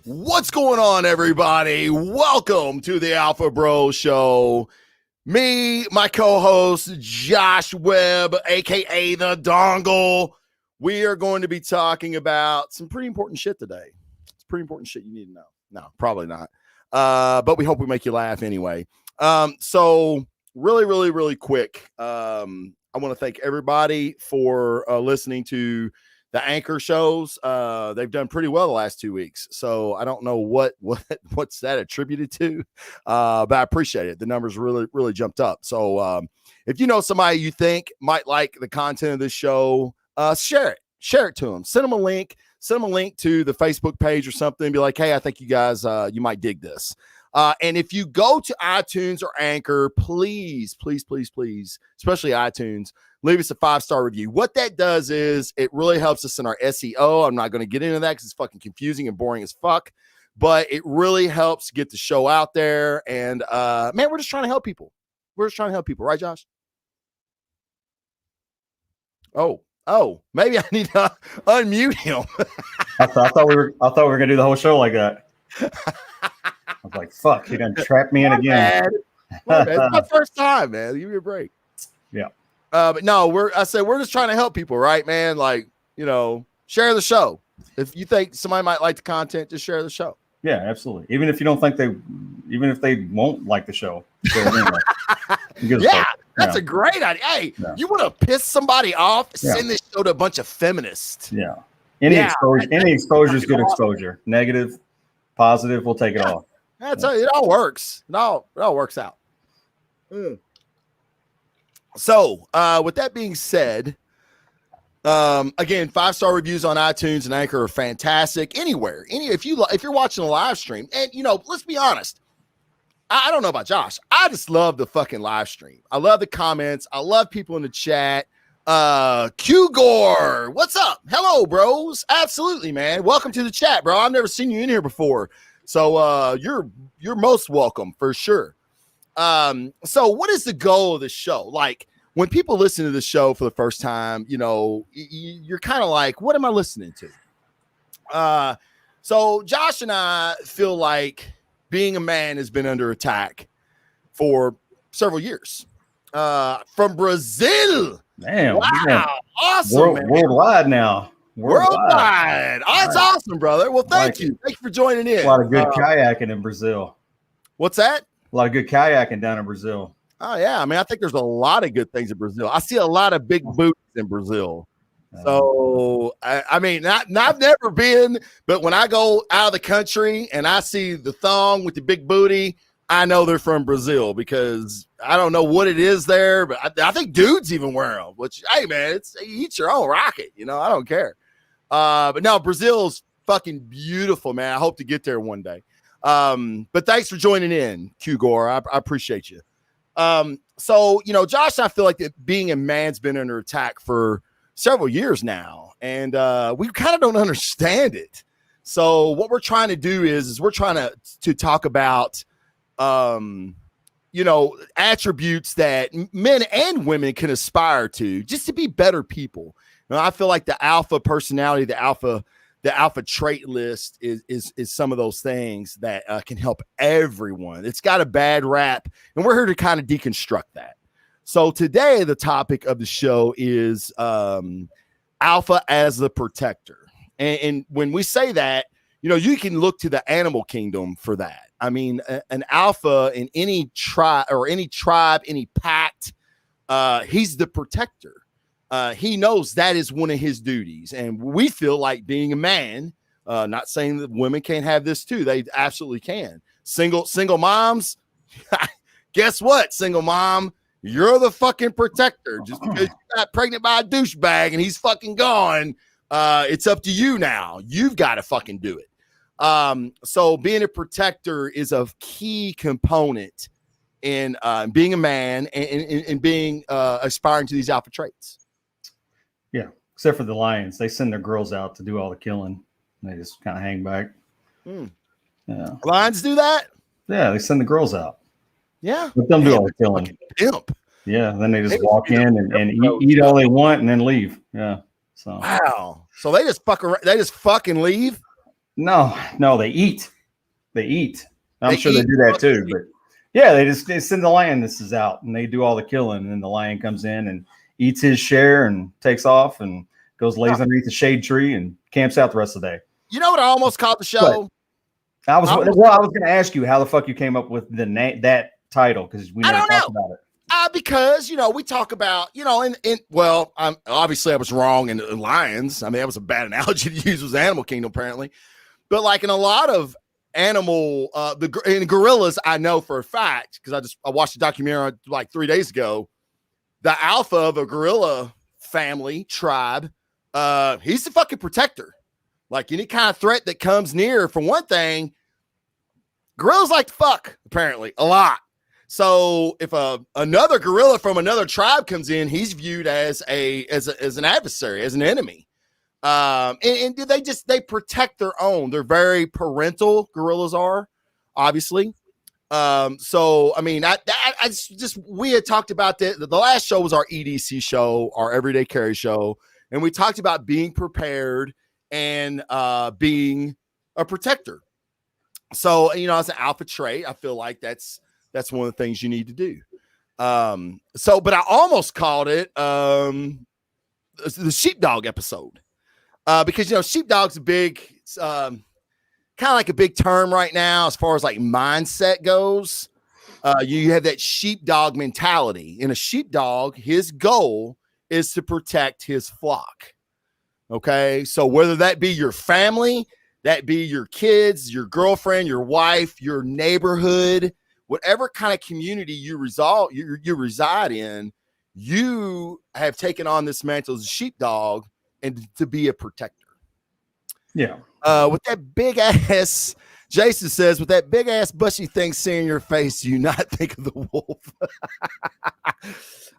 What's going on, everybody? Welcome to the Alpha Bro Show. Me, my co-host, Josh Webb, a.k.a. the Dongle. We are going to be talking about some pretty important shit today. It's pretty important shit you need to know. No, probably not. But we hope we make you laugh anyway. So really quick, I want to thank everybody for listening to the Anchor shows. They've done pretty well the last 2 weeks. So I don't know what's that attributed to, but I appreciate it. The numbers really jumped up. So if you know somebody you think might like the content of this show, share it to them. Send them a link to the Facebook page or something. Be like, hey, I think you guys, you might dig this. And if you go to iTunes or Anchor, please, especially iTunes, leave us a 5-star review. What that does is it really helps us in our SEO. I'm not going to get into that because it's fucking confusing and boring as fuck, but it really helps get the show out there. And man, we're just trying to help people. Right, Josh? Oh, maybe I need to unmute him. I thought we were gonna do the whole show like that. I was like, fuck, he done trapped me in again. My bad. It's my first time, man. Give me a break. Yeah. But no, we're just trying to help people, right, man? Like, share the show. If you think somebody might like the content, just share the show. Yeah, absolutely. Even if you don't think even if they won't like the show. Yeah, that's a great idea. Hey, you want to piss somebody off? Send this show to a bunch of feminists. Yeah. Any exposure is good exposure. Negative, positive, we'll take it all. That's it all works. It all works out. So, with that being said, again, 5-star reviews on iTunes and Anchor are fantastic. Anywhere, if you're watching a live stream, and let's be honest, I don't know about Josh. I just love the fucking live stream. I love the comments. I love people in the chat. Q Gore, what's up? Hello, bros. Absolutely, man. Welcome to the chat, bro. I've never seen you in here before, so you're most welcome for sure. So what is the goal of the show? Like, when people listen to the show for the first time, you're kind of like, what am I listening to? So Josh and I feel like being a man has been under attack for several years. From Brazil. Damn. Wow. Awesome, man. Worldwide now. Worldwide. Oh, that's awesome, brother. Well, thank you. Thank you for joining in. A lot of good kayaking in Brazil. What's that? A lot of good kayaking down in Brazil. Oh, yeah. I mean, I think there's a lot of good things in Brazil. I see a lot of big boots in Brazil. So, I mean, I've never been, but when I go out of the country and I see the thong with the big booty, I know they're from Brazil because I don't know what it is there, but I think dudes even wear them, which, hey, man, you eat your own rocket. I don't care. But no, Brazil's fucking beautiful, man. I hope to get there one day. But thanks for joining in, Q Gore. I appreciate you. So, Josh and I feel like that being a man's been under attack for several years now, and we kind of don't understand it. So what we're trying to do is we're trying to talk about, attributes that men and women can aspire to just to be better people. I feel like the alpha personality, the alpha trait list is some of those things that can help everyone. It's got a bad rap, and we're here to kind of deconstruct that. So today, the topic of the show is alpha as the protector. And when we say that, you can look to the animal kingdom for that. I mean, an alpha in any tribe, any pact, he's the protector. He knows that is one of his duties. And we feel like being a man, not saying that women can't have this too. They absolutely can. Single moms, guess what, single mom? You're the fucking protector. Just because you got pregnant by a douchebag and he's fucking gone, it's up to you now. You've got to fucking do it. So being a protector is a key component in being a man and being aspiring to these alpha traits. Yeah, except for the lions, they send their girls out to do all the killing. They just kind of hang back. Yeah, Lions do that. Yeah, they send the girls out. Yeah, let them do all the killing. Pimp. Yeah, then they just walk in and eat all they want and then leave. Yeah. So wow. So they just fucking leave. No, they eat. I'm sure they do that too, but yeah, they send the lionesses out and they do all the killing, and then the lion comes in and eats his share and takes off and goes lays underneath the shade tree and camps out the rest of the day. You know what I almost called the show? I was going to ask you how the fuck you came up with that title, because we never talked about it. Because we talk about obviously I was wrong in lions. I mean, that was a bad analogy to use. Was Animal Kingdom apparently, but like in a lot of animal in gorillas, I know for a fact because I watched a documentary like 3 days ago. The alpha of a gorilla family tribe, he's the fucking protector. Like any kind of threat that comes near, for one thing, gorillas like to fuck apparently a lot. So if another gorilla from another tribe comes in, he's viewed as an adversary, as an enemy. And they protect their own. They're very parental. Gorillas are, obviously. So I mean, we had talked about that. The last show was our EDC show, our Everyday Carry show, and we talked about being prepared and being a protector. So as an alpha trait, I feel like that's one of the things you need to do. But I almost called it the sheepdog episode because sheepdog's a big, kind of like a big term right now as far as like mindset goes. You have that sheepdog mentality. In a sheepdog, his goal is to protect his flock. Okay, so whether that be your family, that be your kids, your girlfriend, your wife, your neighborhood, whatever kind of community you reside in, you have taken on this mantle as a sheepdog and to be a protector. Yeah. With that big ass, Jason says, with that big ass bushy thing seeing your face, do you not think of the wolf?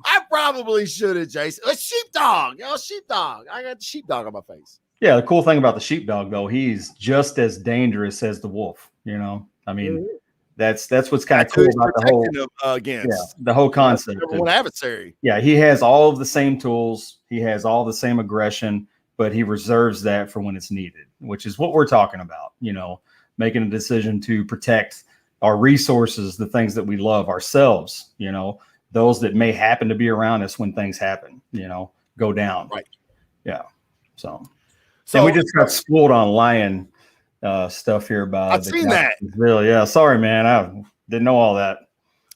I probably should have, Jason. A sheepdog. Sheepdog. I got the sheepdog on my face. Yeah, the cool thing about the sheepdog, though, he's just as dangerous as the wolf. I mean, that's what's kind of cool about the whole the whole concept. One adversary. Yeah, he has all of the same tools. He has all the same aggression, but he reserves that for when it's needed, which is what we're talking about. Making a decision to protect our resources, the things that we love, ourselves. Those that may happen to be around us when things happen. Go down. Right. Yeah. So and we just got schooled on lion stuff here about. I've seen that. Really? Yeah. Sorry, man. I didn't know all that.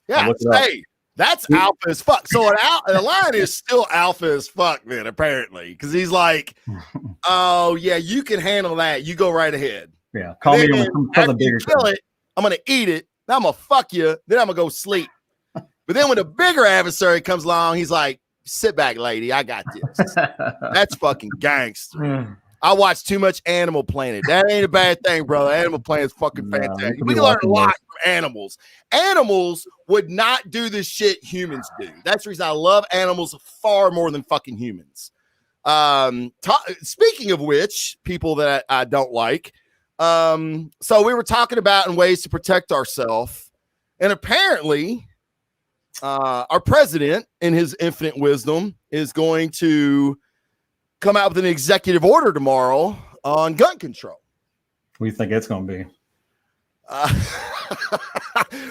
Yeah. Hey, that's alpha as fuck. So a lion is still alpha as fuck, then apparently, because he's like, oh yeah, you can handle that. You go right ahead. Yeah. Call me something bigger. Kill it. I'm gonna eat it. Then I'm gonna fuck you. Then I'm gonna go sleep. But then when a bigger adversary comes along, he's like, sit back, lady. I got this. That's fucking gangster. I watch too much Animal Planet. That ain't a bad thing, brother. Animal Planet's fucking fantastic. We learn a lot from animals. Animals would not do the shit humans do. That's the reason I love animals far more than fucking humans. Speaking of which, people that I don't like. So we were talking about in ways to protect ourselves. And apparently, our president, in his infinite wisdom, is going to come out with an executive order tomorrow on gun control. What do you think it's going to be?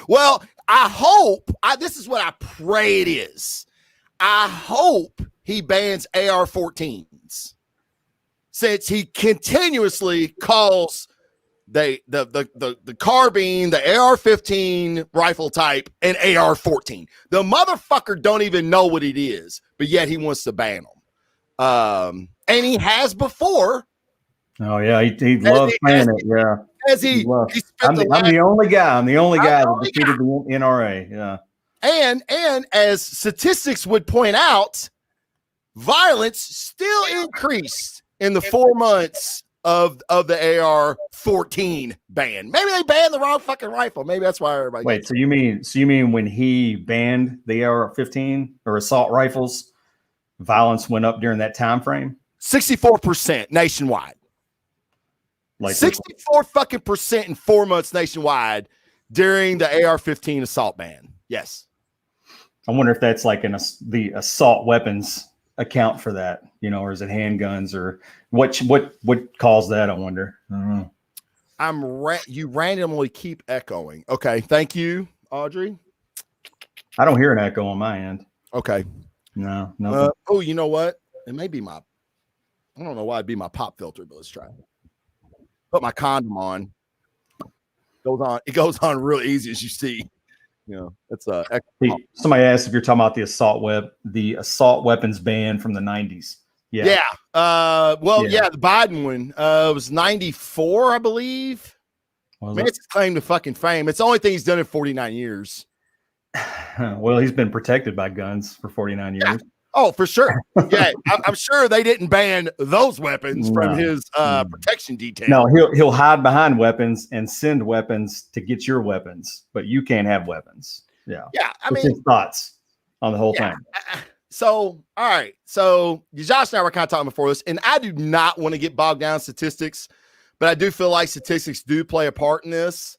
Well, I hope, this is what I pray it is. I hope he bans AR-14s, since he continuously calls the carbine, the AR-15 rifle type, and AR-14. The motherfucker don't even know what it is, but yet he wants to ban them. And he has before. Oh yeah, he loves playing it. Yeah, I'm the only guy. I'm the only guy that defeated the NRA. Yeah, and as statistics would point out, violence still increased in the 4 months of the AR-14 ban. Maybe they banned the wrong fucking rifle. Maybe that's why everybody. Wait, so you mean when he banned the AR-15 or assault rifles, violence went up during that time frame? 64% nationwide. Like 64 fucking percent in 4 months nationwide during the AR-15 assault ban. Yes. I wonder if that's like the assault weapons account for that, or is it handguns, or what caused that? I wonder. I don't know. You randomly keep echoing. Okay, thank you, Audrey. I don't hear an echo on my end. Okay. No. You know what? It may be I don't know why it'd be my pop filter, but let's try it. Put my condom on. It goes on real easy, as you see. It's somebody asked if you're talking about the assault weapons ban from the 90s. Yeah. The Biden one was 94, I believe. It's his claim to fucking fame. It's the only thing he's done in 49 years. Well, he's been protected by guns for 49 years. Yeah. Oh, for sure. Yeah, I'm sure they didn't ban those weapons from his protection detail. No, he'll hide behind weapons and send weapons to get your weapons, but you can't have weapons. Yeah. Yeah. His thoughts on the whole thing. So, all right. So Josh and I were kind of talking before this, and I do not want to get bogged down in statistics, but I do feel like statistics do play a part in this.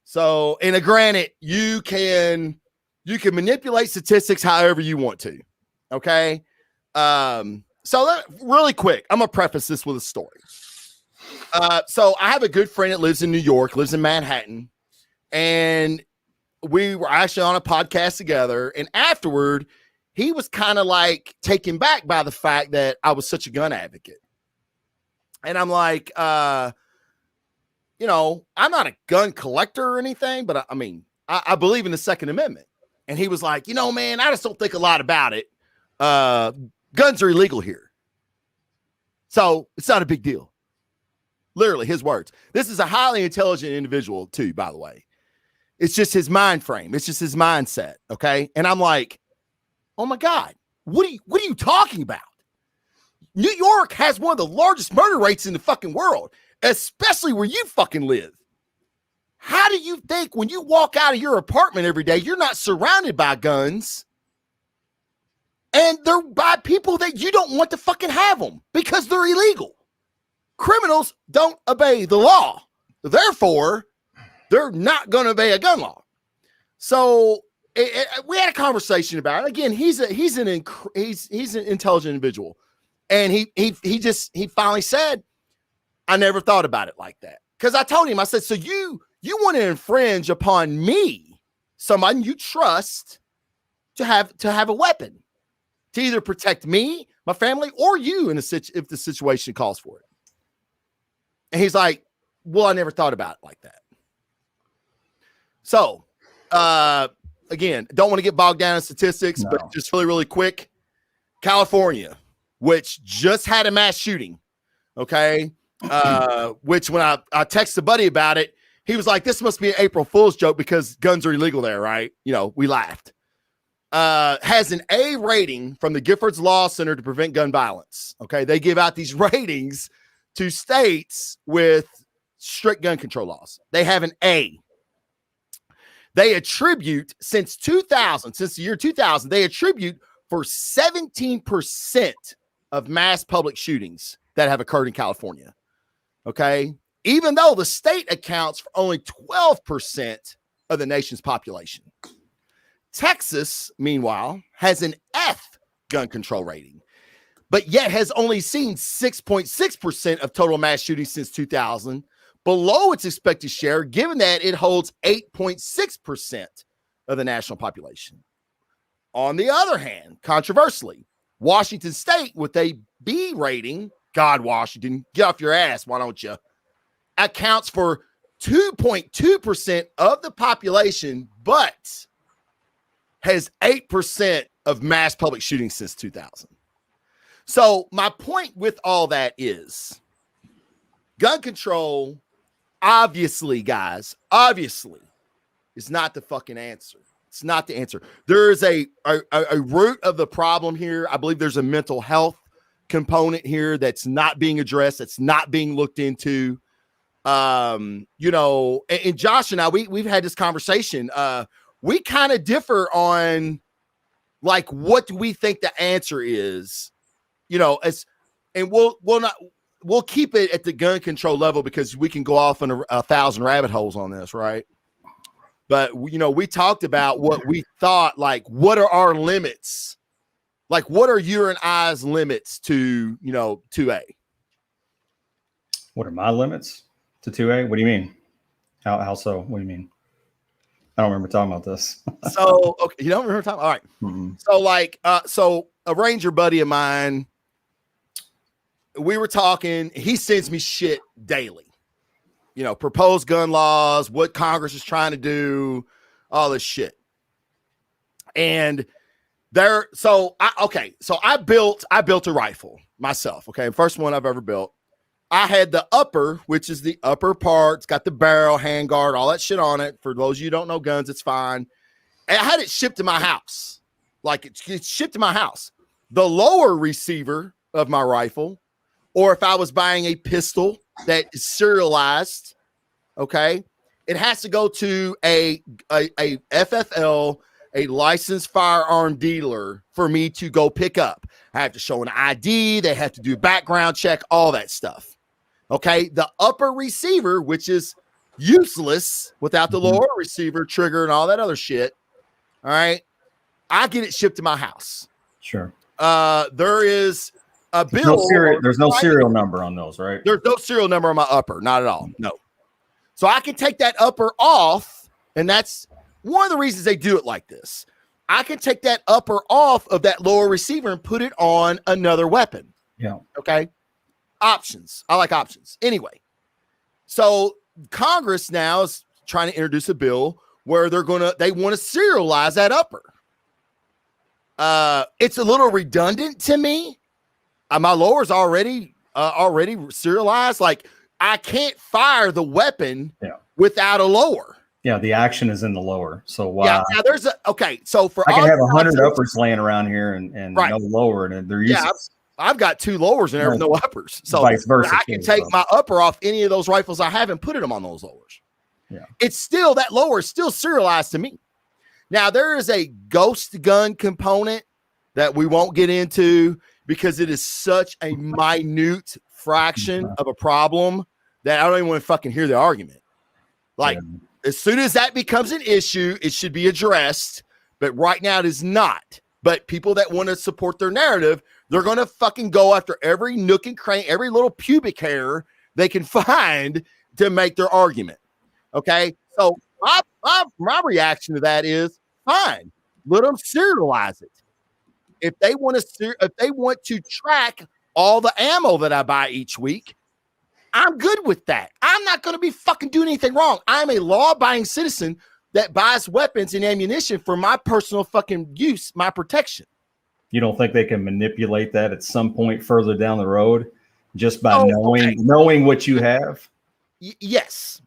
So, and granted, you can manipulate statistics however you want to. Okay. Really quick, I'm going to preface this with a story. So I have a good friend that lives in New York, lives in Manhattan, and we were actually on a podcast together. And afterward, he was kind of like taken back by the fact that I was such a gun advocate. And I'm like, I'm not a gun collector or anything, but I believe in the Second Amendment. And he was like, man, I just don't think a lot about it. Guns are illegal here, so it's not a big deal. Literally his words. This is a highly intelligent individual too, by the way. It's just his mind frame. It's just his mindset. Okay. And I'm like, oh my God, what are you talking about? New York has one of the largest murder rates in the fucking world, especially where you fucking live. How do you think when you walk out of your apartment every day, you're not surrounded by guns? And they're by people that you don't want to fucking have them because they're illegal. Criminals don't obey the law. Therefore, they're not going to obey a gun law. So we had a conversation about it. Again, he's an intelligent individual. And he finally said, I never thought about it like that. Because I told him, I said, so you want to infringe upon me, someone you trust, to have a weapon. To either protect me, my family, or you if the situation calls for it. And he's like, well, I never thought about it like that. So, again, don't want to get bogged down in statistics, but just really, really quick. California, which just had a mass shooting, okay? Which when I texted a buddy about it, he was like, this must be an April Fool's joke because guns are illegal there, right? We laughed. Has an A rating from the Giffords Law Center to Prevent Gun Violence. Okay. They give out these ratings to states with strict gun control laws. They have an A. They attribute since the year 2000, they attribute for 17% of mass public shootings that have occurred in California. Okay. Even though the state accounts for only 12% of the nation's population. Texas, meanwhile, has an F gun control rating, but yet has only seen 6.6% of total mass shootings since 2000, below its expected share, given that it holds 8.6% of the national population. On the other hand, controversially, Washington State, with a B rating, God, Washington, get off your ass, why don't you, accounts for 2.2% of the population, but has 8% of mass public shootings since 2000. So my point with all that is gun control, obviously, guys, is not the fucking answer. It's not the answer. There is a root of the problem here. I believe there's a mental health component here that's not being addressed, that's not being looked into. You know, and Josh and I, we've had this conversation. We kind of differ on like what do we think the answer is, you know, and we'll keep it at the gun control level because we can go off on a 1,000 rabbit holes on this, right? But you know, we talked about what we thought, like what are our limits? Like what are your and I's limits to, you know, 2A? What are my limits to 2A? What do you mean? How so? What do you mean? I don't remember talking about this. So, okay, you don't remember talking? All right. Mm-hmm. So like, so a Ranger buddy of mine, we were talking, he sends me shit daily, you know, proposed gun laws, what Congress is trying to do, all this shit. And so I built a rifle myself. Okay. First one I've ever built. I had the upper, which is the upper part. It's got the barrel, handguard, all that shit on it. For those of you who don't know guns, it's fine. And I had it shipped to my house. Like it's shipped to my house. The lower receiver of my rifle, or if I was buying a pistol that is serialized, okay, it has to go to a FFL, a licensed firearm dealer, for me to go pick up. I have to show an ID. They have to do background check, all that stuff. Okay. The upper receiver, which is useless without the lower receiver trigger and all that other shit. All right. I get it shipped to my house. Sure. There is a bill. There's no serial number on those, right? There's no serial number on my upper. Not at all. No. So I can take that upper off. And that's one of the reasons they do it like this. I can take that upper off of that lower receiver and put it on another weapon. Yeah. Okay. Options. I like options. Anyway, so Congress now is trying to introduce a bill where they want to serialize that upper. It's a little redundant to me. My lower's already serialized. Like I can't fire the weapon without a lower. Yeah, the action is in the lower. So why? Yeah, now there's so for I can have 100 uppers laying around here and right. no lower, and they're useless. I've got 2 lowers and no uppers. So vice versa. I can take my upper off any of those rifles I have and put them on those lowers. Yeah. It's still, that lower is still serialized to me. Now there is a ghost gun component that we won't get into because it is such a minute fraction of a problem that I don't even want to fucking hear the argument. Like as soon as that becomes an issue, it should be addressed. But right now it is not. But people that want to support their narrative, they're going to fucking go after every nook and cranny, every little pubic hair they can find to make their argument. Okay. So my reaction to that is fine. Let them serialize it. If they want to track all the ammo that I buy each week, I'm good with that. I'm not going to be fucking doing anything wrong. I'm a law-abiding citizen that buys weapons and ammunition for my personal fucking use, my protection. You don't think they can manipulate that at some point further down the road just by knowing what you have? Yes.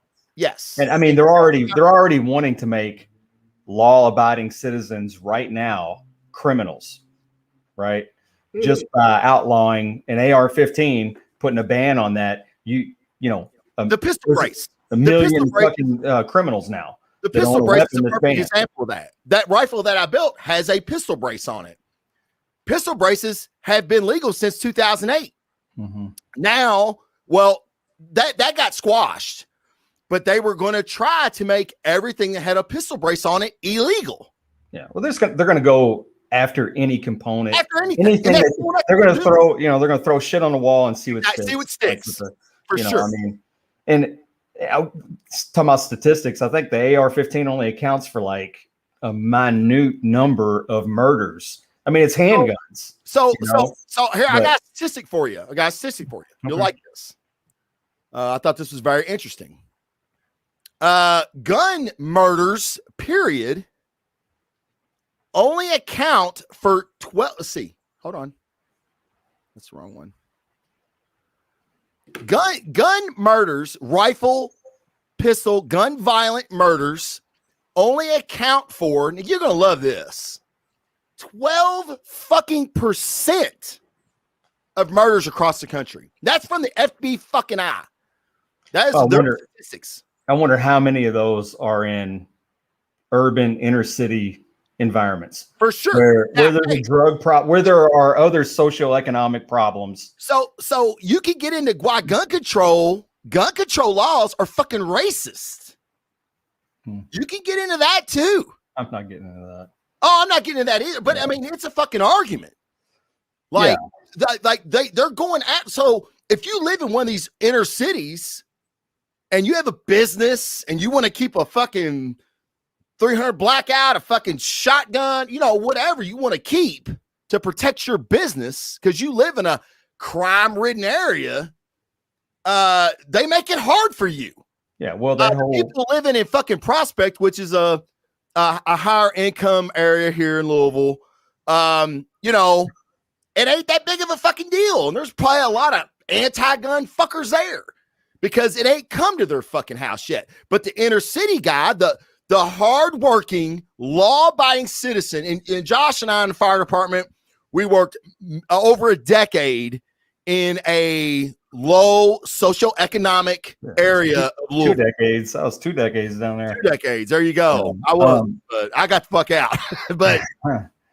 And I mean, they're already wanting to make law-abiding citizens right now criminals, right? Just by outlawing an AR-15, putting a ban on that, you know, the pistol brace, a million fucking criminals now. The pistol brace is a perfect example of that. That rifle that I built has a pistol brace on it. Pistol braces have been legal since 2008. Mm-hmm. Now, well, that got squashed, but they were going to try to make everything that had a pistol brace on it illegal. Yeah. Well, they're going to go after any component, after anything they're going to throw, they're going to throw shit on the wall and see what sticks. See what sticks. For sure. I mean, and talking about statistics, I think the AR-15 only accounts for like a minute number of murders. I mean, it's handguns. So here, I got a statistic for you. You'll like this. I thought this was very interesting. Gun murders, period, only account for 12. Let's see. Hold on. That's the wrong one. Gun murders, rifle, pistol, gun violent murders only account for, and you're going to love this, 12% of murders across the country. That's from the FBI fucking eye. That is their statistics. I wonder how many of those are in urban inner city environments. For sure. Where there's a drug problem, where there are other socioeconomic problems. So you can get into why gun control laws are fucking racist. You can get into that too. I'm not getting into that. Oh, I'm not getting into that either. But I mean, it's a fucking argument. Like, they're going at, so if you live in one of these inner cities and you have a business and you want to keep a fucking 300 blackout, a fucking shotgun, you know, whatever you want to keep to protect your business because you live in a crime-ridden area, they make it hard for you. Yeah, well, people living in fucking Prospect, which is a higher income area here in Louisville, you know, it ain't that big of a fucking deal. And there's probably a lot of anti-gun fuckers there because it ain't come to their fucking house yet. But the inner city guy, the hardworking, law-abiding citizen, and Josh and I in the fire department, we worked over a decade in a low socioeconomic area of Louisville. 2 decades. I was 2 decades down there. 2 decades. There you go. I was, but I got the fuck out.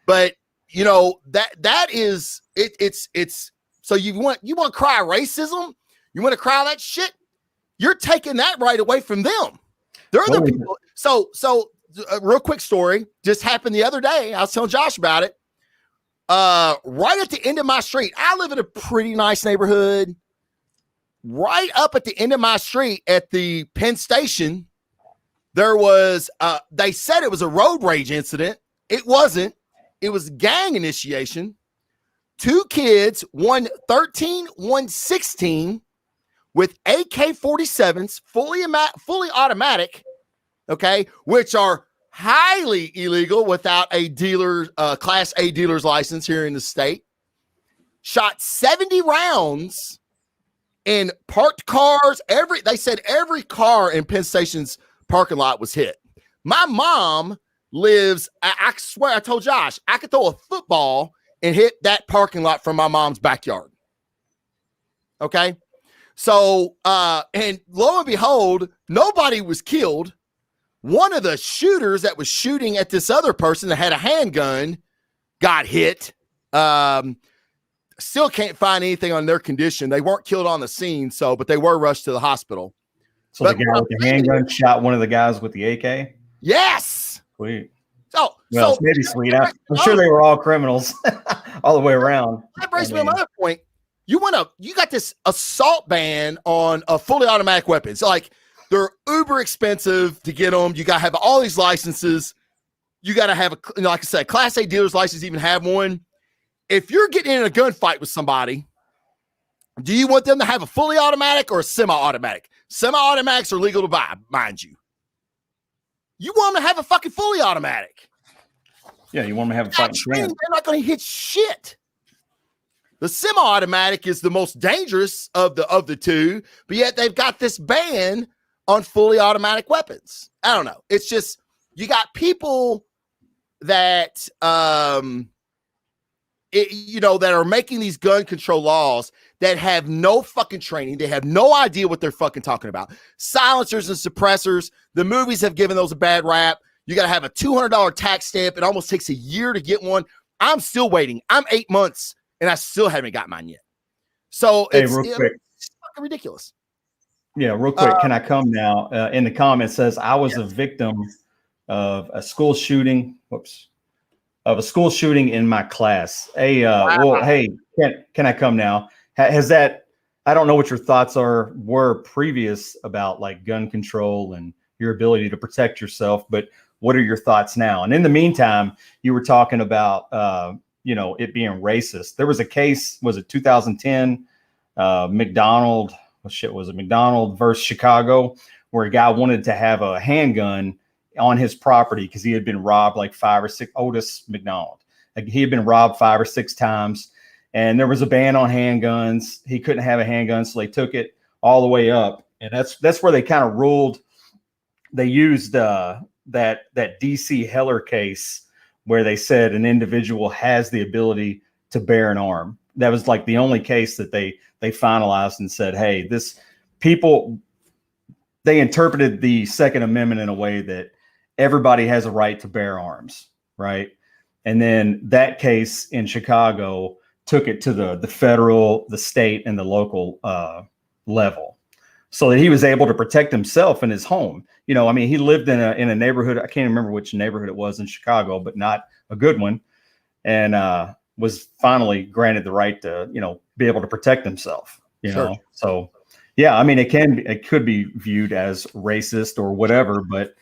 but you know, that is it. It's so you want to cry racism? You want to cry that shit? You're taking that right away from them. There are other people. So a real quick story just happened the other day. I was telling Josh about it. Right at the end of my street, I live in a pretty nice neighborhood. Right up at the end of my street at the Penn Station, there was, they said it was a road rage incident. It wasn't. It was gang initiation. 2 kids, one 13, one 16, with AK-47s, fully automatic, okay, which are highly illegal without a dealer, Class A dealer's license here in the state, shot 70 rounds in parked cars. They said every car in Penn Station's parking lot was hit. My mom lives, I swear, I told Josh, I could throw a football and hit that parking lot from my mom's backyard. Okay. So, and lo and behold, nobody was killed. One of the shooters that was shooting at this other person that had a handgun got hit. Still can't find anything on their condition. They weren't killed on the scene, but they were rushed to the hospital. So the guy with the handgun shot one of the guys with the AK? Yes. Sweet. So maybe sweet. I'm sure they were all criminals all the way around. That brings me to another point. You got this assault ban on a fully automatic weapons. Like, they're uber expensive to get them. You got to have all these licenses. You got to have like I said, Class A dealer's license, even have one. If you're getting in a gunfight with somebody, do you want them to have a fully automatic or a semi-automatic? Semi-automatics are legal to buy, mind you. You want them to have a fucking fully automatic. Yeah, you want them to have a fucking they're not going to hit shit. The semi-automatic is the most dangerous of the two, but yet they've got this ban on fully automatic weapons. I don't know. It's just, you got people that, that are making these gun control laws that have no fucking training. They have no idea what they're fucking talking about. Silencers and suppressors. The movies have given those a bad rap. You got to have a $200 tax stamp. It almost takes a year to get one. I'm still waiting. I'm 8 months and I still haven't got mine yet. So it's fucking ridiculous. Yeah, real quick. Can I come now? In the comments says, I was a victim of a school shooting. Of a school shooting in my class. Hey, well, hey, can I come now? Has that, I don't know what your thoughts were previous about like gun control and your ability to protect yourself, but what are your thoughts now? And in the meantime, you were talking about, it being racist. There was a case, was it 2010, McDonald versus Chicago, where a guy wanted to have a handgun on his property because he had been robbed like 5 or 6. Otis McDonald, like he had been robbed 5 or 6 times, and there was a ban on handguns. He couldn't have a handgun, so they took it all the way up, and that's where they kind of ruled. They used that DC Heller case where they said an individual has the ability to bear an arm that was like the only case that they finalized and said, hey, this people, they interpreted the Second Amendment in a way that everybody has a right to bear arms, right? And then that case in Chicago took it to the federal, the state, and the local level, so that he was able to protect himself in his home. You know, I mean, he lived in a neighborhood, I can't remember which neighborhood it was in Chicago, but not a good one, and was finally granted the right to, you know, be able to protect himself. You know, so yeah, I mean, it could be viewed as racist or whatever, but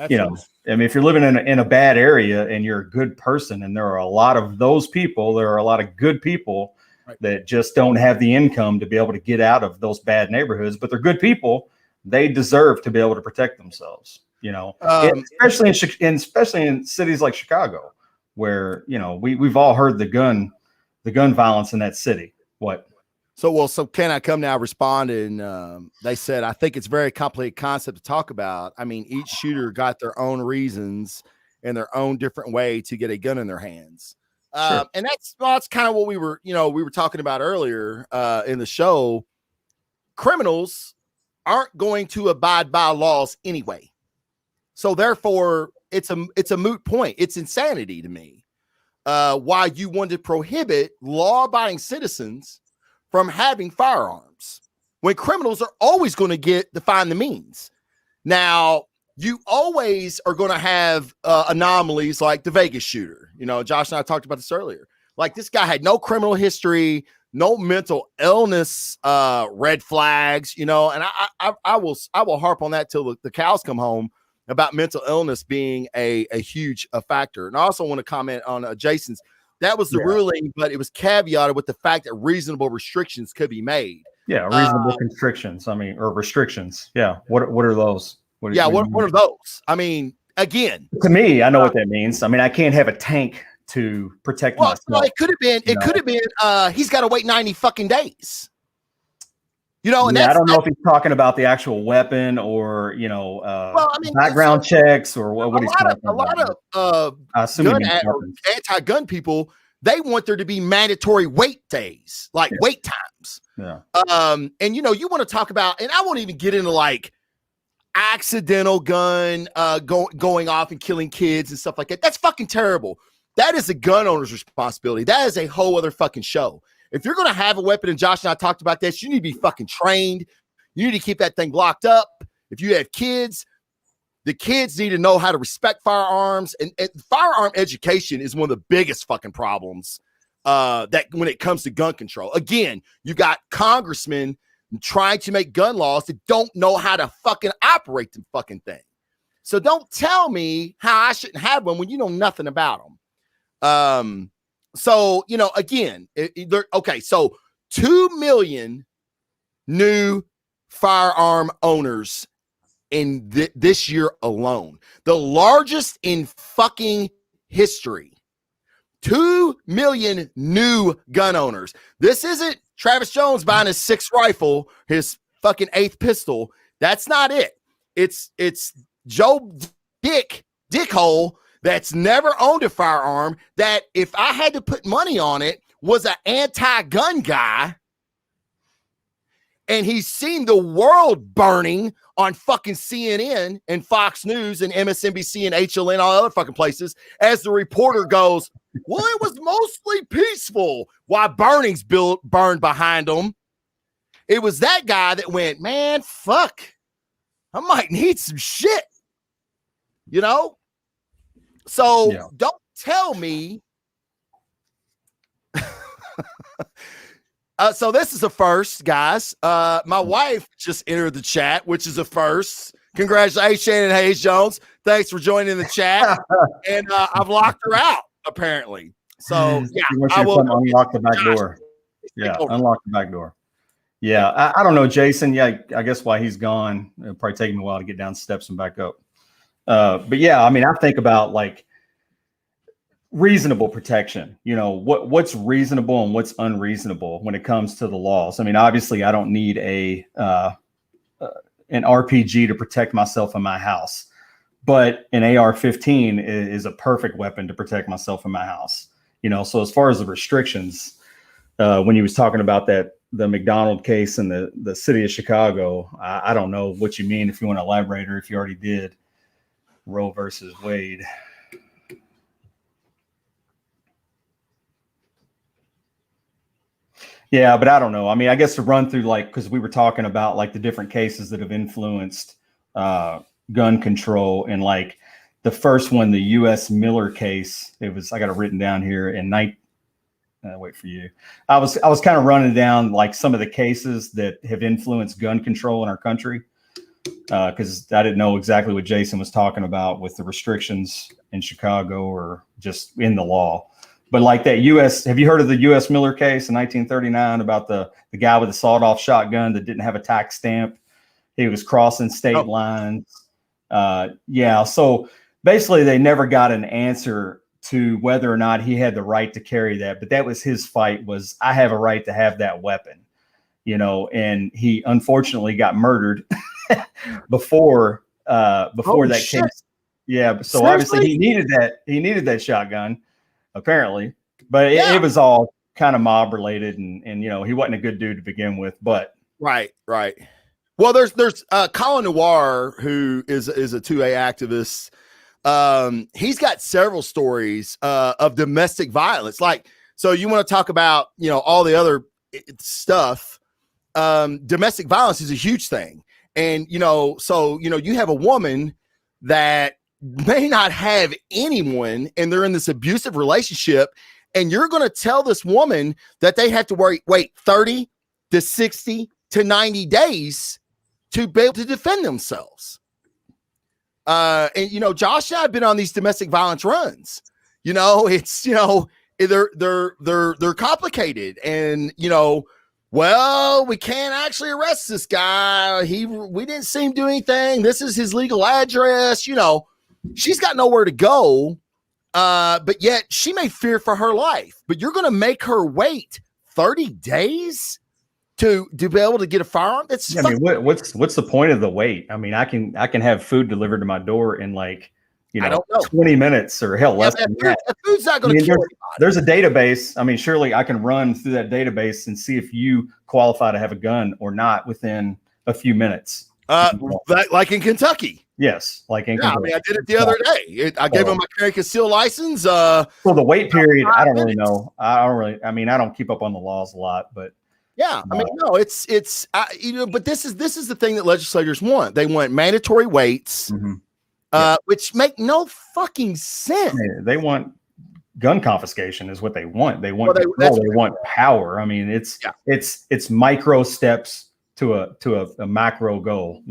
you know, I mean, if you're living in a bad area and you're a good person, and there are a lot of those people, there are a lot of good people that just don't have the income to be able to get out of those bad neighborhoods, but they're good people. They deserve to be able to protect themselves, you know, especially in cities like Chicago, where, you know, we've all heard the gun violence in that city. What? So Can I Come Now responded, and they said, I think it's a very complicated concept to talk about. I mean, each shooter got their own reasons and their own different way to get a gun in their hands. Sure. And that's kind of what we were talking about earlier in the show. Criminals aren't going to abide by laws anyway. So therefore, it's a moot point. It's insanity to me. Why you want to prohibit law-abiding citizens from having firearms when criminals are always going to find the means. Now, you always are going to have anomalies like the Vegas shooter. You know, Josh and I talked about this earlier. Like, this guy had no criminal history, no mental illness, red flags, you know, and I will harp on that till the cows come home about mental illness being a huge factor. And I also want to comment on Jason's. That was the ruling, but it was caveated with the fact that reasonable restrictions could be made. Yeah, reasonable constrictions. I mean, or restrictions. Yeah. What are those? What are those? I mean, again, to me, I know what that means. I mean, I can't have a tank to protect myself. Well, it could have been. It could have been. He's got to wait 90 fucking days. You know, and I don't know if he's talking about the actual weapon or, you know, background checks or what he's talking about. A lot of anti-gun people, they want there to be mandatory wait days, like wait times. Yeah. And you know, you want to talk about, and I won't even get into like accidental gun going off and killing kids and stuff like that. That's fucking terrible. That is a gun owner's responsibility. That is a whole other fucking show. If you're going to have a weapon, and Josh and I talked about this, you need to be fucking trained. You need to keep that thing locked up. If you have kids, the kids need to know how to respect firearms. And firearm education is one of the biggest fucking problems that when it comes to gun control. Again, you got congressmen trying to make gun laws that don't know how to fucking operate the fucking thing. So don't tell me how I shouldn't have one when you know nothing about them. So, you know, again, so 2 million new firearm owners in this year alone, the largest in fucking history. 2 million new gun owners. This isn't Travis Jones buying his 6th rifle, his fucking 8th pistol. That's not it. It's Joe Dickhole that's never owned a firearm, that if I had to put money on it, was an anti-gun guy, and he's seen the world burning on fucking CNN and Fox News and MSNBC and HLN, all other fucking places, as the reporter goes, well, it was mostly peaceful while burnings burned behind them. It was that guy that went, man, fuck, I might need some shit, you know? So don't tell me. So this is a first, guys. My wife just entered the chat, which is a first. Congratulations, Shannon Hayes Jones. Thanks for joining the chat. And I've locked her out, apparently. So yeah, I will unlock the back door. Yeah, unlock the back door. Yeah, I don't know, Jason. Yeah, I guess why he's gone. It'll probably take him a while to get down steps and back up. But yeah, I mean, I think about like reasonable protection, you know, what's reasonable and what's unreasonable when it comes to the laws. I mean, obviously I don't need an RPG to protect myself in my house, but an AR-15 is a perfect weapon to protect myself in my house, you know? So as far as the restrictions, when he was talking about the McDonald case in the city of Chicago. I don't know what you mean, if you want to elaborate, or if you already did. Roe versus Wade. Yeah, but I don't know. I mean, I guess to run through, like, because we were talking about like the different cases that have influenced gun control, and like the first one, the U.S. Miller case. It was, I got it written down here in wait for you. I was kind of running down like some of the cases that have influenced gun control in our country, because I didn't know exactly what Jason was talking about with the restrictions in Chicago or just in the law. But like that have you heard of the U.S. Miller case in 1939 about the guy with the sawed-off shotgun that didn't have a tax stamp? He was crossing state lines. Yeah, so basically they never got an answer to whether or not he had the right to carry that. But that was his fight, was I have a right to have that weapon, and he unfortunately got murdered before that shit. case. Yeah, so Seriously? obviously he needed that shotgun, apparently, but it was all kind of mob related, and he wasn't a good dude to begin with. But right. Well, there's Colin Noir, who is a 2A activist. He's got several stories of domestic violence. Like, so you want to talk about all the other stuff. Domestic violence is a huge thing, and so you have a woman that may not have anyone, and they're in this abusive relationship, and you're going to tell this woman that they have to wait 30 to 60 to 90 days to be able to defend themselves. And Josh and I have been on these domestic violence runs. It's they're complicated, and well, we can't actually arrest this guy. We didn't see him do anything. This is his legal address. She's got nowhere to go, but yet she may fear for her life. But you're going to make her wait 30 days to be able to get a firearm? What's the point of the wait? I mean, I can have food delivered to my door in like, I don't know, 20 minutes or hell less than that. Food's not going to kill anybody. There's a database. I mean, surely I can run through that database and see if you qualify to have a gun or not within a few minutes. Like in Kentucky. Yes, like in Kentucky. I mean, I did it the other day. I gave him my carry conceal license. So the wait period, I don't really know. I don't keep up on the laws a lot, but yeah, I mean, no, it's but this is the thing that legislators want. They want mandatory waits, which make no fucking sense. They want gun confiscation is what they want. They want control. They want power. I mean, it's micro steps to a macro goal.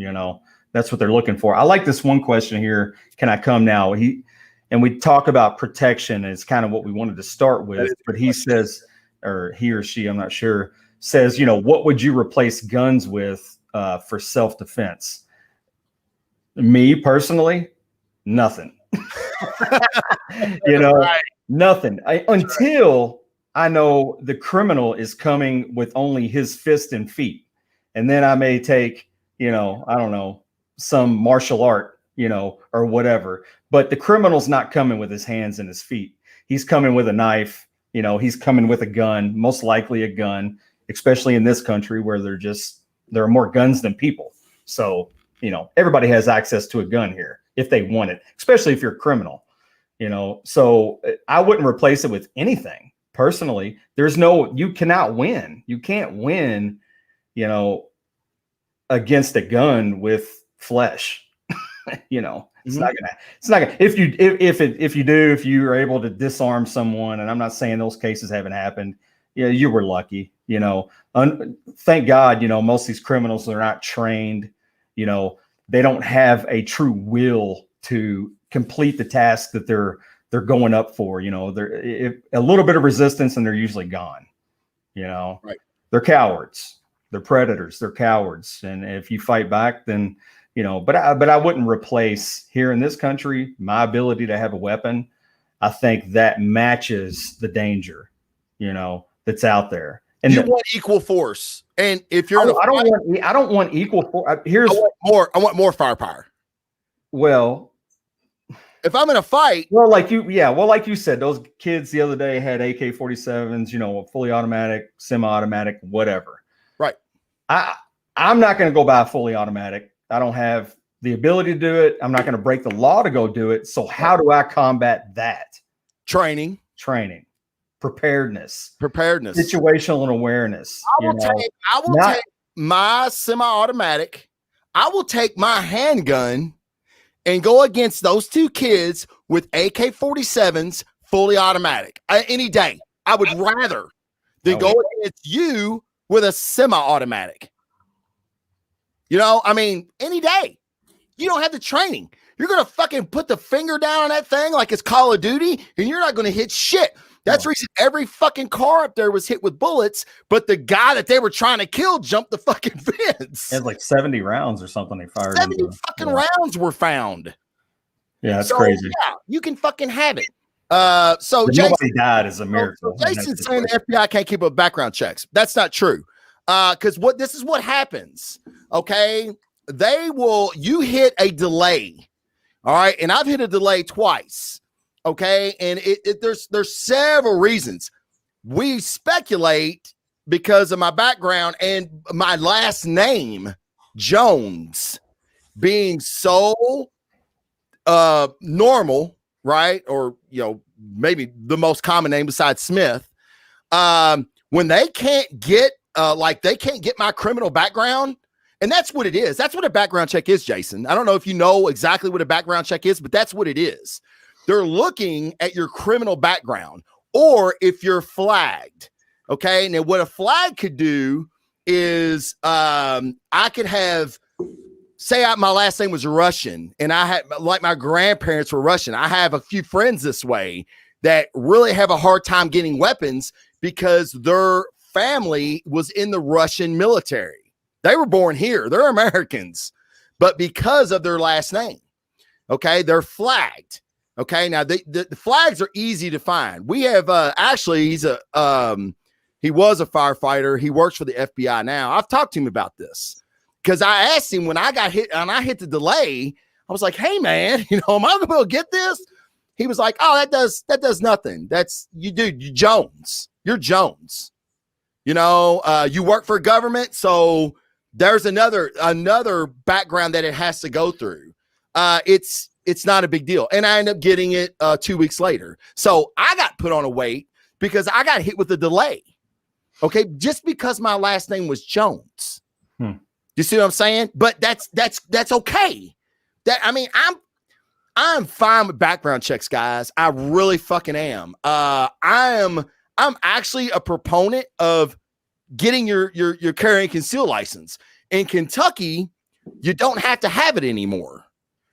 That's what they're looking for. I like this one question here. Can I come now? And we talk about protection, and it's kind of what we wanted to start with. But he says, or he or she, I'm not sure, says, what would you replace guns with for self-defense? Me personally, nothing. Right. Nothing until I know the criminal is coming with only his fist and feet, and then I may take, I don't know, some martial art, or whatever. But the criminal's not coming with his hands and his feet. He's coming with a knife. He's coming with a gun, most likely a gun, especially in this country where there are more guns than people. So, everybody has access to a gun here if they want it, especially if you're a criminal, so I wouldn't replace it with anything. Personally, you cannot win. You can't win, against a gun with flesh. It's not gonna, if you are able to disarm someone, and I'm not saying those cases haven't happened. Yeah, you were lucky, thank God, most of these criminals are not trained, they don't have a true will to complete the task that they're going up for. They're a little bit of resistance and they're usually gone. Right. They're cowards, they're predators, they're cowards. And if you fight back, then, but I wouldn't replace here in this country, my ability to have a weapon. I think that matches the danger, that's out there. And you want equal force. And if you're, I don't want equal force. I want more firepower. Well, If I'm in a fight, well, like you said, those kids the other day had AK-47s, you know, fully automatic, semi-automatic, whatever. right? I'm not going to go buy a fully automatic. I don't have the ability to do it. I'm not going to break the law to go do it. So how do I combat that? Training, preparedness, preparedness, situational awareness. I will take my semi-automatic. I will take my handgun and go against those two kids with AK-47s fully automatic any day. I would rather than go against you with a semi-automatic. You know, I mean, any day. You don't have the training. You're going to fucking put the finger down on that thing like it's Call of Duty, and you're not going to hit shit. That's the reason every fucking car up there was hit with bullets, but the guy that they were trying to kill jumped the fucking fence. It had like 70 rounds or something they fired. 70 fucking rounds were found. Yeah, that's crazy. Yeah, you can fucking have it. So but Jason, nobody died is a miracle. So Jason's saying the FBI can't keep up background checks. That's not true. Because this is what happens. Okay, you hit a delay. All right, and I've hit a delay twice. Okay, and there's several reasons. We speculate because of my background and my last name, Jones, being so normal, right? Or, you know, maybe the most common name besides Smith. When they can't get they can't get my criminal background, and that's what it is. That's what a background check is, Jason. I don't know if you know exactly what a background check is, but that's what it is. They're looking at your criminal background, or if you're flagged. Okay. Now, what a flag could do is I could have, say my last name was Russian, and I had, like, my grandparents were Russian. I have a few friends this way that really have a hard time getting weapons because their family was in the Russian military. They were born here. They're Americans, but because of their last name, okay, they're flagged. Okay, now the flags are easy to find. We have actually he was a firefighter. He works for the FBI now. I've talked to him about this because I asked him when I got hit and I hit the delay. I was like, "Hey man, you know, am I gonna be able to get this?" He was like, "Oh, that does nothing. That's you, dude. You Jones. You're Jones. You know, you work for government, so there's another background that it has to go through. It's not a big deal." And I ended up getting it 2 weeks later. So I got put on a wait because I got hit with a delay. Okay, just because my last name was Jones. You see what I'm saying? But that's okay. I'm fine with background checks, guys. I really fucking am. I'm actually a proponent of getting your carry and conceal license. In Kentucky, you don't have to have it anymore.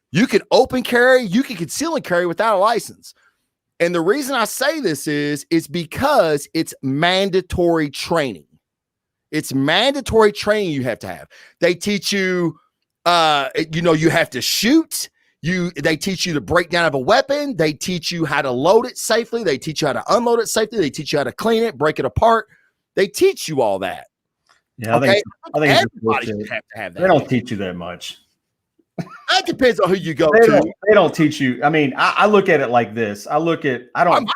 You can open carry, you can conceal and carry without a license. And the reason I say this is because it's mandatory training. It's mandatory training you have to have. They teach you, you have to shoot. They teach you the breakdown of a weapon. They teach you how to load it safely. They teach you how to unload it safely. They teach you how to clean it, break it apart. They teach you all that. Yeah, okay? I think everybody should have to have that. They don't teach you that much. It depends on who you go to. They don't teach you. I mean, I look at it like this. I don't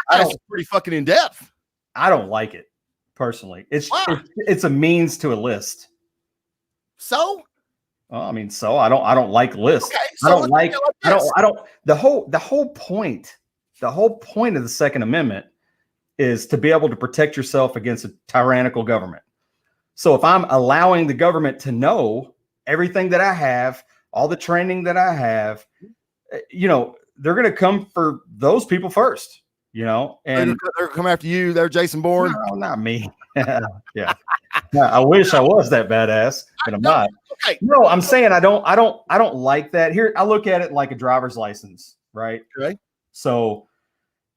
pretty fucking in depth. I don't like it personally. It's a means to a list. So, well, I mean, so I don't like lists. Okay, so the whole point of the Second Amendment is to be able to protect yourself against a tyrannical government. So if I'm allowing the government to know everything that I have, all the training that I have, you know, they're going to come for those people first, you know, and they're come after you. They're Jason Bourne. No, not me. Yeah. I wish I was that badass, but I'm not. Okay. No, I'm saying I don't like that. Here, I look at it like a driver's license, right? Okay. So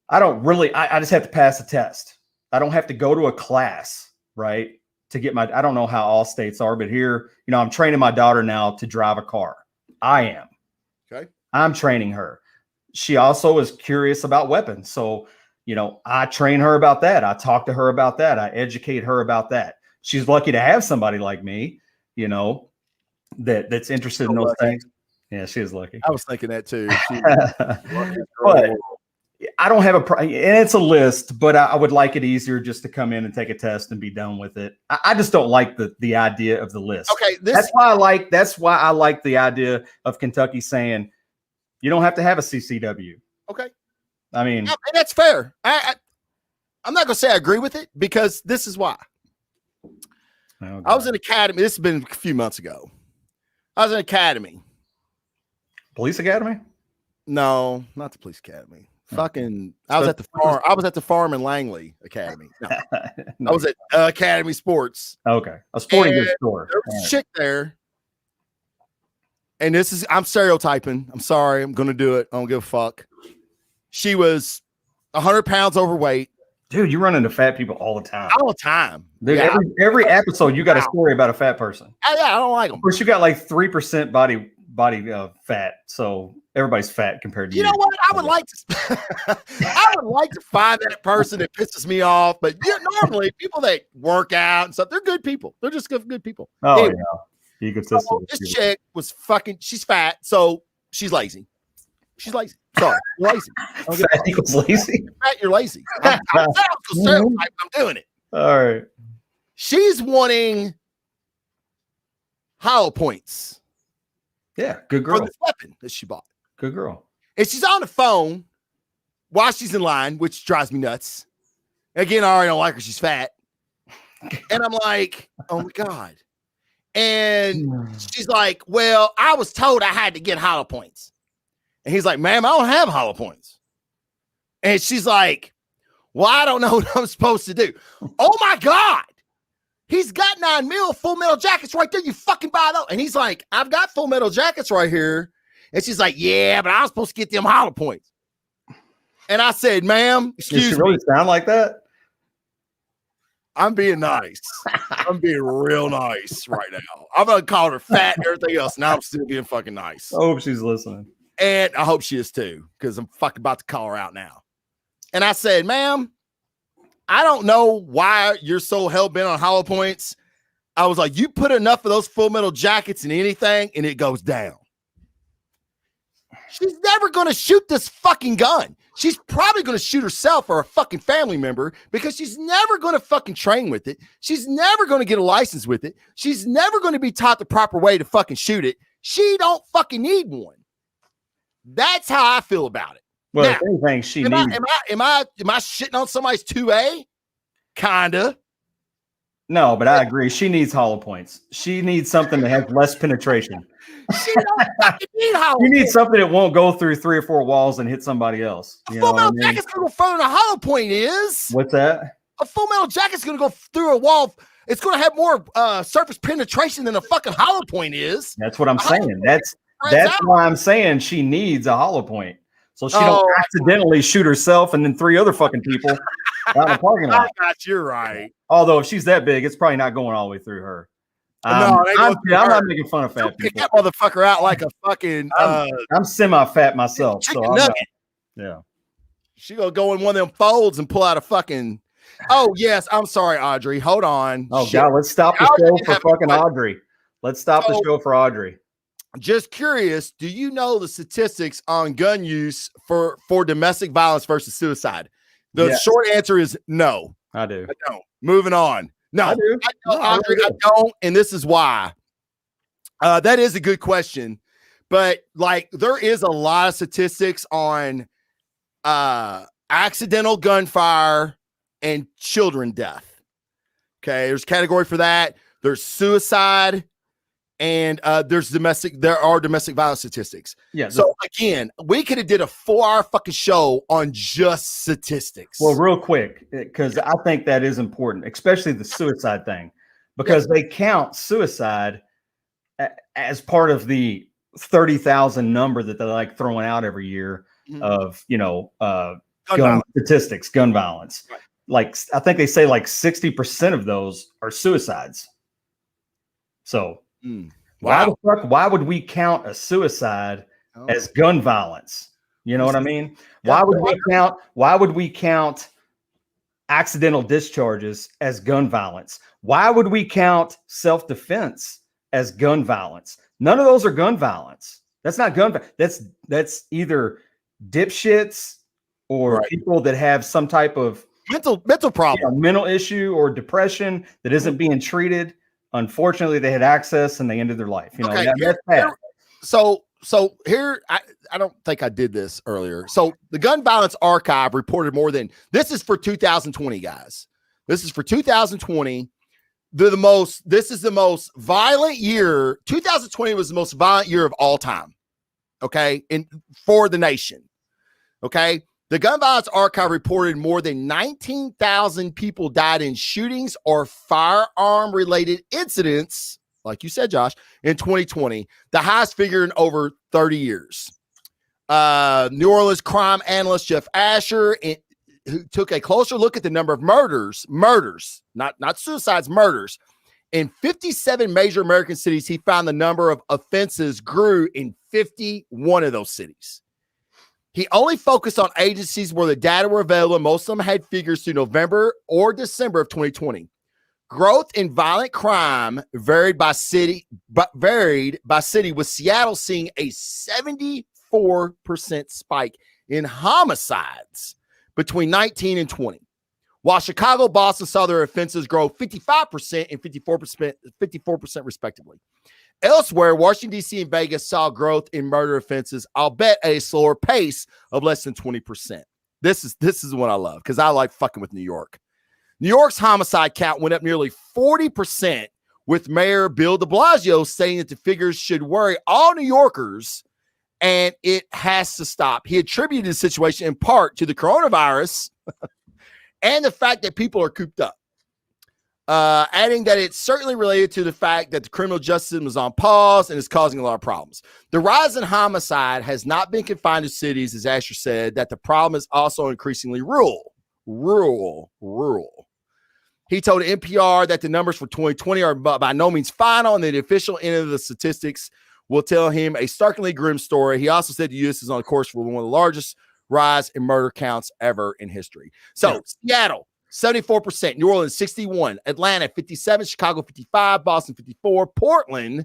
I just have to pass a test. I don't have to go to a class, right? To get I don't know how all states are, but here, you know, I'm training my daughter now to drive a car. I am. Okay. I'm training her. She also is curious about weapons. So, you know, I train her about that. I talk to her about that. I educate her about that. She's lucky to have somebody like me, you know, that's interested in those things. Yeah, she is lucky. I was thinking that too. She was the luckiest girl in the But world. I don't have and it's a list, but I would like it easier just to come in and take a test and be done with it. I just don't like the idea of the list. Okay, that's why I like the idea of Kentucky saying you don't have to have a CCW. Okay, I mean, and that's fair. I'm not gonna say I agree with it because this is why. oh, I was in academy. This has been a few months ago. I was in academy. Police academy? No, not the police academy. Fucking, I was at the farm. I was at the farm in Langley Academy. No, No. I was at Academy Sports. Okay, a sporting goods store. There was a chick there, and this is, I'm stereotyping. I'm sorry. I'm gonna do it. I don't give a fuck. She was 100 pounds overweight. Dude, you run into fat people all the time. All the time. Dude, Yeah, every episode, you got a story about a fat person. I don't like them. Of course, you got like 3% body fat, so everybody's fat compared to you. You know what? I would like to. I would like to find that person that pisses me off. But normally, people that work out and stuff, they're good people. They're just good people. Oh anyway, yeah, egotistical. so this chick was fucking. She's fat, so she's lazy. She's lazy. Sorry, you're lazy. Fat equals lazy. Fat, you're lazy. I'm doing it. All right. She's wanting hollow points. Yeah, good For girl. this weapon that she bought. Good girl. And she's on the phone while she's in line, which drives me nuts. Again, I already don't like her. She's fat. And I'm like, oh my God. And she's like, well, I was told I had to get hollow points. And he's like, ma'am, I don't have hollow points. And she's like, well, I don't know what I'm supposed to do. Oh my God. He's got 9 mil full metal jackets right there. You fucking buy those. And he's like, I've got full metal jackets right here. And she's like, yeah, but I was supposed to get them hollow points. And I said, ma'am, excuse Does she really sound like that? I'm being nice. I'm being real nice right now. I'm going to call her fat and everything else. Now I'm still being fucking nice. I hope she's listening. And I hope she is too, because I'm fucking about to call her out now. And I said, ma'am, I don't know why you're so hell-bent on hollow points. I was like, you put enough of those full metal jackets in anything and it goes down. She's never going to shoot this fucking gun. She's probably going to shoot herself or a fucking family member because she's never going to fucking train with it. She's never going to get a license with it. She's never going to be taught the proper way to fucking shoot it. She don't fucking need one. That's how I feel about it. Well, now, if anything, she needs. Am I shitting on somebody's 2A? Kinda. No, but I agree. She needs hollow points. She needs something that has less penetration. She don't fucking need hollow You need points. something that won't go through 3 or 4 walls and hit somebody else. A You full know what I metal mean? jacket's gonna go further than a hollow point is. What's that? A full metal jacket's gonna go through a wall. It's gonna have more surface penetration than a fucking hollow point is. That's what I'm saying. That's out. why I'm saying she needs a hollow point. So she don't accidentally shoot herself and then 3 other fucking people out in the parking lot. I got you right. Although if she's that big, it's probably not going all the way through her. No, it ain't I'm going through her. not making fun of fat Don't pick people. that motherfucker out like a fucking I'm semi-fat myself, so chicken I'm nugget. yeah. She gonna go in one of them folds and pull out a fucking. Oh yes, I'm sorry, Audrey. Hold on. Oh Shit. God, let's stop the Audrey show didn't for have a fucking question. Audrey. Let's stop the show for Audrey. Just curious, do you know the statistics on gun use for domestic violence versus suicide? The Yes. short answer is no. I do. I don't. Moving on. No, I do. No, I Audrey, really I don't, and this is why. That is a good question, but like there is a lot of statistics on accidental gunfire and children death. Okay, there's a category for that. There's suicide, and there are domestic violence statistics. Yeah. So again, we could have did a 4-hour fucking show on just statistics. Well, real quick, because I think that is important, especially the suicide thing, because they count suicide as part of the 30,000 number that they like throwing out every year of, gun statistics, gun violence. Right. Like, I think they say like 60% of those are suicides. So Wow. why would we count a suicide as gun violence? You know what I mean? Yeah. Why would we count accidental discharges as gun violence? Why would we count self-defense as gun violence? None of those are gun violence. That's not gun. That's either dipshits or people that have some type of mental problem, mental issue or depression that isn't being treated. Unfortunately, they had access and they ended their life. You know, that's bad. So here, I don't think I did this earlier. So the Gun Violence Archive reported more than, this is for 2020, guys. This is for 2020. This is the most violent year. 2020 was the most violent year of all time. Okay. For the nation. Okay. The Gun Violence Archive reported more than 19,000 people died in shootings or firearm related incidents, like you said, Josh, in 2020, the highest figure in over 30 years. New Orleans crime analyst Jeff Asher, who took a closer look at the number of murders, not suicides, murders. In 57 major American cities, he found the number of offenses grew in 51 of those cities. He only focused on agencies where the data were available. Most of them had figures through November or December of 2020. Growth in violent crime varied by city, with Seattle seeing a 74% spike in homicides between 19 and 20. While Chicago, Boston saw their offenses grow 55% and 54% respectively. Elsewhere, Washington, D.C. and Vegas saw growth in murder offenses, I'll bet at a slower pace of less than 20%. This is what I love because I like fucking with New York. New York's homicide count went up nearly 40%, with Mayor Bill de Blasio saying that the figures should worry all New Yorkers and it has to stop. He attributed the situation in part to the coronavirus and the fact that people are cooped up. Adding that it's certainly related to the fact that the criminal justice system is on pause and is causing a lot of problems. The rise in homicide has not been confined to cities, as Asher said, that the problem is also increasingly rural. He told NPR that the numbers for 2020 are by no means final and that the official end of the statistics will tell him a starkly grim story. He also said the U.S. is on course for one of the largest rise in murder counts ever in history. So Seattle, 74%, New Orleans, 61%, Atlanta, 57%, Chicago, 55%, Boston, 54%, Portland,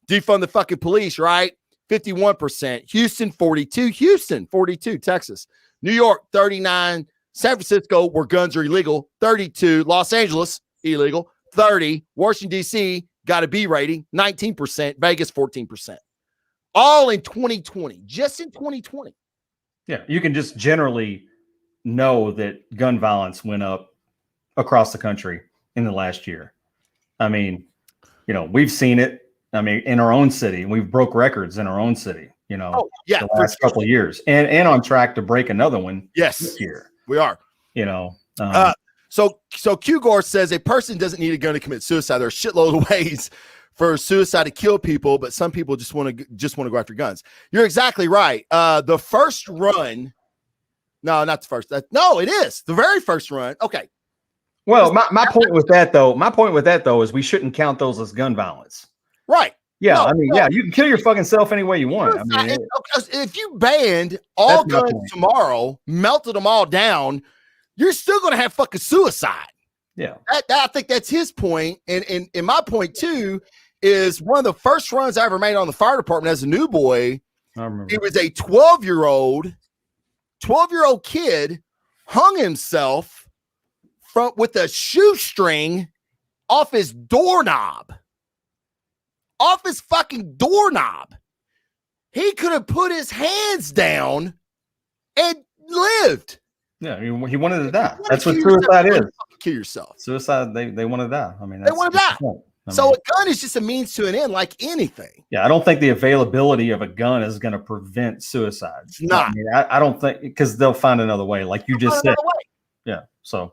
defund the fucking police, right? 51%, Houston, 42%, Texas, New York, 39%, San Francisco, where guns are illegal, 32%, Los Angeles, illegal, 30%, Washington, D.C., got a B rating, 19%, Vegas, 14%. All in 2020, just in 2020. Yeah, you can just generally know that gun violence went up across the country in the last year. I mean, we've seen it. I mean, in our own city, we've broke records in our own city, the last couple of years and on track to break another one this year. We are, So Q Gore says a person doesn't need a gun to commit suicide. There are shitload of ways for suicide to kill people, but some people just want to go after guns. You're exactly right. The first run, no, not the first. No, it is the very first run. Okay. Well, my point with that though is we shouldn't count those as gun violence. Right. Yeah, you can kill your fucking self any way you want. I mean, if you banned all guns tomorrow, melted them all down, you're still going to have fucking suicide. Yeah. I think that's his point. And my point too is one of the first runs I ever made on the fire department as a new boy. I remember. It was a 12-year-old kid hung himself with a shoestring off his doorknob. Off his fucking doorknob. He could have put his hands down and lived. Yeah, he wanted to die. That's what suicide is. Kill yourself. Suicide, they want to die. I mean, they want to die. So a gun is just a means to an end, like anything. Yeah, I don't think the availability of a gun is going to prevent suicide. It's not. I mean, I don't think, because they'll find another way, like you just said. Yeah. So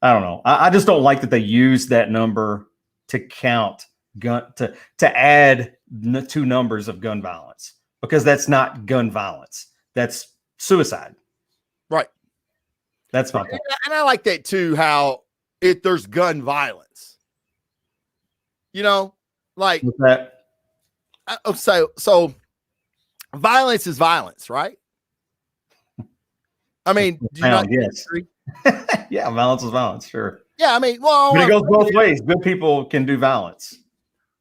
I don't know. I just don't like that they use that number to count to add two numbers of gun violence, because that's not gun violence. That's suicide. Right. That's my point. And I like that too, how there's gun violence. Like that. So violence is violence, right? I mean, do you not agree? Yeah, violence is violence, sure. Yeah, I mean, well, but it goes both ways. Good people can do violence.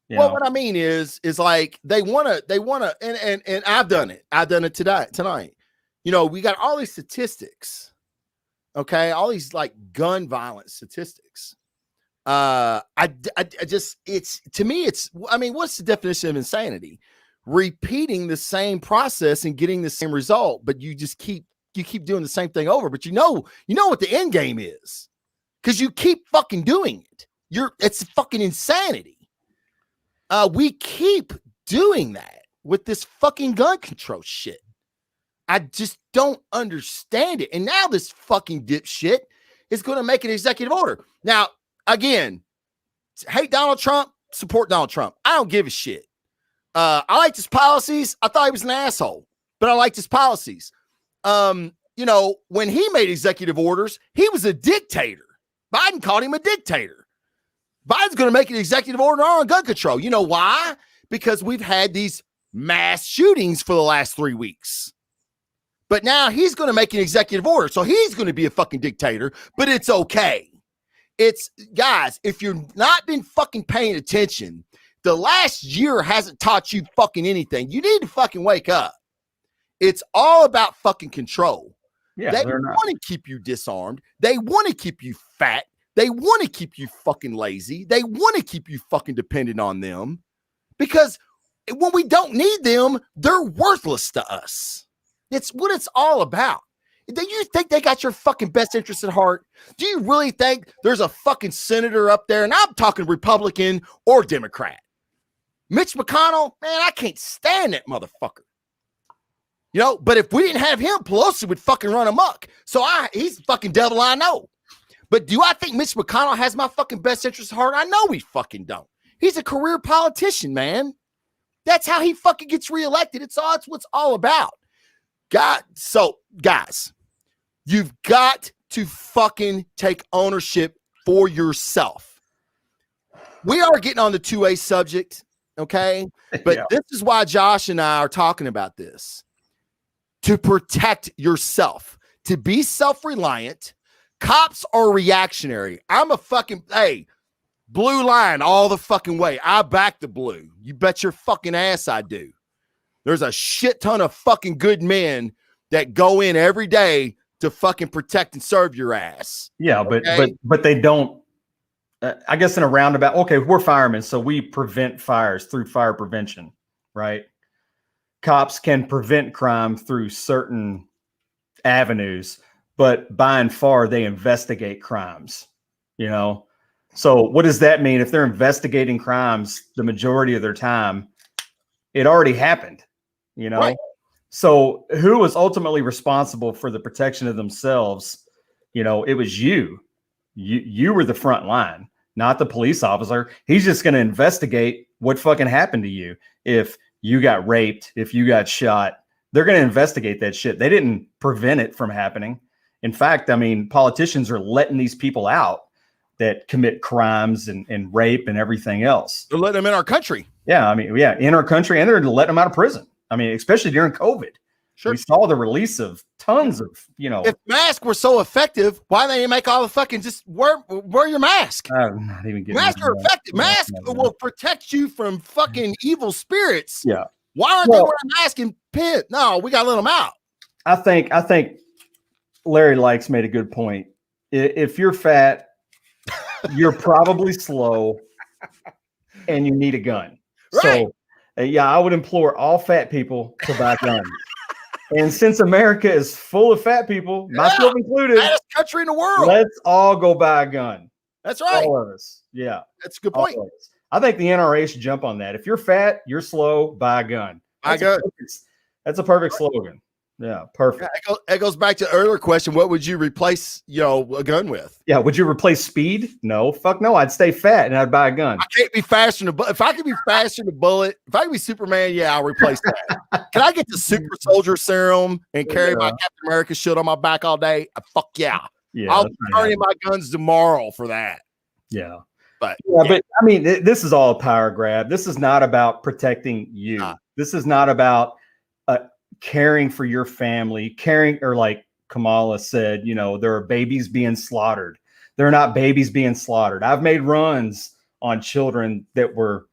Well, what I mean is like they want to, and I've done it tonight. You know, we got all these statistics, okay, all these like gun violence statistics. I just, it's, to me, it's, I mean, what's the definition of insanity? Repeating the same process and getting the same result, but you keep doing the same thing over, but you know what the end game is, because you keep fucking doing it. It's fucking insanity. We keep doing that with this fucking gun control shit. I just don't understand it. And now this fucking dipshit is going to make an executive order. Now, again, hate Donald Trump, support Donald Trump. I don't give a shit. I liked his policies. I thought he was an asshole, but I liked his policies. You know, when he made executive orders, he was a dictator. Biden called him a dictator. Biden's going to make an executive order on gun control. You know why? Because we've had these mass shootings for the last 3 weeks. But now he's going to make an executive order. So he's going to be a fucking dictator, but it's okay. It's, guys, if you've not been fucking paying attention, the last year hasn't taught you fucking anything. You need to fucking wake up. It's all about fucking control. Yeah, they want to keep you disarmed. They want to keep you fat. They want to keep you fucking lazy. They want to keep you fucking dependent on them, because when we don't need them, they're worthless to us. It's what it's all about. Do you think they got your fucking best interest at heart? Do you really think there's a fucking senator up there, and I'm talking Republican or Democrat, Mitch McConnell? Man, I can't stand that motherfucker. You know, but if we didn't have him, Pelosi would fucking run amok. So he's the fucking devil I know. But do I think Mitch McConnell has my fucking best interest at heart? I know he fucking don't. He's a career politician, man. That's how he fucking gets reelected. It's what it's all about. Guys, you've got to fucking take ownership for yourself. We are getting on the 2A subject, okay? But yeah, this is why Josh and I are talking about this. To protect yourself, to be self-reliant. Cops are reactionary. I'm a fucking, blue line all the fucking way. I back the blue. You bet your fucking ass I do. There's a shit ton of fucking good men that go in every day to fucking protect and serve your ass. Yeah, but they don't, I guess in a roundabout, okay, we're firemen, so we prevent fires through fire prevention, right? Cops can prevent crime through certain avenues, but by and far they investigate crimes, you know? So what does that mean? If they're investigating crimes the majority of their time, it already happened, you know? Right. So who was ultimately responsible for the protection of themselves? You know, it was you. You were the front line, not the police officer. He's just going to investigate what fucking happened to you. If you got raped, if you got shot, they're going to investigate that shit. They didn't prevent it from happening. In fact, I mean, politicians are letting these people out that commit crimes and rape and everything else. They're letting them in our country. Yeah, I mean, yeah, in our country, and they're letting them out of prison. I mean, especially during COVID. Sure. We saw the release of tons of, you know. If masks were so effective, why they didn't make all the fucking just wear your mask? I'm not even getting masks are effective. Masks will protect you from fucking evil spirits. Yeah. Why aren't they wearing masks in pit? No, we got to let them out. I think Larry Likes made a good point. If you're fat, you're probably slow, and you need a gun. Right. So, yeah, I would implore all fat people to buy guns. And since America is full of fat people, myself included, fattest country in the world, let's all go buy a gun. That's right. All of us. Yeah. That's a good point. I think the NRA should jump on that. If you're fat, you're slow, buy a gun. That's a perfect slogan. Yeah, perfect. Yeah, it goes back to the earlier question. What would you replace, a gun with? Yeah, would you replace speed? No, fuck no. I'd stay fat and I'd buy a gun. I can't be faster than a bullet. If I could be faster than a bullet, if I could be Superman, yeah, I'll replace that. Can I get the super soldier serum and carry my Captain America shield on my back all day? Fuck yeah. I'll be turning my guns tomorrow for that. Yeah. But I mean, this is all a power grab. This is not about protecting you. This is not about caring for your family, or like Kamala said, there are babies being slaughtered. They're not babies being slaughtered. I've made runs on children that were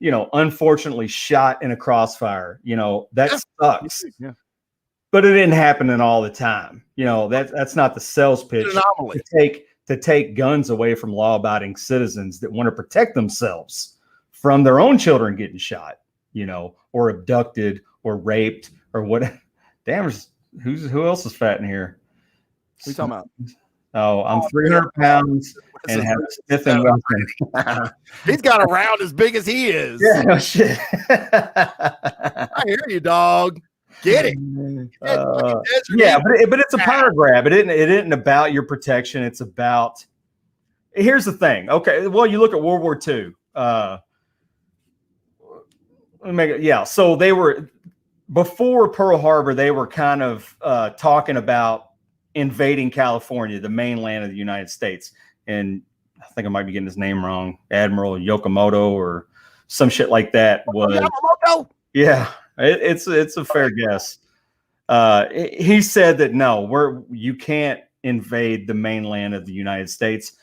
unfortunately shot in a crossfire. That sucks. Yeah. But it didn't happen in all the time. That's not the sales pitch to take guns away from law-abiding citizens that want to protect themselves from their own children getting shot, or abducted or raped or what. Damn, who else is fat in here? What are you talking about? Oh, I'm 300 pounds and have a Smith & Wesson. He's got a round as big as he is. Yeah, no shit. I hear you, dog. Get it. Yeah, but it's a power grab. It isn't about your protection. It's about. Here's the thing. Okay, well, you look at World War II. So they were before Pearl Harbor. They were kind of talking about invading California, the mainland of the United States, and I think I might be getting his name wrong. Admiral Yokomoto or some shit like that was. Yamamoto? Yeah. It's a fair guess. He said that no, you can't invade the mainland of the United States,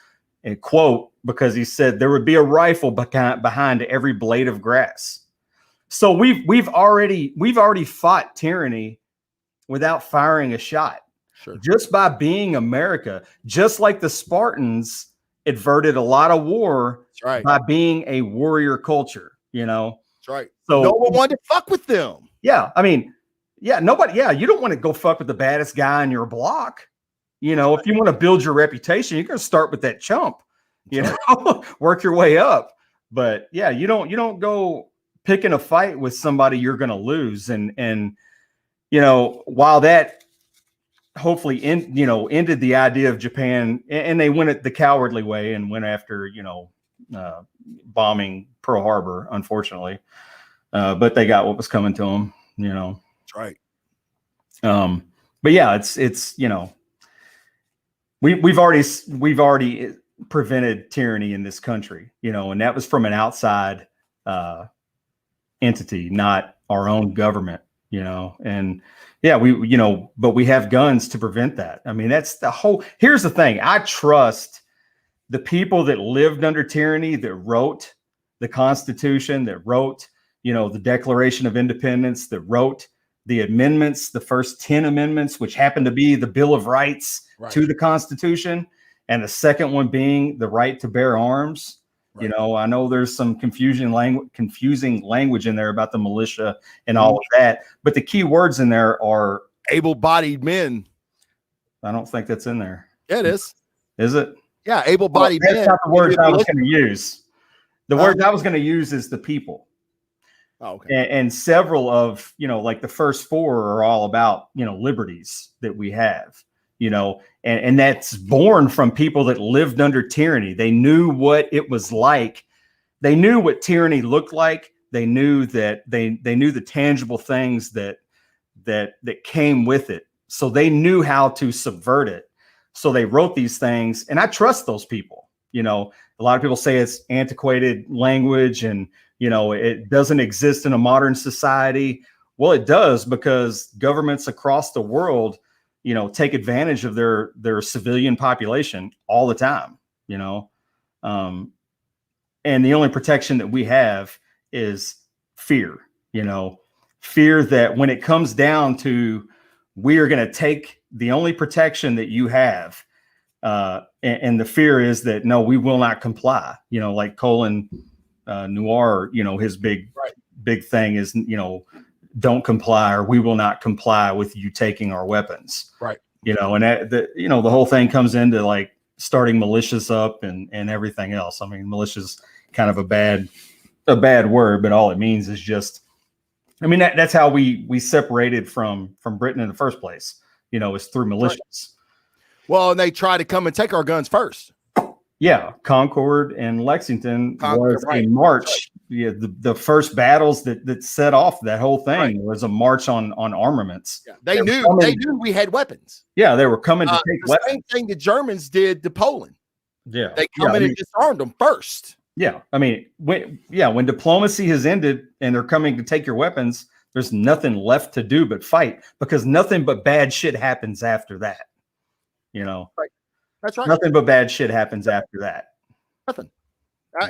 and quote, because he said there would be a rifle behind every blade of grass. So we've already fought tyranny without firing a shot. Sure. Just by being America, just like the Spartans averted a lot of war by being a warrior culture. That's right. So no one wanted to fuck with them. Yeah. I mean, nobody. Yeah. You don't want to go fuck with the baddest guy in your block. If you want to build your reputation, you're going to start with that chump, work your way up. But yeah, you don't go picking a fight with somebody you're going to lose. And while that hopefully ended the idea of Japan, and they went it the cowardly way and went after, bombing Pearl Harbor, unfortunately. But they got what was coming to them, That's right. But yeah, it's we've already prevented tyranny in this country, and that was from an outside entity, not our own government, and yeah, but we have guns to prevent that. I mean, here's the thing. I trust the people that lived under tyranny, that wrote the Constitution, that wrote the Declaration of Independence, that wrote the amendments, the first 10 amendments, which happened to be the Bill of Rights to the Constitution, and the second one being the right to bear arms. Right. I know there's some confusing language in there about the militia and all of that, but the key words in there are able-bodied men. I don't think that's in there. Yeah, it is. Is it? Yeah, able-bodied men. That's not the word I was going to use. The word I was going to use is the people. Oh, okay. And several of, like the first four are all about, liberties that we have, and that's born from people that lived under tyranny. They knew what it was like. They knew what tyranny looked like. They knew that they knew the tangible things that came with it. So they knew how to subvert it. So they wrote these things, and I trust those people. A lot of people say it's antiquated language and, it doesn't exist in a modern society. Well, it does, because governments across the world, take advantage of their civilian population all the time, and the only protection that we have is fear, fear that when it comes down to, we are going to take the only protection that you have. And the fear is that, no, we will not comply, like Colin Noir, his big thing is, don't comply, or we will not comply with you taking our weapons. Right. And that, the whole thing comes into like starting militias up and everything else. I mean, militia's kind of a bad word, but all it means is just, I mean, that's how we separated from Britain in the first place, is through militias. Right. Well, and they try to come and take our guns first. Yeah, Concord and Lexington was a march. Right. Yeah, the first battles that set off that whole thing was a march on armaments. Yeah. They knew we had weapons. Yeah, they were coming to take the weapons. Same thing the Germans did to Poland. Yeah, they come in and disarmed them first. Yeah, I mean, when diplomacy has ended and they're coming to take your weapons, there's nothing left to do but fight, because nothing but bad shit happens after that. Right. That's right. Nothing but bad shit happens after that. Nothing.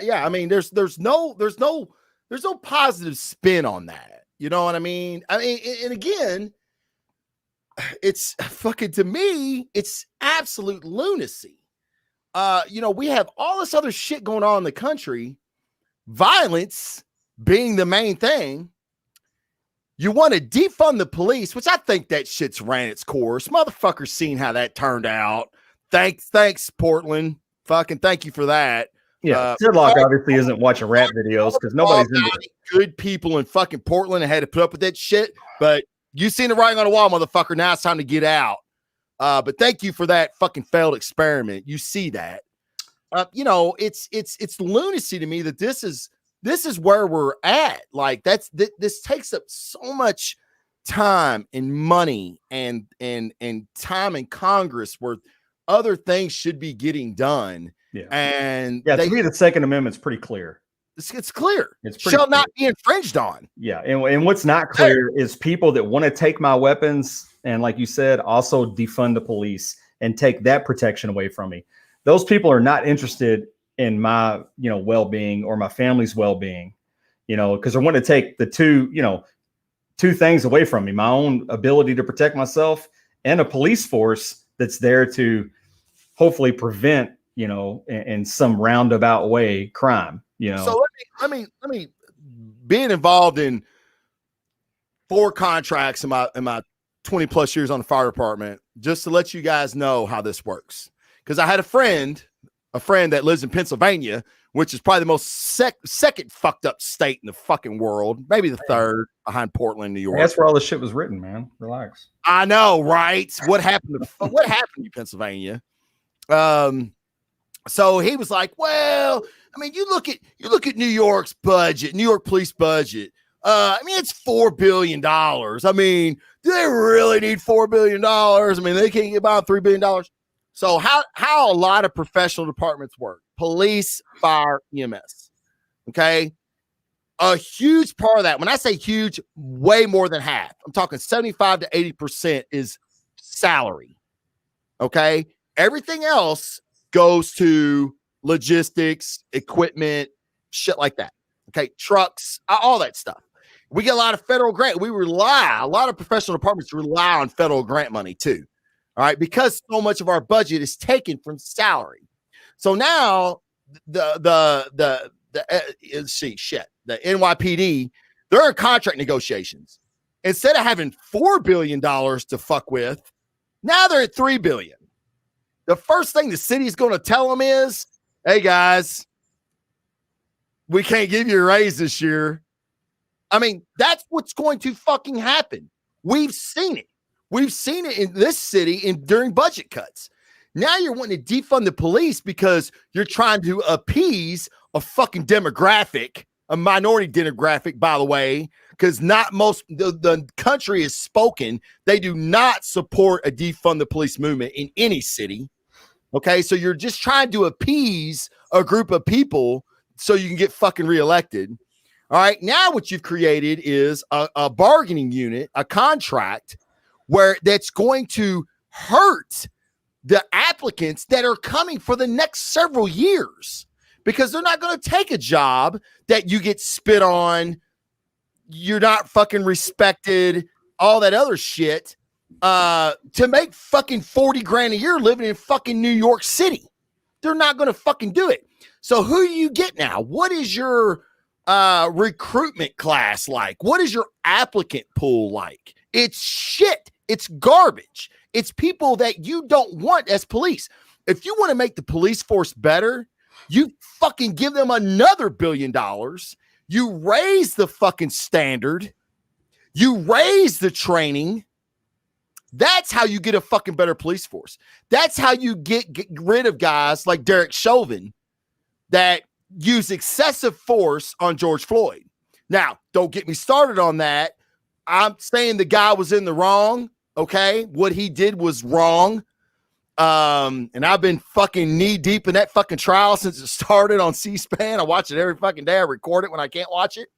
Yeah, I mean, there's no There's no positive spin on that. You know what I mean? And again, it's fucking, to me, it's absolute lunacy. We have all this other shit going on in the country, violence being the main thing. You want to defund the police, which I think that shit's ran its course. Motherfuckers seen how that turned out. Thanks, Portland. Fucking thank you for that. Yeah, Sidlock obviously isn't watching rap videos because nobody's into it. Good people in fucking Portland and had to put up with that shit. But you seen the writing on the wall, motherfucker. Now it's time to get out. But thank you for that fucking failed experiment. You see that. It's lunacy to me that this is where we're at. Like this takes up so much time and money and time in Congress where other things should be getting done. Yeah. And to me, the Second Amendment's pretty clear. It's clear. It's shall not be infringed on. Yeah. And what's not clear is people that want to take my weapons and, like you said, also defund the police and take that protection away from me. Those people are not interested in my, well-being or my family's well-being, because they want to take the two things away from me, my own ability to protect myself and a police force that's there to hopefully prevent, in some roundabout way, crime, So let me being involved in 4 contracts in my 20 plus years on the fire department, just to let you guys know how this works. Because I had a friend that lives in Pennsylvania, which is probably the most second fucked up state in the fucking world, maybe the third behind Portland, New York. That's where all this shit was written, man. Relax. I know, right? What happened to Pennsylvania? So he was like, well, I mean, you look at New York's budget, New York police budget. It's $4 billion. I mean, do they really need $4 billion? I mean, they can't get by $3 billion. So how a lot of professional departments work: police, fire, EMS. Okay. A huge part of that, when I say huge, way more than half. I'm talking 75 to 80% is salary. Okay. Everything else goes to logistics, equipment, shit like that. Okay. Trucks, all that stuff. We get a lot of federal grant. A lot of professional departments rely on federal grant money too. All right. Because so much of our budget is taken from salary. So now the NYPD, they're in contract negotiations. Instead of having $4 billion to fuck with, now they're at $3 billion. The first thing the city's going to tell them is, hey guys, we can't give you a raise this year. I mean, that's what's going to fucking happen. We've seen it. We've seen it in this city during budget cuts. Now you're wanting to defund the police because you're trying to appease a fucking demographic, a minority demographic, by the way, because not most the country is spoken. They do not support a defund the police movement in any city. Okay, so you're just trying to appease a group of people so you can get fucking reelected. All right, now what you've created is a bargaining unit, a contract where that's going to hurt the applicants that are coming for the next several years, because they're not going to take a job that you get spit on, you're not fucking respected, all that other shit, to make fucking 40 grand a year living in fucking New York City. They're not going to fucking do it. So who do you get now? What is your recruitment class like? What is your applicant pool like? It's shit. It's garbage. It's people that you don't want as police. If you want to make the police force better, you fucking give them another $1 billion. You raise the fucking standard. You raise the training. That's how you get a fucking better police force. That's how you get rid of guys like Derek Chauvin that use excessive force on George Floyd. Now, don't get me started on that. I'm saying the guy was in the wrong. Okay. What he did was wrong. And I've been fucking knee deep in that fucking trial since it started on C-SPAN. I watch it every fucking day. I record it when I can't watch it.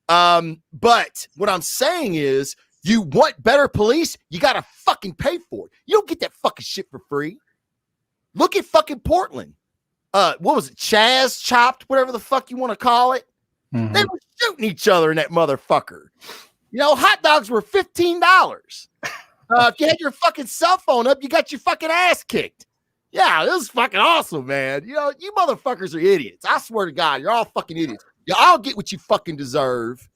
But what I'm saying is, you want better police, you got to fucking pay for it. You don't get that fucking shit for free. Look at fucking Portland. What was it? Chaz chopped, whatever the fuck you want to call it. They were shooting each other in that motherfucker. You know, hot dogs were $15. If you had your fucking cell phone up, you got your fucking ass kicked. Yeah, it was fucking awesome, man. You know, you motherfuckers are idiots. I swear to God, you're all fucking idiots. You all get what you fucking deserve.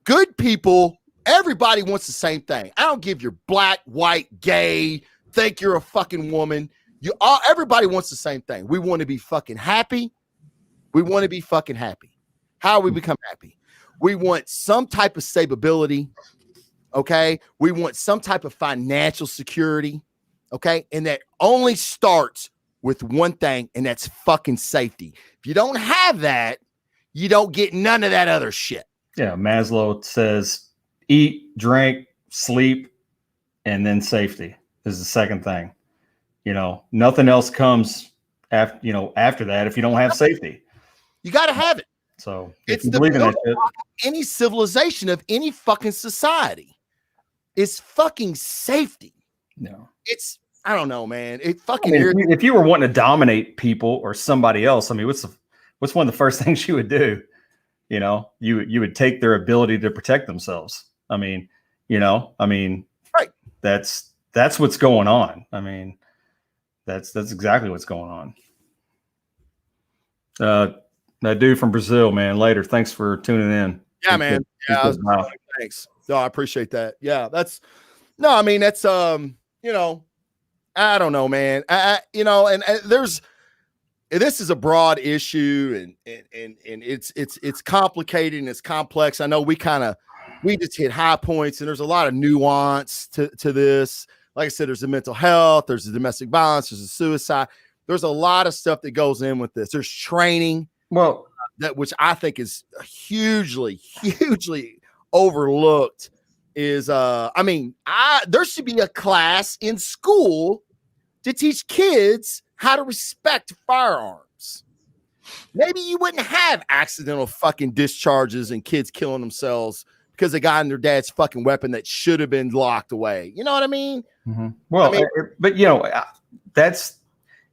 Good people, everybody wants the same thing. I don't give your black, white, gay, think you're a fucking woman. Everybody wants the same thing. We want to be fucking happy. We want to be fucking happy. How we become happy? We want some type of stability. Okay. We want some type of financial security. Okay. And that only starts with one thing, and that's fucking safety. If you don't have that, you don't get none of that other shit. Yeah. Maslow says eat, drink, sleep, and then safety is the second thing. You know, nothing else comes after that if you don't have safety. You got to have it. So it's the building block of any civilization of any fucking society. It's fucking safety. No, I don't know, man. It fucking if you were wanting to dominate people or somebody else, I mean, what's one of the first things you would do? You know, you would take their ability to protect themselves. I mean, right. That's what's going on. I mean, that's exactly what's going on. That dude from Brazil, man. Later. Thanks for tuning in. Yeah, man. Yeah, thanks. No, I appreciate that. Yeah, that's I don't know, man. This is a broad issue, and it's complicated and it's complex. I know we just hit high points, and there's a lot of nuance to this. Like I said, there's the mental health, there's the domestic violence, there's the suicide. There's a lot of stuff that goes in with this. There's training, which I think is hugely overlooked. There should be a class in school to teach kids how to respect firearms. Maybe you wouldn't have accidental fucking discharges and kids killing themselves because they got in their dad's fucking weapon that should have been locked away. You know what I mean? Mm-hmm. Well, but that's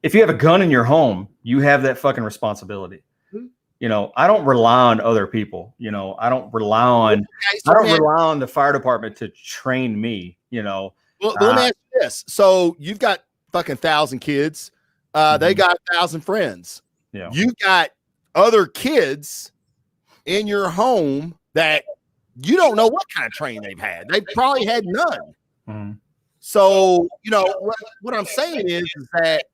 if you have a gun in your home, you have that fucking responsibility. Mm-hmm. You know, I don't rely on other people. You know, I don't rely on the fire department to train me. You know, well, let me ask you this: so you've got fucking 1,000 kids. They got 1,000 friends. Yeah, you got other kids in your home that you don't know what kind of training they've had. They probably had none. Mm-hmm. So, what I'm saying is that,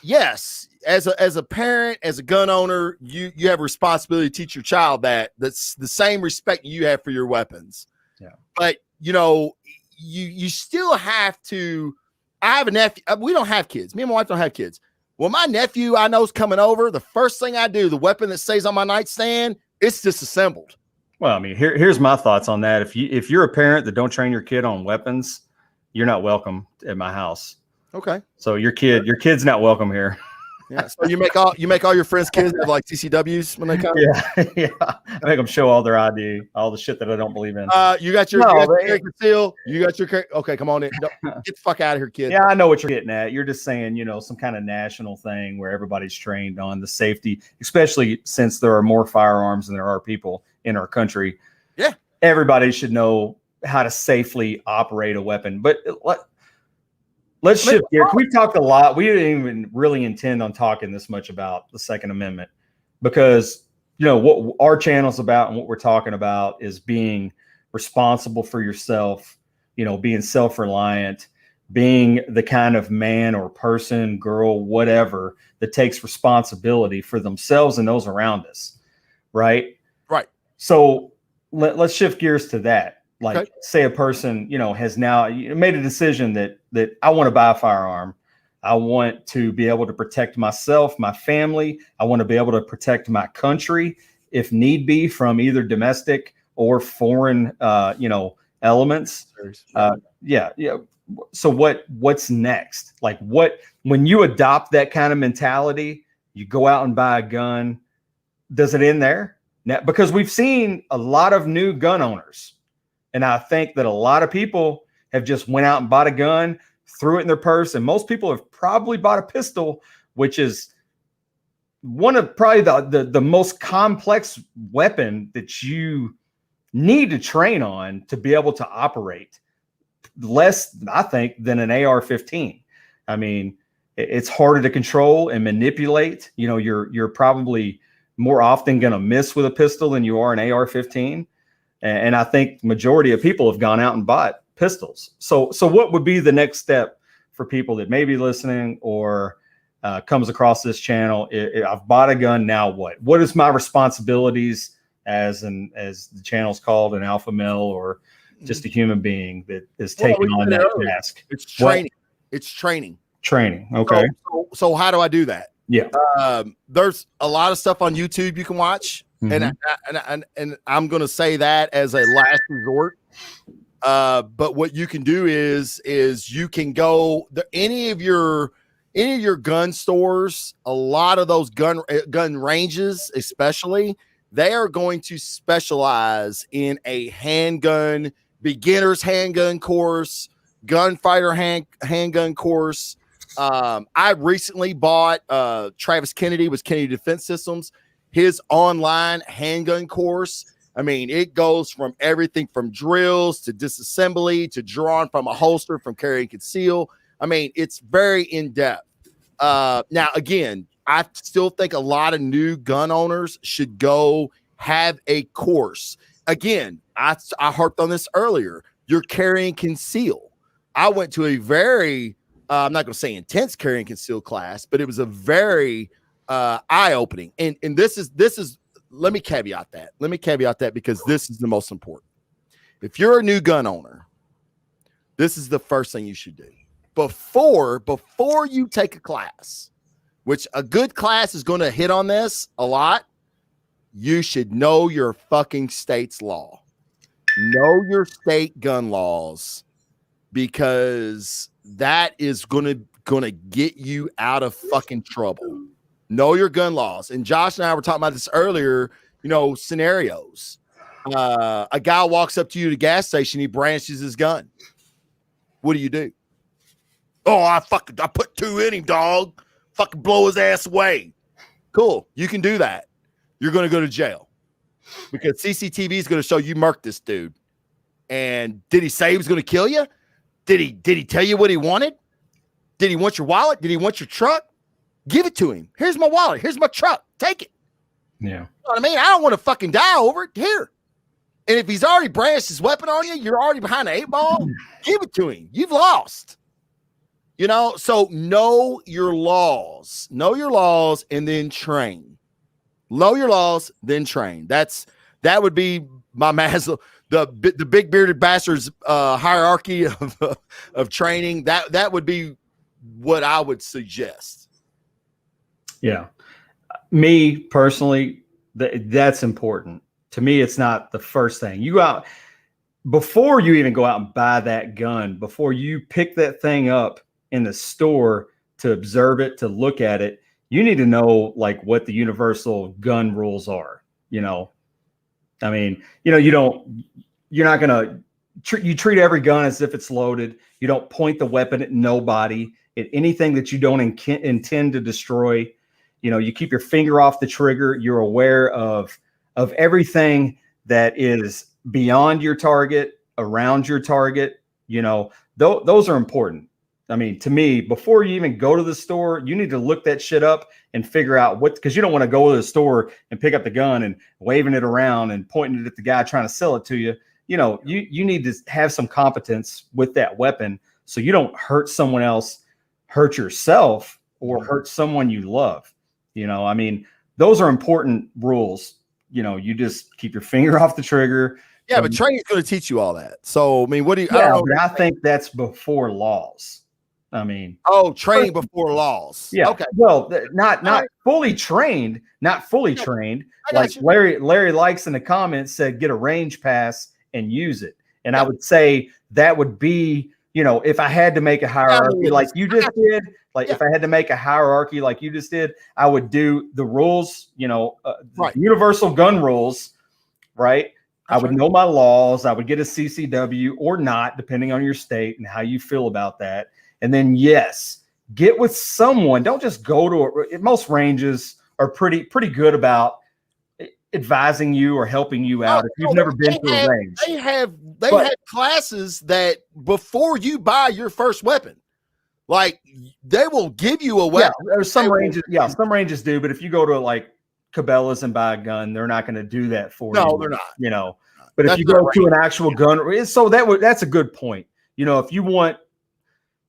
yes, as a parent, as a gun owner, you have a responsibility to teach your child that's the same respect you have for your weapons. Yeah. But, you still have to. I have a nephew. We don't have kids. Me and my wife don't have kids. Well, my nephew I know is coming over. The first thing I do, the weapon that stays on my nightstand, it's disassembled. Well, I mean, here's my thoughts on that. If you're a parent that don't train your kid on weapons, you're not welcome at my house. Okay. So your kid's not welcome here. Yeah. So you make all your friends' kids have like CCWs when they come. Yeah. I make them show all their ID, all the shit that I don't believe in. You got your carry conceal. You got your okay. Come on in. Get the fuck out of here, kid. Yeah, I know what you're getting at. You're just saying, some kind of national thing where everybody's trained on the safety, especially since there are more firearms than there are people in our country. Yeah. Everybody should know how to safely operate a weapon. But let's shift gears. We've talked a lot. We didn't even really intend on talking this much about the Second Amendment because, what our channel's about and what we're talking about is being responsible for yourself, being self-reliant, being the kind of man or person, girl, whatever, that takes responsibility for themselves and those around us. Right. Right. So let's shift gears to that. Like, say a person, has now made a decision that I want to buy a firearm. I want to be able to protect myself, my family. I want to be able to protect my country if need be from either domestic or foreign, elements. Yeah. So what's next? Like when you adopt that kind of mentality, you go out and buy a gun. Does it end there? Now, because we've seen a lot of new gun owners. And I think that a lot of people have just went out and bought a gun, threw it in their purse. And most people have probably bought a pistol, which is one of probably the most complex weapon that you need to train on to be able to operate. Less, I think, than an AR-15. I mean, it's harder to control and manipulate. You know, you're probably more often going to miss with a pistol than you are an AR-15. And I think majority of people have gone out and bought pistols. So what would be the next step for people that may be listening or comes across this channel? I've bought a gun. Now what? What is my responsibilities as the channel's called, an alpha male or just a human being that is taking on that task? It's training. It's training. Training. Okay. So how do I do that? Yeah. There's a lot of stuff on YouTube you can watch. Mm-hmm. And I'm going to say that as a last resort. But what you can do is you can go any of your gun stores, a lot of those gun ranges, especially, they are going to specialize in a handgun, beginner's handgun course, gunfighter handgun course. I recently bought Travis Kennedy with Kennedy Defense Systems, his online handgun course. I mean, it goes from everything from drills to disassembly to drawing from a holster, from carry and conceal. I mean, it's very in-depth. Now, again, I still think a lot of new gun owners should go have a course. Again, I harped on this earlier. You're carry and conceal. I went to a very, I'm not going to say intense carry and conceal class, but it was a very eye-opening. And this is, let me caveat that because this is the most important. If you're a new gun owner, this is the first thing you should do. Before you take a class, which a good class is going to hit on this a lot, you should know your fucking state's law. Know your state gun laws, because that is gonna get you out of fucking trouble. Know your gun laws. And Josh and I were talking about this earlier, you know, scenarios. A guy walks up to you at a gas station, he brandishes his gun. What do? Oh, I put 2 in him, dog. Fucking blow his ass away. Cool. You can do that. You're going to go to jail because CCTV is going to show you murked this dude. And did he say he was going to kill you? Did he tell you what he wanted? Did he want your wallet? Did he want your truck? Give it to him. Here's my wallet. Here's my truck. Take it. Yeah. You know what I mean? I don't want to fucking die over it. Here. And if he's already brandished his weapon on you, you're already behind the 8 ball. Give it to him. You've lost. You know, so know your laws. Know your laws and then train. Know your laws, then train. That would be my Maslow, the big bearded bastards hierarchy of training. That would be what I would suggest. Yeah. Me personally, that's important. To me, it's not the first thing. You go out before you even go out and buy that gun, before you pick that thing up in the store to observe it, to look at it, you need to know like what the universal gun rules are. You know, I mean, you know, you're not going to you treat every gun as if it's loaded. You don't point the weapon at nobody, at anything that you don't intend to destroy. You know, you keep your finger off the trigger. You're aware of everything that is beyond your target, around your target. You know, those are important. I mean, to me, before you even go to the store, you need to look that shit up and figure out what, because you don't want to go to the store and pick up the gun and waving it around and pointing it at the guy trying to sell it to you. You know, you need to have some competence with that weapon so you don't hurt someone else, hurt yourself, or hurt someone you love. You know, I mean, those are important rules. You know, you just keep your finger off the trigger. Yeah, but training is going to teach you all that. So, I mean, what do you? Yeah, I think that's before laws. I mean, training before laws. Yeah. Okay. Well, not fully trained, trained. Like Larry likes in the comments said, get a range pass and use it. And I would say that would be, you know, if I had to make a hierarchy like you just did, if I had to make a hierarchy like you just did, I would do the rules, you know, universal gun rules, right? I would know my laws. I would get a CCW or not, depending on your state and how you feel about that. And then, yes, get with someone. Don't just go to most ranges are pretty good about advising you or helping you out if you've never been to a range. They have classes that before you buy your first weapon, like they will give you a weapon. Yeah, there's some ranges. Yeah, some ranges do, but if you go to like Cabela's and buy a gun, they're not going to do that for you. No, they're not. You know, but if you go to an actual gun, so that's a good point. You know, if you want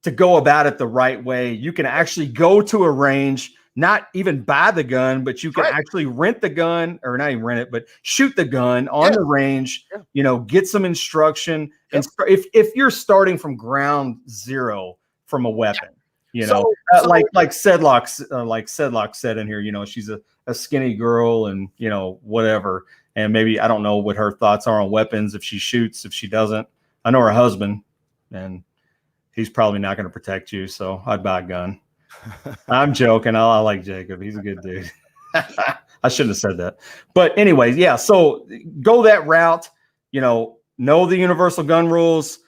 to go about it the right way, you can actually go to a range, not even buy the gun, but you can actually rent the gun, or not even rent it, but shoot the gun on the range, you know, get some instruction. And if you're starting from ground zero from a weapon, you know, like Sedlock said in here, you know, she's a skinny girl and, you know, whatever. And maybe, I don't know what her thoughts are on weapons, if she shoots, if she doesn't. I know her husband, and he's probably not going to protect you. So I'd buy a gun. I'm joking. I like Jacob. He's a good dude. I shouldn't have said that. But anyways, yeah. So go that route, you know the universal gun rules,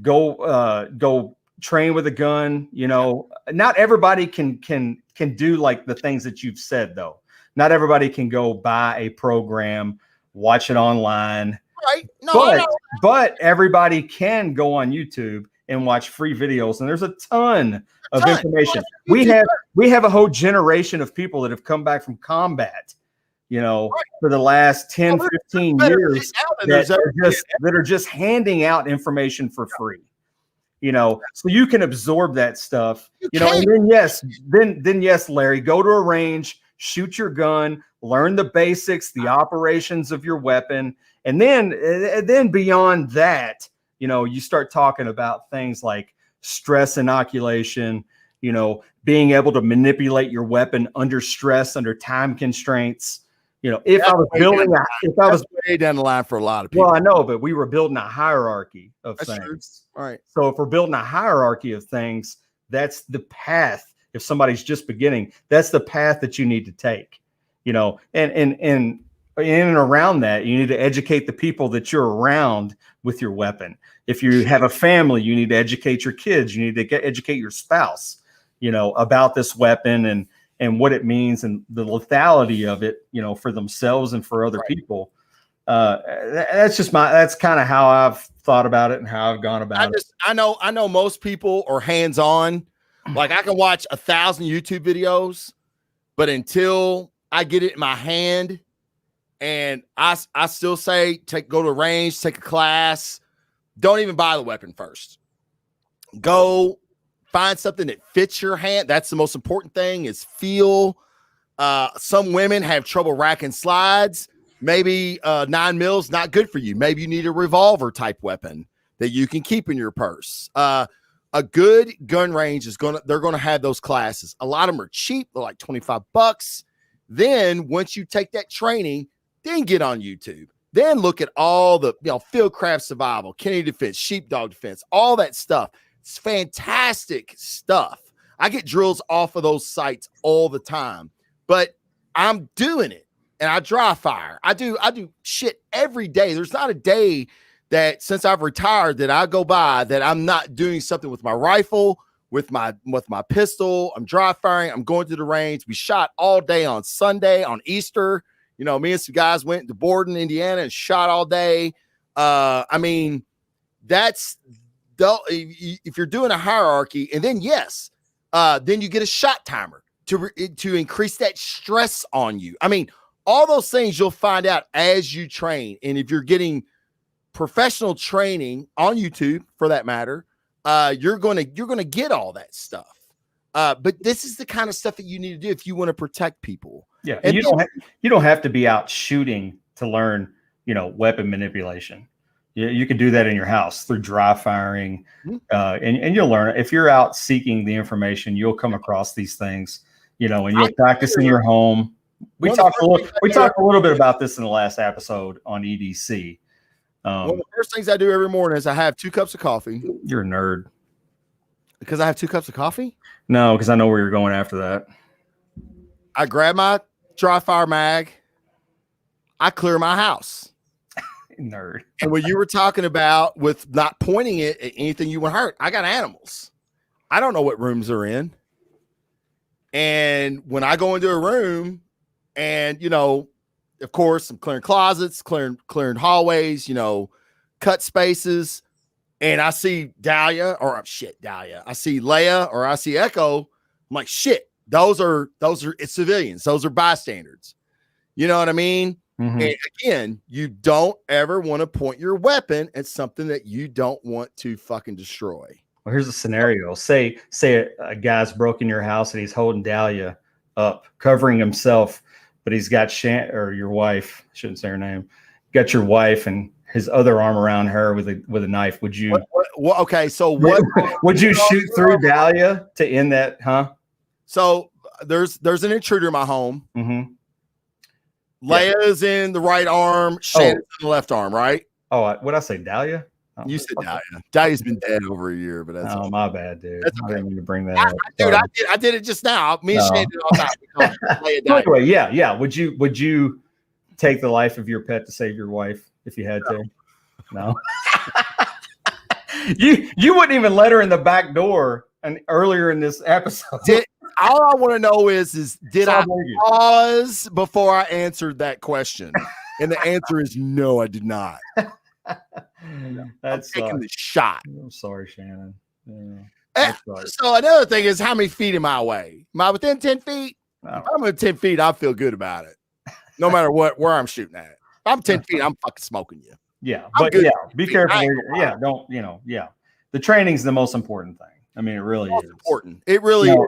go train with a gun. You know, not everybody can do like the things that you've said, though. Not everybody can go buy a program, watch it online. Right. No, but everybody can go on YouTube and watch free videos, and there's a ton of information. We have a whole generation of people that have come back from combat, you know, for the last 10, 15 years that are just handing out information for free, you know, so you can absorb that stuff, you know, and then yes, Larry, go to a range, shoot your gun, learn the basics, the operations of your weapon. And then beyond that, you know, you start talking about things like stress inoculation, you know, being able to manipulate your weapon under stress, under time constraints. You know, if I was way down the line for a lot of people. Well, I know, but we were building a hierarchy of things. True. All right. So if we're building a hierarchy of things, that's the path. If somebody's just beginning, that's the path that you need to take, you know, and in and around that, you need to educate the people that you're around with your weapon. If you have a family, you need to educate your kids. You need to educate your spouse, you know, about this weapon and what it means and the lethality of it, you know, for themselves and for other people. That's kind of how I've thought about it and how I've gone about it. I know most people are hands-on. Like I can watch 1,000 YouTube videos, but until I get it in my hand, and I still say go to a range, take a class. Don't even buy the weapon first. Go find something that fits your hand. That's the most important thing, is feel. Some women have trouble racking slides. Maybe 9 mils not good for you. Maybe you need a revolver type weapon that you can keep in your purse. A good gun range they're gonna have those classes. A lot of them are cheap. They're like $25. Then once you take that training, then get on YouTube. Then look at all the, you know, Fieldcraft Survival, Kennedy Defense, Sheepdog Defense, all that stuff. It's fantastic stuff. I get drills off of those sites all the time, but I'm doing it, and I dry fire. I do shit every day. There's not a day that since I've retired that I go by that I'm not doing something with my rifle, with my pistol. I'm dry firing. I'm going to the range. We shot all day on Sunday, on Easter. You know, me and some guys went to Borden, Indiana, and shot all day. I mean, that's if you're doing a hierarchy, and then then you get a shot timer to increase that stress on you. I mean, all those things you'll find out as you train, and if you're getting professional training on YouTube, for that matter, you're gonna get all that stuff. But this is the kind of stuff that you need to do if you want to protect people. Yeah, and you don't have to be out shooting to learn, you know, weapon manipulation. You can do that in your house through dry firing, and you'll learn it. If you're out seeking the information, you'll come across these things, you know, and you'll practice in your home. We talked a little bit about this in the last episode on EDC. One of the first things I do every morning is I have 2 cups of coffee. You're a nerd. Because I have 2 cups of coffee? No, because I know where you're going after that. I grab my dry fire mag. I clear my house. Nerd. And what you were talking about with not pointing it at anything you want to hurt, I got animals. I don't know what rooms they're in. And when I go into a room, And, of course, I'm clearing closets, clearing hallways, cut spaces. And I see Dahlia. I see Leia or I see Echo. I'm like, shit, those are it's civilians. Those are bystanders. You know what I mean? Mm-hmm. And again, you don't ever want to point your weapon at something that you don't want to fucking destroy. Well, here's a scenario. Say a guy's broke in your house and he's holding Dahlia up, covering himself, but he's got or your wife, I shouldn't say her name, got your wife and his other arm around her with a knife. Would you? Okay, so what would you shoot through Dahlia to end that? Huh? So there's an intruder in my home. Mm-hmm. Leia's in the right arm, Shannon's in the left arm, right? Oh, what'd I say, Dahlia? Oh, you said Dahlia. Dahlia's been dead over a year, but that's my bad, dude. That's I didn't mean to bring that up. Dude, I did it just now. Me and Shannon did all that. Anyway, yeah. Would you take the life of your pet to save your wife if you had to? No. You wouldn't even let her in the back door earlier in this episode. All I want to know is did I pause before I answered that question? And the answer is no, I did not. That's taking the shot. I'm sorry, Shannon. Yeah, so another thing is, how many feet am I away? Am I within 10 feet? If I'm within 10 feet, I feel good about it. No matter where I'm shooting at. If I'm 10 feet, I'm fucking smoking you. Yeah, but be careful. Don't, the training's the most important thing. I mean, it really is important. It really is.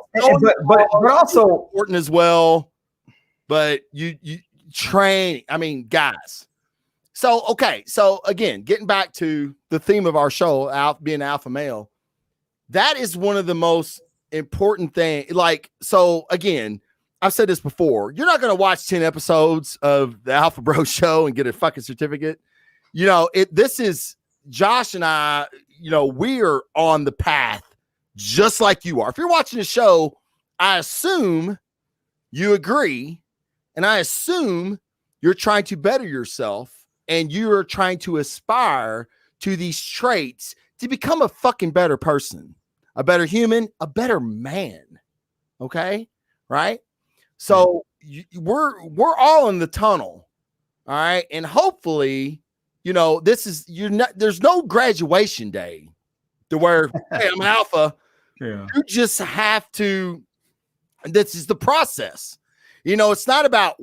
But also important as well. But you train. I mean, guys. So, okay. So again, getting back to the theme of our show, being alpha male, that is one of the most important things. Like, so again, I've said this before. You're not going to watch 10 episodes of the Alpha Bro show and get a fucking certificate. This is Josh and I, we are on the path just like you are. If you're watching the show, I assume you agree, and I assume you're trying to better yourself and you're trying to aspire to these traits to become a fucking better person, a better human, a better man. Okay. Right. So we're all in the tunnel. All right. And hopefully, there's no graduation day to where, hey, I'm alpha. Yeah. You just have to, this is the process. It's not about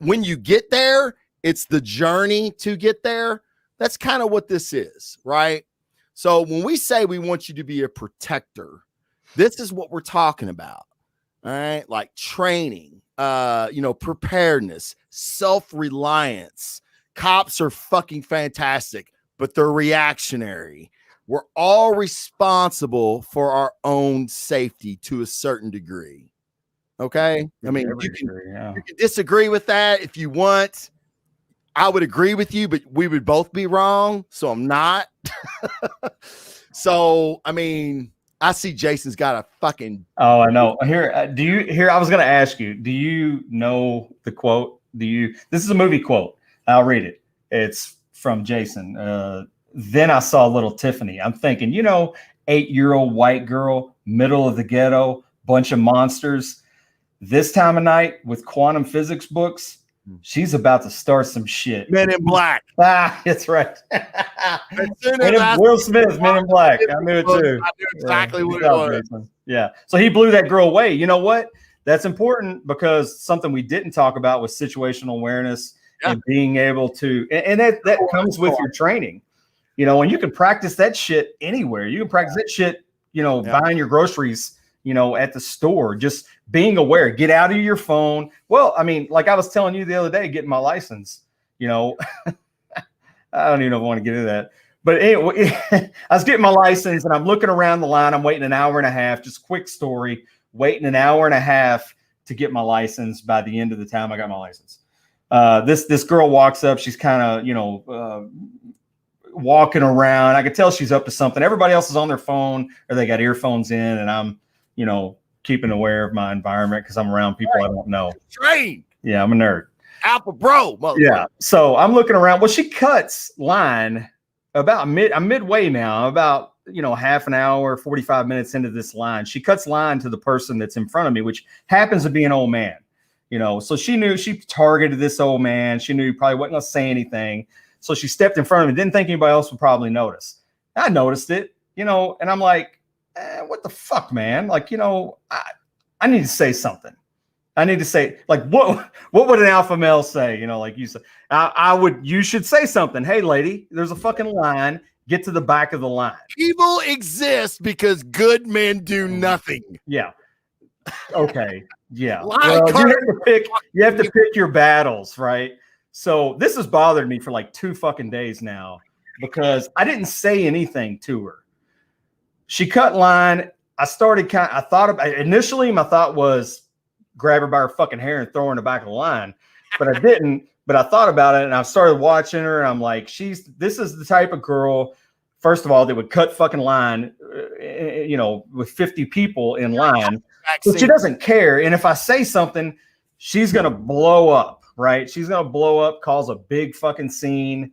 when you get there, it's the journey to get there. That's kind of what this is, right? So when we say we want you to be a protector, this is what we're talking about. All right. Like training, preparedness, self-reliance. Cops are fucking fantastic, but they're reactionary. We're all responsible for our own safety to a certain degree. Okay. I mean, you can disagree with that if you want. I would agree with you, but we would both be wrong. So I'm not. So, I mean, I see Jason's got a fucking. Oh, I know. Here, I was going to ask you, do you know the quote? This is a movie quote. I'll read it. It's from Jason. Then I saw little Tiffany. I'm thinking, 8-year-old white girl, middle of the ghetto, bunch of monsters. This time of night with quantum physics books, she's about to start some shit. Men in Black. That's right. Will Smith, Men in Black. I knew it too. I knew exactly what it was. Yeah. So he blew that girl away. You know what? That's important because something we didn't talk about was situational awareness and being able to, and that comes with your training. And you can practice that shit anywhere. You can practice that shit, buying your groceries, at the store, just being aware, get out of your phone. Well, I mean, like I was telling you the other day, getting my license, I don't even know if I want to get into that, but anyway, I was getting my license and I'm looking around the line. I'm waiting an hour and a half, just quick story, waiting an hour and a half to get my license. By the end of the time I got my license, this girl walks up. She's kind of, walking around. I could tell she's up to something. Everybody else is on their phone or they got earphones in, and I'm, keeping aware of my environment because I'm around people I don't know. Trained. Yeah, I'm a nerd. Alpha Bro. Yeah. So I'm looking around. Well, she cuts line about I'm midway now, about, half an hour, 45 minutes into this line. She cuts line to the person that's in front of me, which happens to be an old man. you know. So she knew she targeted this old man. She knew he probably wasn't going to say anything. So she stepped in front of him, didn't think anybody else would probably notice. I noticed it, you know, and I'm like, what the fuck, man? Like, you know, I need to say something. I need to say, like, what would an alpha male say? You know, like you said, you should say something. Hey, lady, there's a fucking line. Get to the back of the line. People exist because good men do nothing. Yeah. Okay. Yeah. Well, you have to pick your battles, right? So this has bothered me for like 2 fucking days now because I didn't say anything to her. She cut line. Initially my thought was grab her by her fucking hair and throw her in the back of the line, but I didn't. But I thought about it and I started watching her and I'm like, this is the type of girl, first of all, that would cut fucking line, you know, with 50 people in line. But she doesn't care. And if I say something, she's going to blow up, right? She's going to blow up, cause a big fucking scene.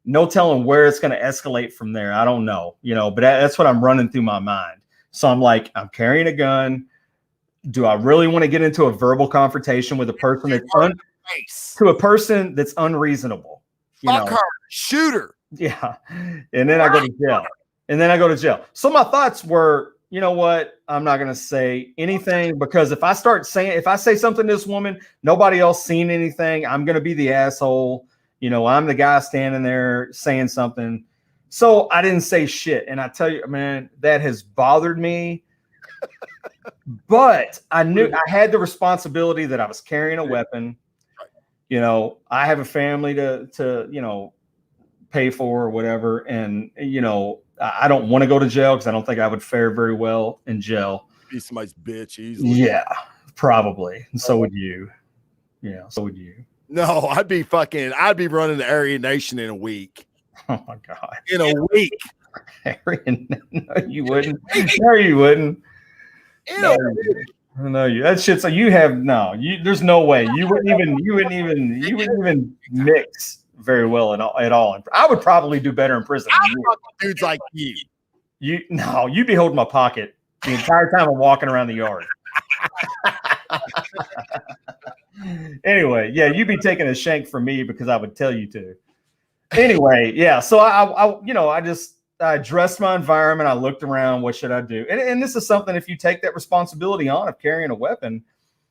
No telling where it's going to escalate from there. I don't know, you know, but that's what I'm running through my mind. So I'm like, I'm carrying a gun. Do I really want to get into a verbal confrontation with a person that's unreasonable? Fuck her, shoot her. Yeah. And then I go to jail. So my thoughts were, you know what? I'm not going to say anything because if I say something to this woman, nobody else seen anything. I'm going to be the asshole. You know, I'm the guy standing there saying something. So I didn't say shit. And I tell you, man, that has bothered me. But I knew I had the responsibility that I was carrying a weapon. You know, I have a family to you know, pay for or whatever. And, you know, I don't want to go to jail because I don't think I would fare very well in jail. Be somebody's bitch easily. Yeah, probably. And so would you. Yeah, so would you. No, I'd be running the Aryan Nation in a week. Oh my God. In a week. No, you wouldn't. No, you wouldn't. That shit's like there's no way you wouldn't even mix very well at all. I would probably do better in prison. Dudes like you. You'd be holding my pocket the entire time I'm walking around the yard. Anyway, yeah, you'd be taking a shank from me because I would tell you to. Anyway, yeah. So I addressed my environment. I looked around. What should I do? And this is something, if you take that responsibility on of carrying a weapon,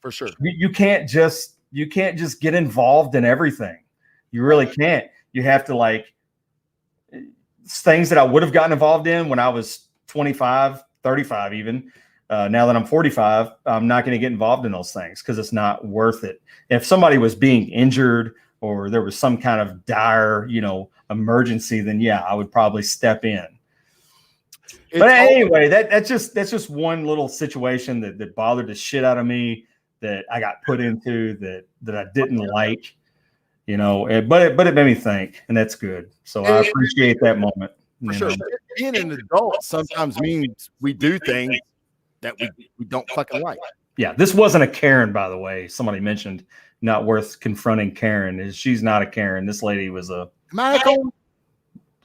for sure, you can't just get involved in everything. You really can't. You have to, like, things that I would have gotten involved in when I was 25, 35 even. Now that I'm 45, I'm not going to get involved in those things because it's not worth it. If somebody was being injured or there was some kind of dire, you know, emergency, then yeah, I would probably step in. But anyway, that's just one little situation that bothered the shit out of me, that I got put into, that I didn't like, you know. But it made me think, and that's good. So I appreciate that moment. For sure, being an adult sometimes means we do things that we don't fucking like. Yeah, this wasn't a Karen, by the way. Somebody mentioned not worth confronting Karen. She's not a Karen. This lady was a. Am I echoing?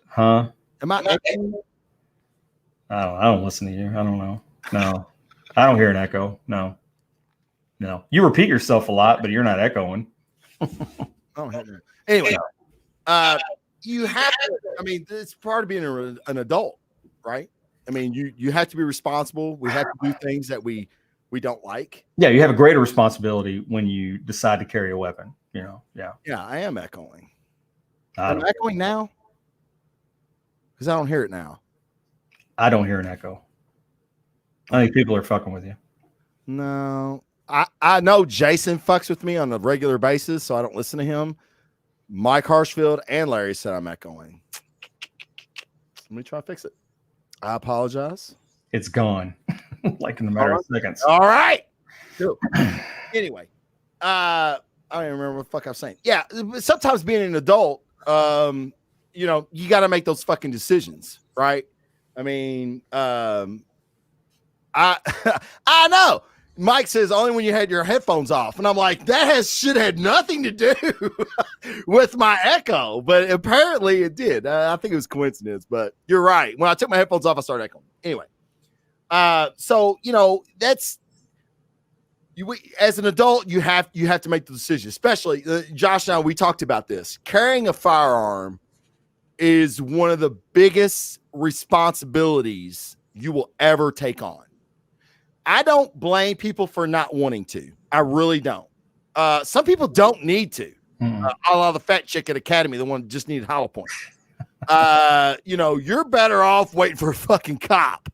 Huh? Am I echoing? I don't listen to you. I don't know. No, I don't hear an echo. No. You repeat yourself a lot, but you're not echoing. Anyway, you have to. I mean, it's part of being an adult, right? I mean, you have to be responsible. We have to do things that we don't like. Yeah, you have a greater responsibility when you decide to carry a weapon. You know. Yeah. Yeah, I am echoing. I'm echoing now because I don't hear it now. I don't hear an echo. I think people are fucking with you. No, I know Jason fucks with me on a regular basis, so I don't listen to him. Mike Harshfield and Larry said I'm echoing. Let me try to fix it. I apologize. It's gone, like in a matter of seconds. All right. Cool. Anyway, I don't even remember what the fuck I was saying. Yeah, sometimes being an adult, you know, you got to make those fucking decisions, right? I mean, I know. Mike says only when you had your headphones off, and I'm like, that should have nothing to do with my echo, but apparently it did. I think it was coincidence, but you're right. When I took my headphones off, I started echoing. Anyway, so you know, as an adult, you have to make the decision. Especially Josh and I, we talked about this. Carrying a firearm is one of the biggest responsibilities you will ever take on. I don't blame people for not wanting to. I really don't. Some people don't need to. A la the fat chick at Academy, the one that just needed hollow points. You're better off waiting for a fucking cop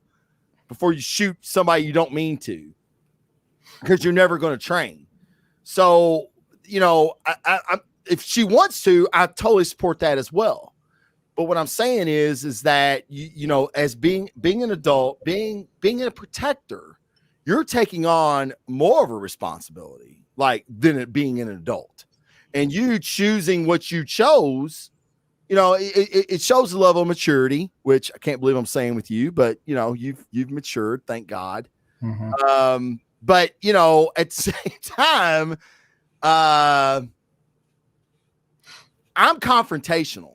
before you shoot somebody you don't mean to, because you're never going to train. So, I if she wants to, I totally support that as well. But what I'm saying is that as being an adult, being a protector, you're taking on more of a responsibility, than it being an adult. And you choosing what you chose, it shows a level of maturity, which I can't believe I'm saying with you, but you've matured, thank God. Mm-hmm. But at the same time, I'm confrontational.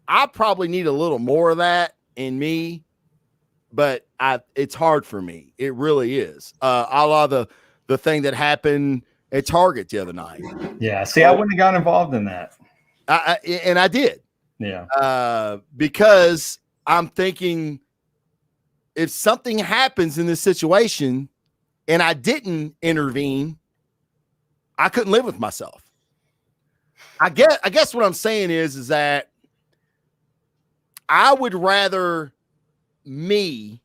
I probably need a little more of that in me, but it's hard for me. It really is. A la the thing that happened at Target the other night. Yeah. See, I wouldn't have gotten involved in that. And I did. Yeah. Because I'm thinking, if something happens in this situation and I didn't intervene, I couldn't live with myself. I guess what I'm saying is that I would rather me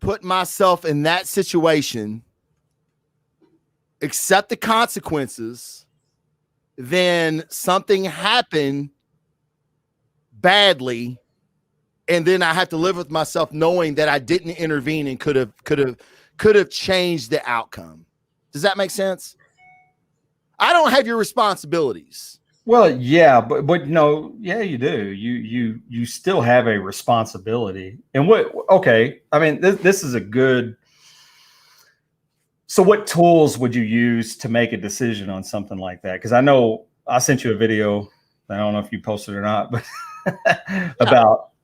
put myself in that situation, accept the consequences, than something happen badly, and then I have to live with myself knowing that I didn't intervene and could have changed the outcome. Does that make sense? I don't have your responsibilities. Well, yeah, but no, yeah, you do. You still have a responsibility. And okay, I mean, this is a good. So what tools would you use to make a decision on something like that? Because I know I sent you a video. I don't know if you posted it or not, but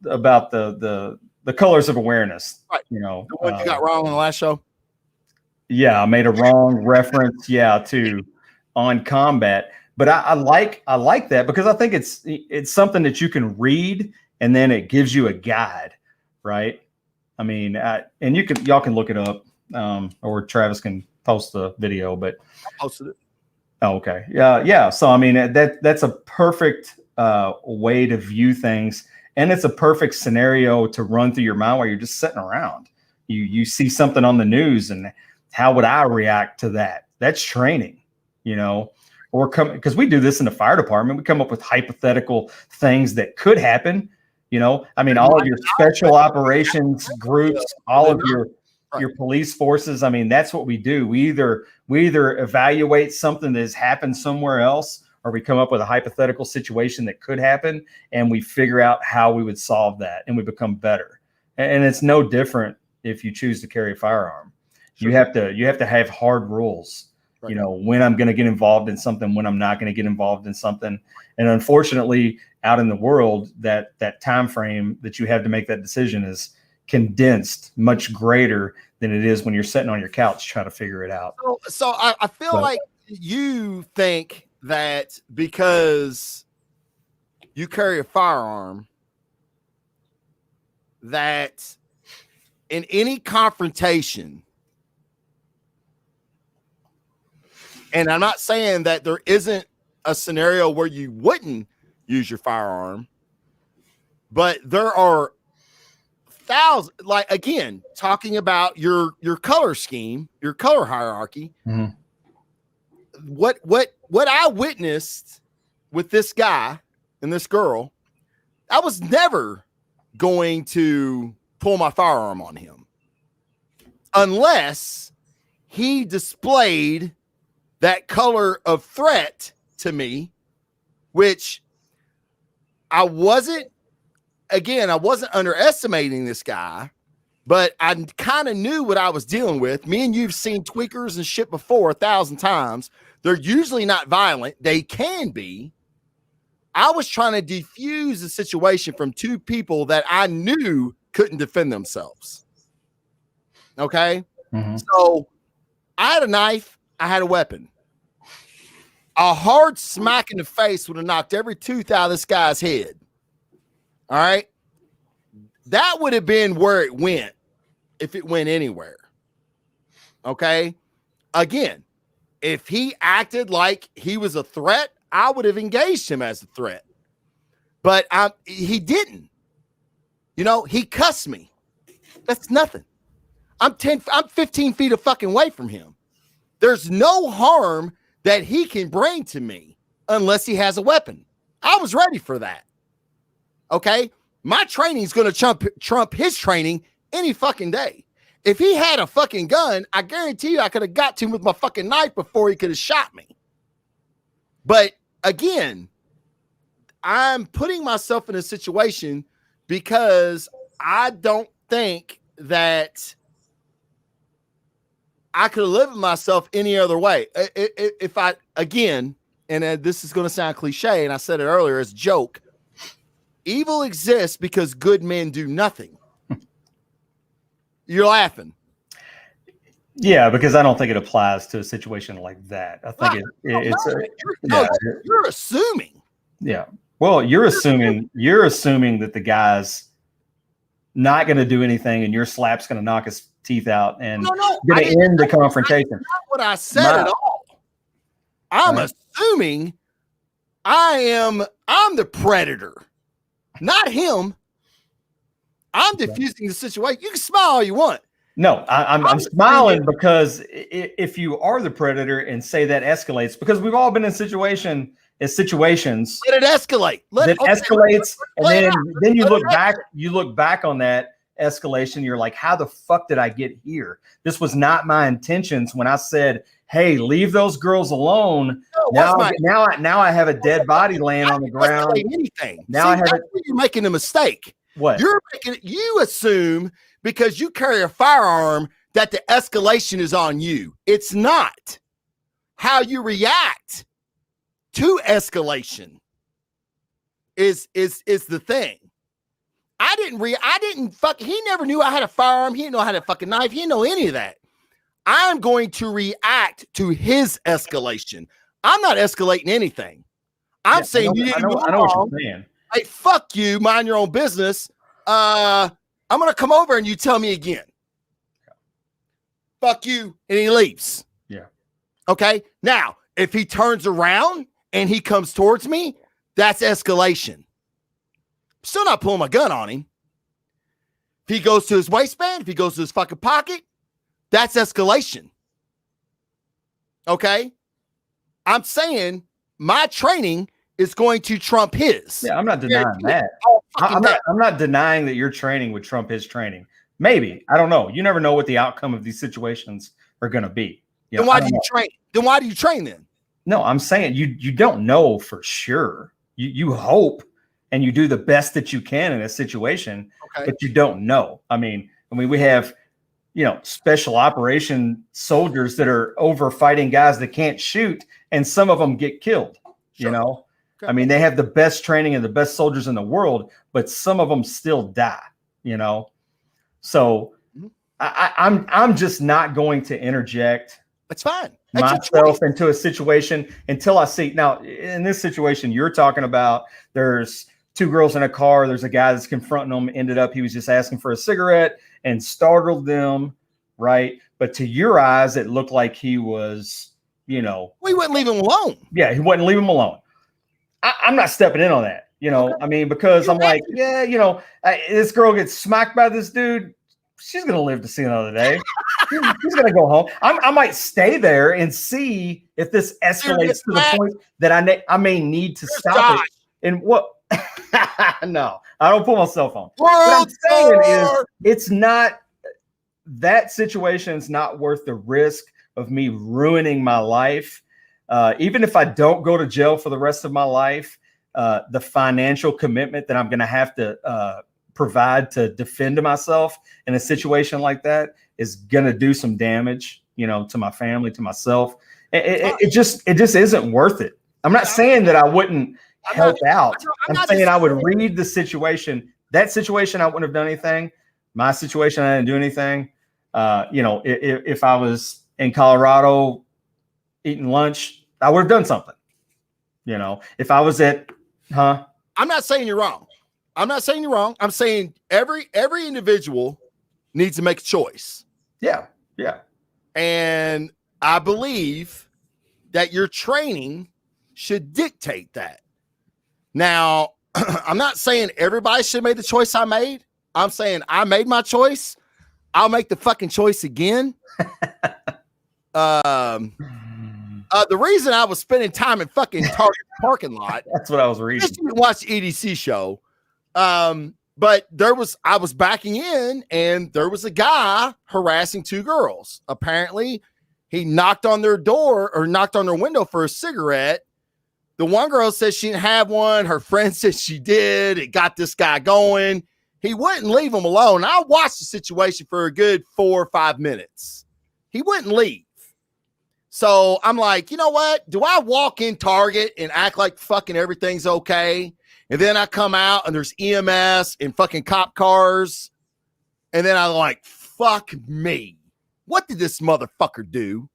about the colors of awareness. Right. The one you got wrong on the last show. Yeah, I made a wrong reference. Yeah, to on combat. But I like that, because I think it's something that you can read and then it gives you a guide, right? I mean, and y'all can look it up, or Travis can post the video. But I posted it. Oh, okay, yeah. So I mean, that's a perfect way to view things, and it's a perfect scenario to run through your mind while you're just sitting around. You see something on the news, and how would I react to that? That's training, Or because we do this in the fire department, we come up with hypothetical things that could happen. I mean, all of your special operations groups, all of your police forces. I mean, that's what we do. We either evaluate something that has happened somewhere else, or we come up with a hypothetical situation that could happen, and we figure out how we would solve that, and we become better. And it's no different if you choose to carry a firearm. Sure. You have to have hard rules. Right. When I'm going to get involved in something, when I'm not going to get involved in something. And unfortunately, out in the world, that time frame that you have to make that decision is condensed much greater than it is when you're sitting on your couch trying to figure it out. So I feel like you think that because you carry a firearm, that in any confrontation, and I'm not saying that there isn't a scenario where you wouldn't use your firearm, but there are thousands, again, talking about your color scheme, your color hierarchy. Mm-hmm. What I witnessed with this guy and this girl, I was never going to pull my firearm on him unless he displayed that color of threat to me, which I wasn't underestimating this guy, but I kind of knew what I was dealing with. Me and you've seen tweakers and shit before 1,000 times. They're usually not violent. They can be. I was trying to defuse the situation from two people that I knew couldn't defend themselves. Okay. Mm-hmm. So I had a knife. I had a weapon. A hard smack in the face would have knocked every tooth out of this guy's head. All right. That would have been where it went if it went anywhere. Okay. Again, if he acted like he was a threat, I would have engaged him as a threat. But he didn't. You know, he cussed me. That's nothing. I'm 15 feet of fucking away from him. There's no harm that he can bring to me unless he has a weapon. I was ready for that. Okay. My training is going to trump his training any fucking day. If he had a fucking gun, I guarantee you I could have got to him with my fucking knife before he could have shot me. But again, I'm putting myself in a situation because I don't think that I could have lived with myself any other way. If I, again, and this is going to sound cliche, and I said it earlier as a joke, evil exists because good men do nothing. You're laughing. Yeah, because I don't think it applies to a situation like that. I think you're assuming. Yeah. Well, you're assuming that the guy's not going to do anything, and your slap's going to knock his teeth out and going to end the confrontation. That's not what I said at all. I'm assuming I'm the predator, not him. I'm diffusing the situation. You can smile all you want. No, I'm smiling because if you are the predator and say that escalates, because we've all been in situations. Let it escalate. Escalates, and then you look back. You look back on that escalation. You're like, how the fuck did I get here? This was not my intentions when I said, "Hey, leave those girls alone." Now I have a dead body laying on the ground. Anything. Now I have it. You're making a mistake. What? You assume because you carry a firearm that the escalation is on you. It's not. How you react to escalation is the thing. He never knew I had a firearm. He didn't know I had a fucking knife. He didn't know any of that. I'm going to react to his escalation. I'm not escalating anything. I'm saying you didn't know. I know what you're saying. Hey, fuck you, mind your own business. I'm going to come over and you tell me again. Fuck you. And he leaves. Yeah. Okay. Now, if he turns around and he comes towards me, that's escalation. Still not pulling my gun on him. If he goes to his waistband, if he goes to his fucking pocket, that's escalation. Okay. I'm saying my training is going to trump his. Yeah, I'm not denying that. I'm not denying that your training would trump his training. Maybe. I don't know. You never know what the outcome of these situations are going to be. Then why do you train? Then why do you train then? No, I'm saying you don't know for sure. You hope and you do the best that you can in a situation, but you don't know. I mean, we have, special operation soldiers that are over fighting guys that can't shoot, and some of them get killed, Okay. I mean, they have the best training and the best soldiers in the world, but some of them still die, So I'm just not going to interject. That's fine. Myself into a situation until I see. Now, in this situation you're talking about, there's two girls in a car. There's a guy that's confronting them. Ended up, he was just asking for a cigarette and startled them, right? But to your eyes, it looked like he was, we wouldn't leave him alone. Yeah, he wouldn't leave him alone. I'm not stepping in on that, I mean, because I'm like, this girl gets smacked by this dude. She's going to live to see another day. She's going to go home. I might stay there and see if this escalates to the point that I may need to stop it. And what? No, I don't pull my cell phone. What I'm saying is it's not, that situation's not worth the risk of me ruining my life. Even if I don't go to jail for the rest of my life, the financial commitment that I'm going to have to provide to defend myself in a situation like that is going to do some damage, to my family, to myself. It just isn't worth it. I'm not saying that I wouldn't help out. I'm saying I would read the situation. That situation, I wouldn't have done anything. My situation, I didn't do anything. If I was in Colorado eating lunch, I would have done something. You know, if I was at, I'm not saying you're wrong. I'm saying every individual needs to make a choice. Yeah. Yeah. And I believe that your training should dictate that. Now, I'm not saying everybody should make the choice I made. I'm saying I made my choice. I'll make the fucking choice again. The reason I was spending time in fucking Target parking lot. That's what I was reading. You didn't watch the EDC show. But I was backing in and there was a guy harassing two girls. Apparently he knocked on their door or knocked on their window for a cigarette. The one girl said she didn't have one. Her friend said she did. It got this guy going. He wouldn't leave him alone. I watched the situation for a good 4 or 5 minutes. He wouldn't leave. So I'm like, you know what? Do I walk in Target and act like fucking everything's okay? And then I come out and there's EMS and fucking cop cars. And then I'm like, fuck me. What did this motherfucker do?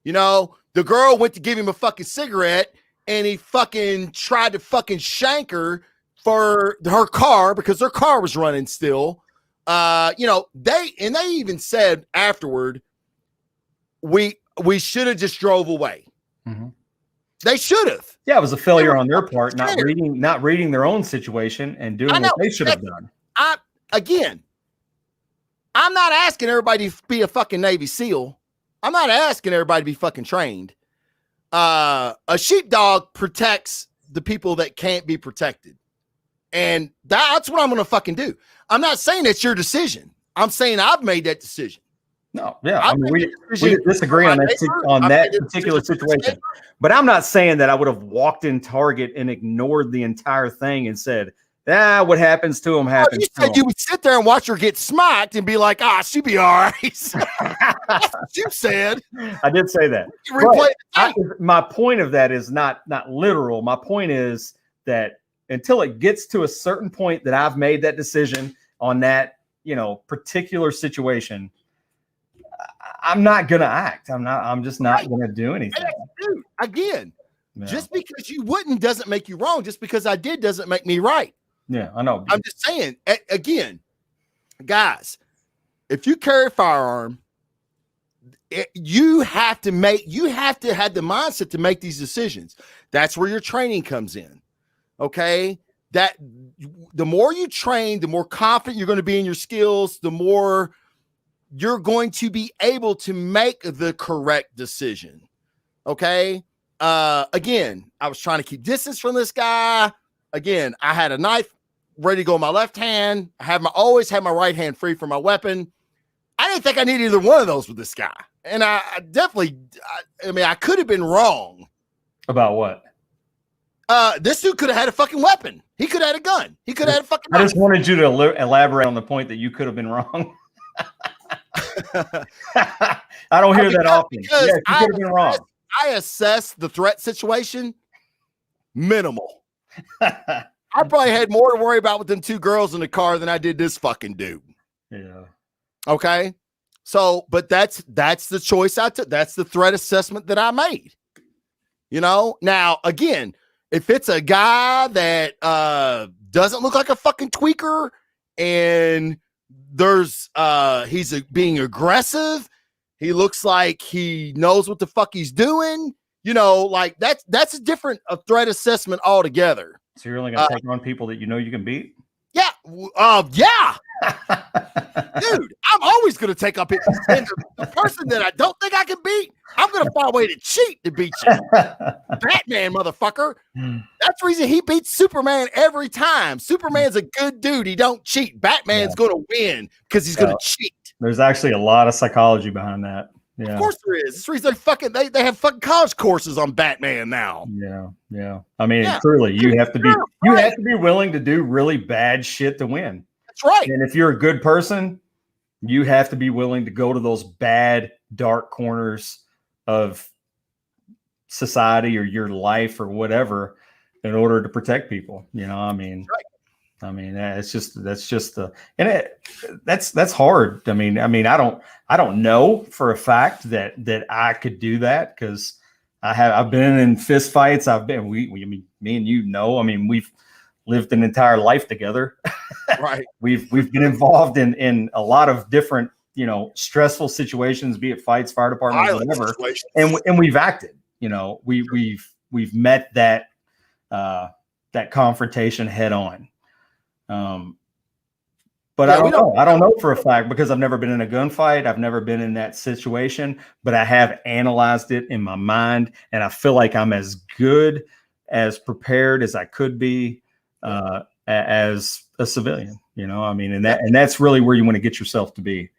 You know, the girl went to give him a fucking cigarette and he fucking tried to fucking shank her for her car because her car was running still. You know, they even said afterward, we should have just drove away. Mm-hmm. They should have. Yeah, it was a failure on their part, not reading their own situation and doing what they should have done. I'm not asking everybody to be a fucking Navy SEAL. I'm not asking everybody to be fucking trained. A sheepdog protects the people that can't be protected. And that's what I'm going to fucking do. I'm not saying that's your decision. I'm saying I've made that decision. No, yeah. I mean, we disagree on that particular situation. But I'm not saying that I would have walked in Target and ignored the entire thing and said, what happens to him happens. You said you would sit there and watch her get smacked and be like, she'll be all right. That's what you said. I did say that. My point of that is not literal. My point is that until it gets to a certain point that I've made that decision on that, particular situation, I'm not going to act. I'm just not going to do anything. Dude, again, just because you wouldn't doesn't make you wrong. Just because I did doesn't make me right. Yeah, I know. I'm just saying, again, guys, if you carry a firearm, you have to have the mindset to make these decisions. That's where your training comes in. Okay. That the more you train, the more confident you're going to be in your skills, the more you're going to be able to make the correct decision. Okay. Again, I was trying to keep distance from this guy. Again, I had a knife ready to go in my left hand. I always had my right hand free for my weapon. I didn't think I needed either one of those with this guy. And I could have been wrong. About what? This dude could have had a fucking weapon. He could have had a gun. He could have had a fucking knife. I just wanted you to elaborate on the point that you could have been wrong. I don't hear that often. Yeah, you could have been wrong. I assess the threat situation minimal. I probably had more to worry about with them two girls in the car than I did this fucking dude. Yeah. Okay. So, but that's the choice I took. That's the threat assessment that I made. Now again, if it's a guy that doesn't look like a fucking tweaker and he's being aggressive, he looks like he knows what the fuck he's doing, that's a different threat assessment altogether. So you're only going to take on people that you can beat? Yeah. Yeah. Dude, I'm always going to take up it. And the person that I don't think I can beat, I'm going to find a way to cheat to beat you. Batman, motherfucker. That's the reason he beats Superman every time. Superman's a good dude. He don't cheat. Batman's going to win because he's going to cheat. There's actually a lot of psychology behind that. Yeah. Of course there is. That's the reason they have fucking college courses on Batman now. Yeah. I mean, truly, you have to be willing to do really bad shit to win. That's right. And if you're a good person, you have to be willing to go to those bad, dark corners of society or your life or whatever in order to protect people. Right. I mean, that's just the, and that's hard. I mean, I don't know for a fact that I could do that, because I've been in fist fights. I mean, me and you know, I mean, we've lived an entire life together. Right. We've been involved in a lot of different, stressful situations, be it fights, fire department, whatever. And we've acted, we've met that confrontation head on. But I don't know for a fact, because I've never been in a gunfight. I've never been in that situation, but I have analyzed it in my mind, and I feel like I'm as good as prepared as I could be as a civilian. I mean, and that's really where you want to get yourself to be.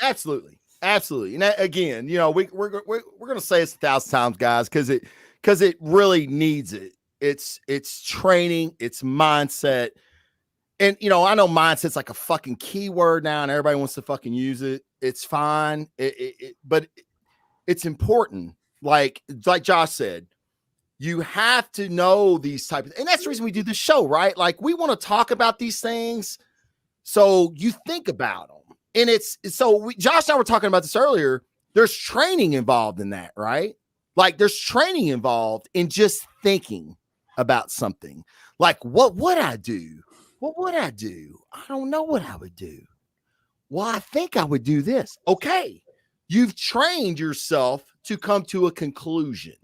Absolutely. And that, again, we're gonna say it's 1,000 times, guys, because it really needs it. It's training, it's mindset. And, I know mindset's like a fucking keyword now and everybody wants to fucking use it. It's fine. But it's important. Like Josh said, you have to know these types. And that's the reason we do this show, right? Like, we want to talk about these things so you think about them. And Josh and I were talking about this earlier. There's training involved in that, right? Like, there's training involved in just thinking about something. Like, what would I do? What would I do? I don't know what I would do. Well, I think I would do this. Okay. You've trained yourself to come to a conclusion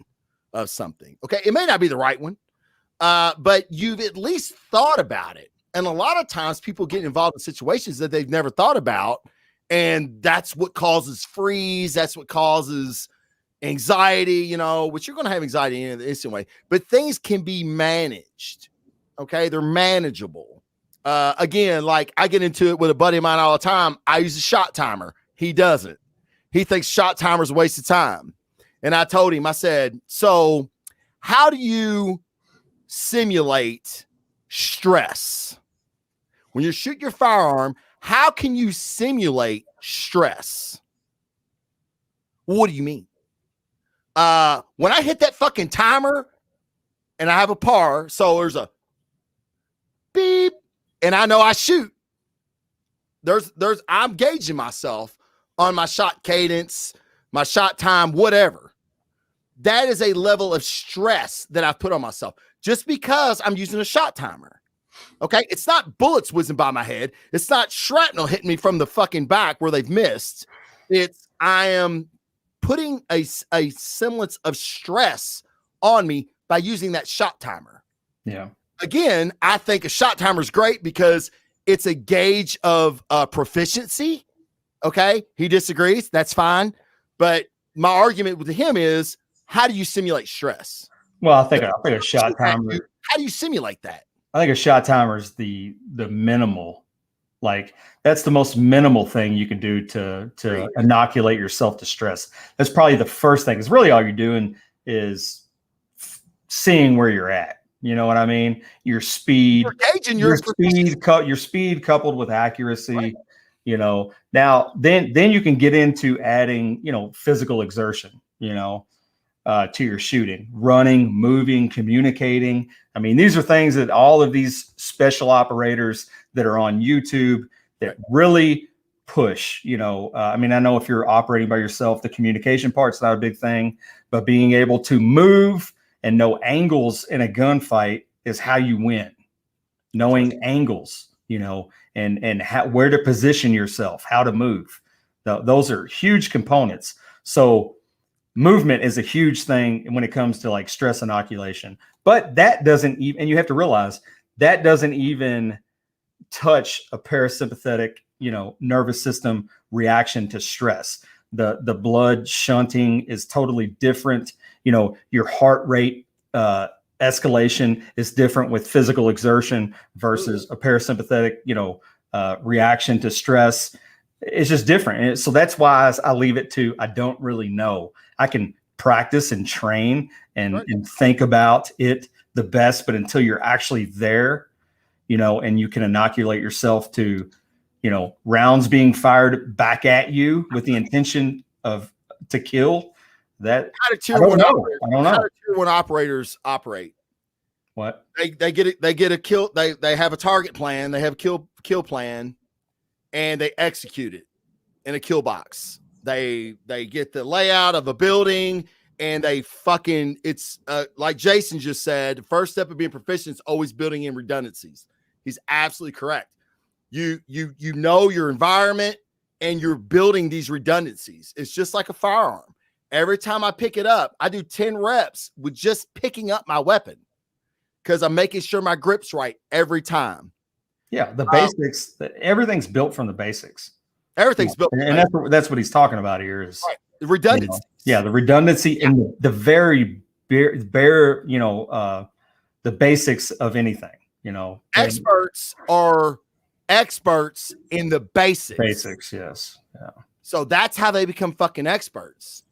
of something. Okay. It may not be the right one, but you've at least thought about it. And a lot of times people get involved in situations that they've never thought about. And that's what causes freeze. That's what causes anxiety, which you're going to have anxiety in the instant way, but things can be managed. Okay. They're manageable. Again, like, I get into it with a buddy of mine all the time. I use a shot timer. He doesn't. He thinks shot timer's a waste of time. And I told him, I said, so how do you simulate stress? When you shoot your firearm, how can you simulate stress? What do you mean? When I hit that fucking timer and I have a par, so there's a beep, and I know I shoot. I'm gauging myself on my shot cadence, my shot time, whatever. That is a level of stress that I've put on myself just because I'm using a shot timer. Okay. It's not bullets whizzing by my head. It's not shrapnel hitting me from the fucking back where they've missed. I am putting a semblance of stress on me by using that shot timer. Yeah. Again, I think a shot timer is great because it's a gauge of proficiency. Okay. He disagrees. That's fine. But my argument with him is, how do you simulate stress? Well, I think a shot timer. How do you simulate that? I think a shot timer is the minimal, like, that's the most minimal thing you can do to inoculate yourself to stress. That's probably the first thing. Because really all you're doing is seeing where you're at. You know what I mean? Your speed, your speed coupled with accuracy. Right. Now then you can get into adding, physical exertion, to your shooting, running, moving, communicating. I mean, these are things that all of these special operators that are on YouTube that really push, I mean, I know if you're operating by yourself, the communication part's not a big thing, but being able to move and know angles in a gunfight is how you win. Knowing angles, and where to position yourself, how to move. Those are huge components. So movement is a huge thing when it comes to like stress inoculation. But that doesn't even, and you have to realize that doesn't even touch a parasympathetic, nervous system reaction to stress. The blood shunting is totally different. Your heart rate escalation is different with physical exertion versus a parasympathetic, reaction to stress. It's just different. And so that's why I leave it to, I don't really know. I can practice and train and think about it the best, but until you're actually there, and you can inoculate yourself to, rounds being fired back at you with the intention to kill, that how do tier one operators operate? What? They get a kill. They have a target plan. They have a kill plan, and they execute it in a kill box. They get the layout of a building, and they fucking it's like Jason just said. The first step of being proficient is always building in redundancies. He's absolutely correct. You know your environment, and you're building these redundancies. It's just like a firearm. Every time I pick it up, I do 10 reps with just picking up my weapon because I'm making sure my grip's right every time. Yeah, the basics. Everything's built from the basics. Everything's built, and that's what he's talking about here is the redundancy. The redundancy and the very bare, the basics of anything. Experts are experts in the basics. Basics, yes. Yeah. So that's how they become fucking experts.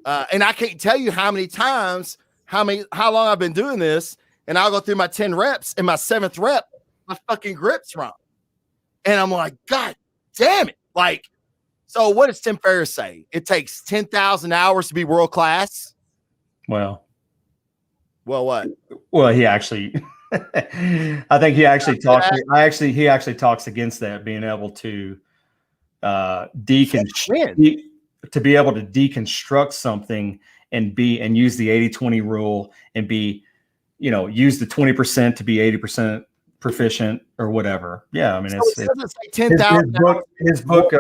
And I can't tell you how many times, how long I've been doing this, and I'll go through my 10 reps, and my 7th rep, my fucking grip's wrong. And I'm like, God damn it. Like, so what does Tim Ferriss say? It takes 10,000 hours to be world class. Well, what? Well, he actually, I think he actually talks. He actually talks against that, being able to to be able to deconstruct something and use the 80-20 rule and use the 20% to be 80% proficient or whatever. Yeah, I mean, it's 10,000. His book,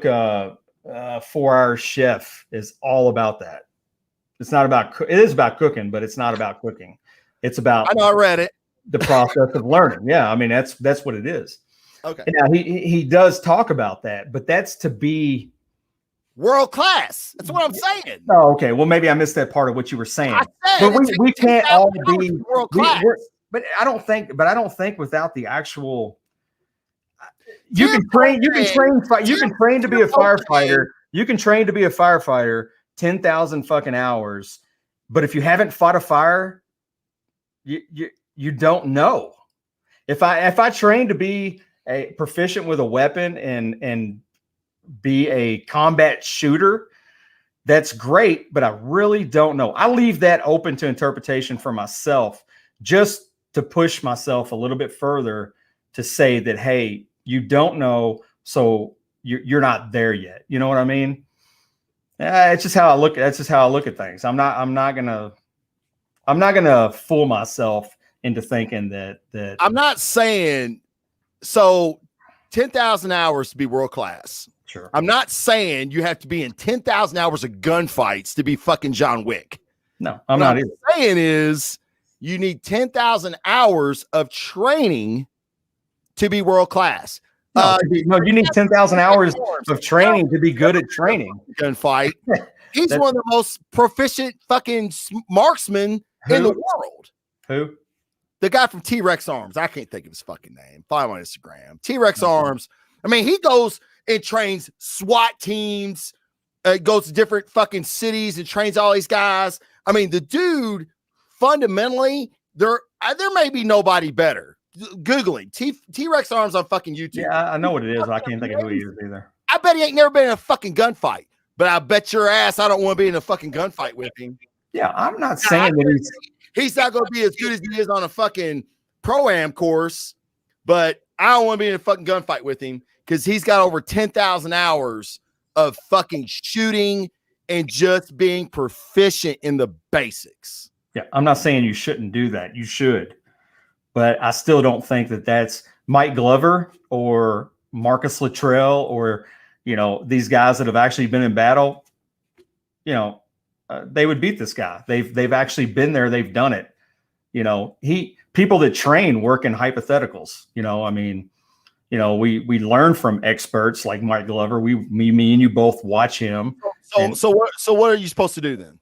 4-Hour Chef is all about that. It's not about it is about cooking, but it's not about cooking. It's about, I know, I read it, the process of learning. Yeah, I mean, that's what it is. Okay. Yeah, he does talk about that, but that's to be world class. That's what I'm saying. Oh, okay. Well, maybe I missed that part of what you were saying. But we can't all be world class. But I don't think without the actual, you can train to be a firefighter. You can train to be a firefighter 10,000 fucking hours, but if you haven't fought a fire, you don't know. If I train to be a proficient with a weapon and be a combat shooter, that's great, but I really don't know. I leave that open to interpretation for myself, just to push myself a little bit further to say that, hey, you don't know, so you're not there yet. You know what I mean? It's just how I look. That's just how I look at things. I'm not gonna fool myself into thinking that I'm not saying so 10,000 hours to be world class. Sure. I'm not saying you have to be in 10,000 hours of gunfights to be fucking John Wick. No, I'm not either. What I'm saying is you need 10,000 hours of training to be world class. No, you need 10,000 hours of training to be good at training. Gunfight. He's one of the most proficient fucking marksmen in the world. Who? The guy from T-Rex Arms. I can't think of his fucking name. Follow him on Instagram. T-Rex Arms. I mean, he goes and trains SWAT teams, goes to different fucking cities and trains all these guys. I mean, the dude, fundamentally, there may be nobody better. Googling T-Rex Arms on fucking YouTube. Yeah, I know what it is. I can't think of who he is either. I bet he ain't never been in a fucking gunfight, but I bet your ass I don't want to be in a fucking gunfight with him. Yeah, I'm not saying that he's not going to be as good as he is on a fucking pro-am course, but I don't want to be in a fucking gunfight with him because he's got over 10,000 hours of fucking shooting and just being proficient in the basics. Yeah, I'm not saying you shouldn't do that. You should. But I still don't think that that's Mike Glover or Marcus Luttrell or, these guys that have actually been in battle. They would beat this guy. They've actually been there. They've done it. People that train work in hypotheticals. We learn from experts like Mike Glover. Me and you both watch him. So what are you supposed to do then?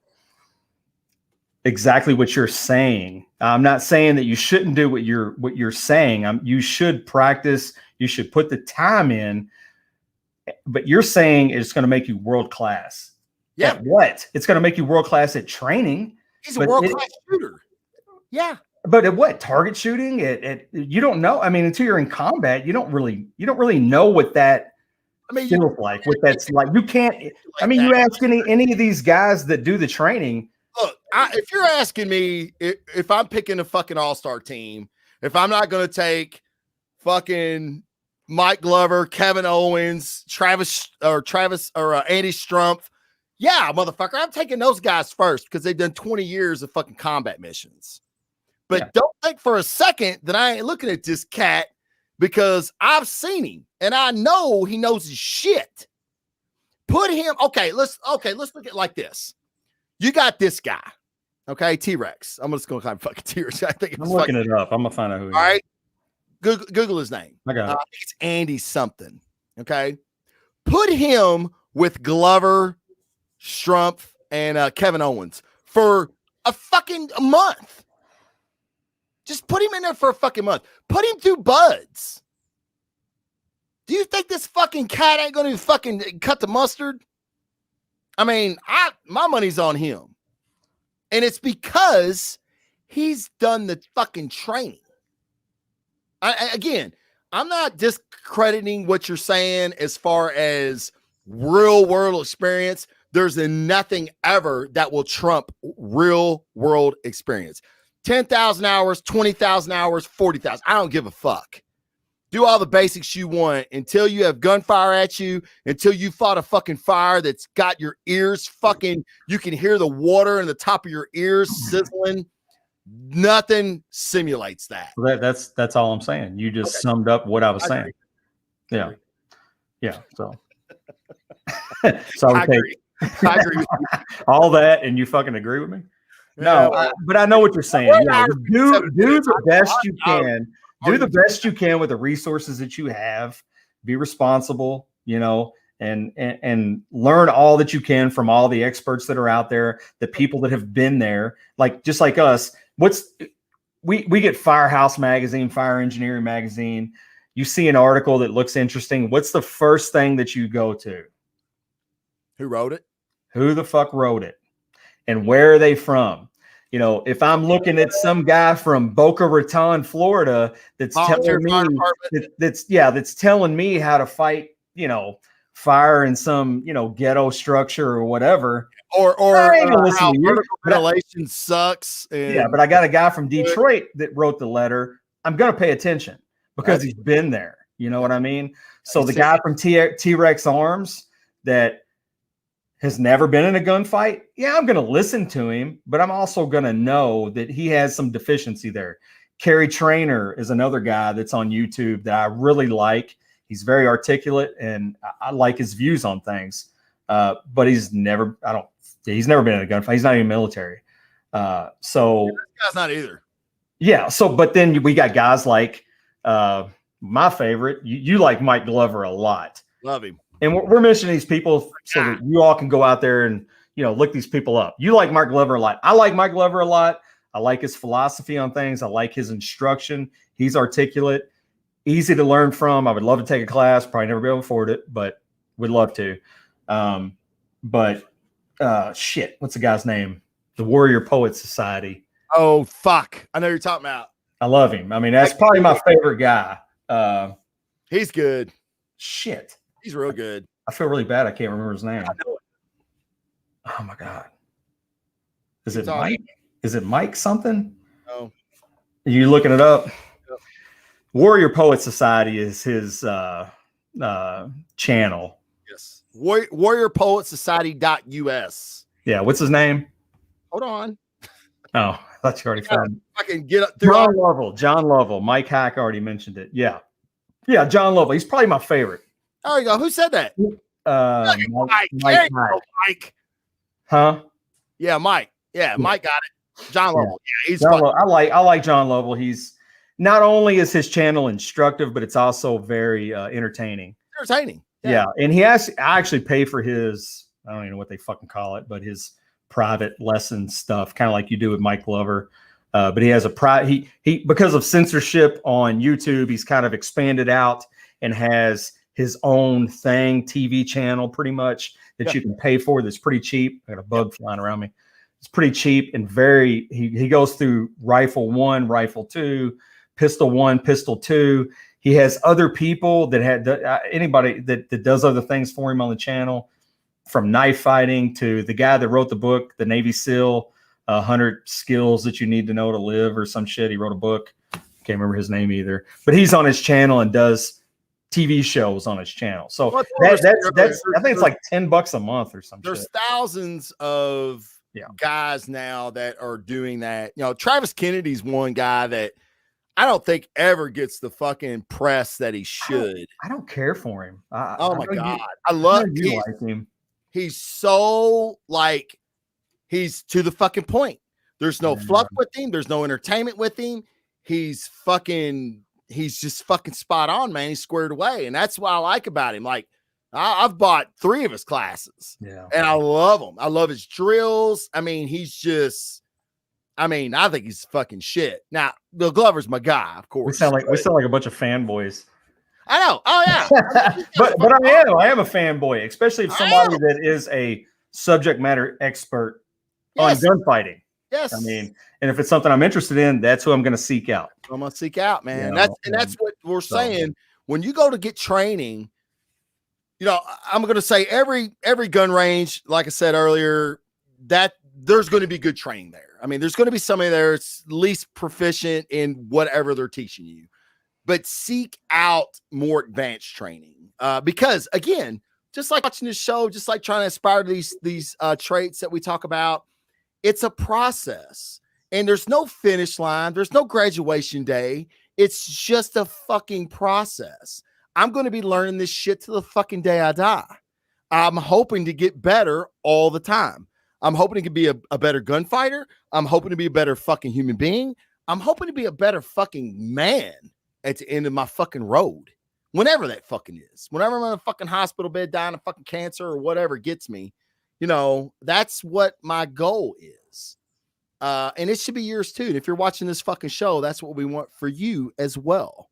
Exactly what you're saying. I'm not saying that you shouldn't do what you're saying. You should practice. You should put the time in. But you're saying it's going to make you world class. Yeah. At what? It's going to make you world class at training. He's a world class shooter. Yeah. But at what? Target shooting? You don't know. I mean, until you're in combat, you don't really know what that feels like. What that's like. You can't. I mean, you ask any of these guys that do the training. Look, if you're asking me if I'm picking a fucking all-star team, if I'm not going to take fucking Mike Glover, Kevin Owens, Travis or Andy Strumpf, yeah, motherfucker, I'm taking those guys first because they've done 20 years of fucking combat missions. But don't think for a second that I ain't looking at this cat because I've seen him and I know he knows his shit. Put him, let's look at it like this. You got this guy, okay, T-Rex. I'm just going to kind of fucking T-Rex. I think I'm looking it up. I'm going to find out who he is. All right, Google his name. I got it. I think it's Andy something, okay? Put him with Glover, Strumpf, and Kevin Owens for a fucking month. Just put him in there for a fucking month. Put him through buds. Do you think this fucking cat ain't going to fucking cut the mustard? I mean, my money's on him. And it's because he's done the fucking training. Again, I'm not discrediting what you're saying as far as real world experience. There's nothing ever that will trump real world experience. 10,000 hours, 20,000 hours, 40,000. I don't give a fuck. Do all the basics you want until you have gunfire at you, until you fought a fucking fire that's got your ears fucking, you can hear the water in the top of your ears sizzling. Nothing simulates that. That's all I'm saying. You just summed up what I was saying. Yeah. Yeah. So, I agree. I agree with you. All that, and you fucking agree with me? No, but I know what you're saying. Yeah, do the best you can. Do the best you can with the resources that you have. Be responsible, and learn all that you can from all the experts that are out there, the people that have been there, just like us. We get Firehouse Magazine, Fire Engineering Magazine. You see an article that looks interesting. What's the first thing that you go to? Who wrote it? Who the fuck wrote it? And where are they from? If I'm looking at some guy from Boca Raton, Florida, that's telling me how to fight, fire in some, ghetto structure or whatever. Or how vertical ventilation sucks. But I got a guy from Detroit that wrote the letter. I'm going to pay attention because he's been there. You know what I mean? So the guy from T-Rex Arms that has never been in a gunfight, I'm going to listen to him, but I'm also going to know that he has some deficiency there. Kerry Trainer is another guy that's on YouTube that I really like. He's very articulate, and I like his views on things. But he's never been in a gunfight. He's not even military. So this guy's not either. Yeah. So, but then we got guys like my favorite. You like Mike Glover a lot. Love him. And we're mentioning these people so that you all can go out there and, look these people up. You like Mike Glover a lot. I like Mike Glover a lot. I like his philosophy on things. I like his instruction. He's articulate, easy to learn from. I would love to take a class. Probably never be able to afford it, but would love to. Shit, what's the guy's name? The Warrior Poet Society. Oh, fuck. I know you're talking about. I love him. I mean, that's probably my favorite guy. He's good. Shit. He's real good. I feel really bad. I can't remember his name. I know it. Oh my God. Is it Mike? Is it Mike something? No. Are you looking it up? Yep. Warrior Poet Society is his channel. Yes. warriorpoetsociety.us. Yeah. What's his name? Hold on. Oh, I thought you already found it. I can get up through John Lovell. Mike Hack already mentioned it. Yeah. Yeah. John Lovell. He's probably my favorite. There you go. Who said that? Mike. Huh? Yeah, Mike. Yeah, Mike got it. John Lovell. Yeah, he's fun. I like John Lovell. He's not only is his channel instructive, but it's also very entertaining. Entertaining. Yeah. And I actually pay for his, I don't even know what they fucking call it, but his private lesson stuff, kind of like you do with Mike Glover. But he has he because of censorship on YouTube, he's kind of expanded out and has his own TV channel pretty much that you can pay for. That's pretty cheap. I got a bug flying around me. It's pretty cheap and he goes through rifle 1, rifle 2, pistol 1, pistol 2. He has other people that had anybody that does other things for him on the channel, from knife fighting to the guy that wrote the book, the Navy SEAL, 100 skills that you need to know to live or some shit. He wrote a book. Can't remember his name either, but he's on his channel and does TV shows on his channel. So that's I think it's like $10 a month or something. There's thousands of guys now that are doing that. You know, Travis Kennedy's one guy that I don't think ever gets the fucking press that he should. I don't care for him. Oh my God. I love you like him. He's so like, he's to the fucking point. There's no fluff with him. There's no entertainment with him. He's just fucking spot on, man. He's squared away. And that's what I like about him. Like, I've bought 3 of his classes. Yeah. And I love him. I love his drills. I mean, I think he's fucking shit. Now, Bill Glover's my guy, of course. We sound like a bunch of fanboys. I know. Oh yeah. but I am a fanboy, especially if somebody that is a subject matter expert on gunfighting. Yes. I mean, and if it's something I'm interested in, that's who I'm going to seek out. I'm going to seek out, man. That's what we're saying. When you go to get training, you know, I'm going to say every gun range, like I said earlier, that there's going to be good training there. I mean, there's going to be somebody there that's least proficient in whatever they're teaching you, but seek out more advanced training. Because again, just like watching this show, just like trying to aspire to these traits that we talk about, it's a process. And there's no finish line. There's no graduation day. It's just a fucking process. I'm going to be learning this shit to the fucking day I die. I'm hoping to get better all the time. I'm hoping to be a better gunfighter. I'm hoping to be a better fucking human being. I'm hoping to be a better fucking man at the end of my fucking road. Whenever that fucking is. Whenever I'm in a fucking hospital bed dying of fucking cancer or whatever gets me, you know, that's what my goal is. And it should be yours too. And if you're watching this fucking show, that's what we want for you as well.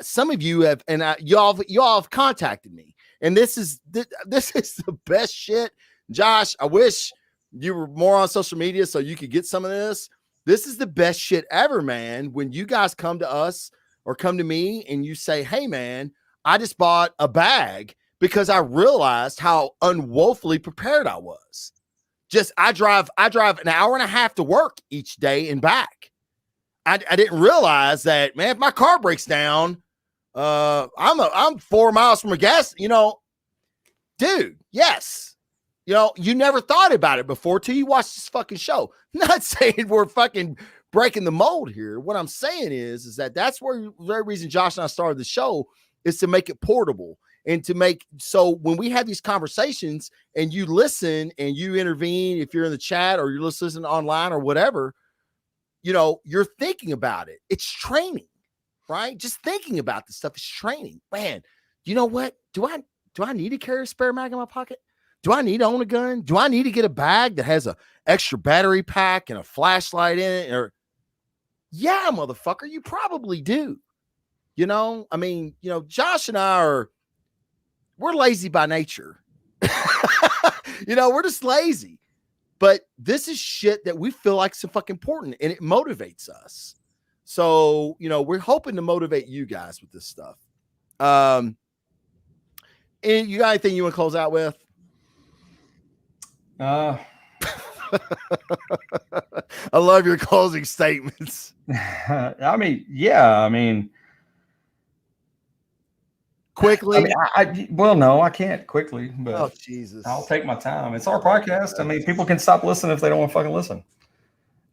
Some of you have, and y'all have contacted me, and this is the best shit. Josh, I wish you were more on social media so you could get some of this. This is the best shit ever, man. When you guys come to us or come to me and you say, hey man, I just bought a bag because I realized how unwoefully prepared I was. I drive an hour and a half to work each day and back. I didn't realize that, man, if my car breaks down, I'm 4 miles from a gas, you know, dude, yes. You know, you never thought about it before till you watched this fucking show. I'm not saying we're fucking breaking the mold here. What I'm saying is that that's the very reason Josh and I started the show is to make it portable. And to make so when we have these conversations and you listen and you intervene, if you're in the chat or you're listening online or whatever, you know, you're thinking about it. It's training, right? Just thinking about this stuff is training. Man, you know what? Do I need to carry a spare mag in my pocket? Do I need to own a gun? Do I need to get a bag that has an extra battery pack and a flashlight in it? Or yeah, motherfucker, you probably do. You know, I mean, you know, Josh and I we're lazy by nature. You know, we're just lazy. But this is shit that we feel like is fucking important and it motivates us. So, you know, we're hoping to motivate you guys with this stuff. And you got anything you want to close out with? I love your closing statements. I mean, quickly. Well, no, I can't quickly, but oh Jesus, I'll take my time. It's our podcast. I mean, people can stop listening if they don't want to fucking listen.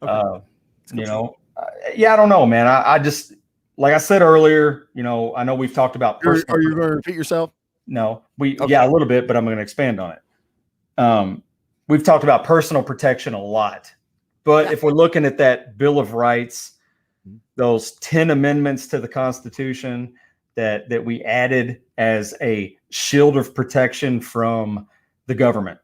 Okay. You know, I don't know, man. I just, like I said earlier, you know, I know we've talked about. Are you going to repeat yourself? No, yeah, a little bit, but I'm going to expand on it. We've talked about personal protection a lot, but if we're looking at that Bill of Rights, those 10 amendments to the Constitution that we added as a shield of protection from the government,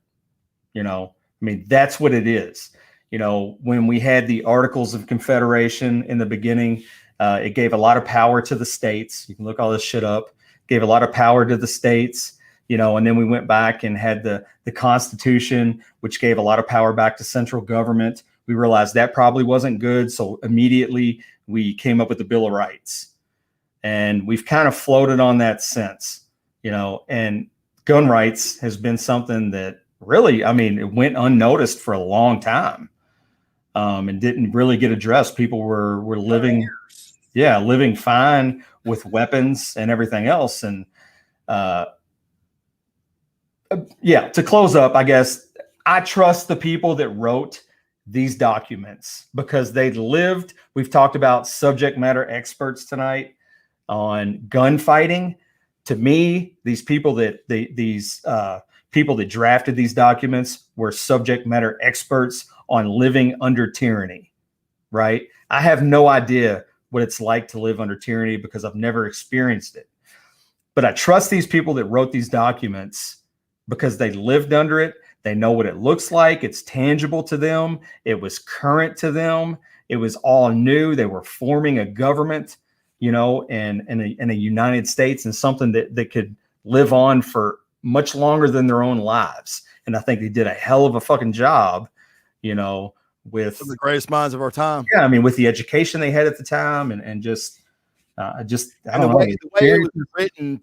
you know, I mean, that's what it is. You know, when we had the Articles of Confederation in the beginning, it gave a lot of power to the states. You can look all this shit up. Gave a lot of power to the states, you know, and then we went back and had the Constitution, which gave a lot of power back to central government. We realized that probably wasn't good. So immediately we came up with the Bill of Rights. And we've kind of floated on that since, you know, and gun rights has been something that really, I mean, it went unnoticed for a long time. and didn't really get addressed. People were living fine with weapons and everything else. And to close up, I guess I trust the people that wrote these documents because they lived. We've talked about subject matter experts tonight on gunfighting. To me, these people that people that drafted these documents were subject matter experts on living under tyranny, right? I have no idea what it's like to live under tyranny because I've never experienced it. But I trust these people that wrote these documents because they lived under it. They know what it looks like. It's tangible to them. It was current to them. It was all new. They were forming a government, in a United States, and something that could live on for much longer than their own lives. And I think they did a hell of a fucking job, with some of the greatest minds of our time. Yeah, I mean, with the education they had at the time, and just I don't know. The way it was written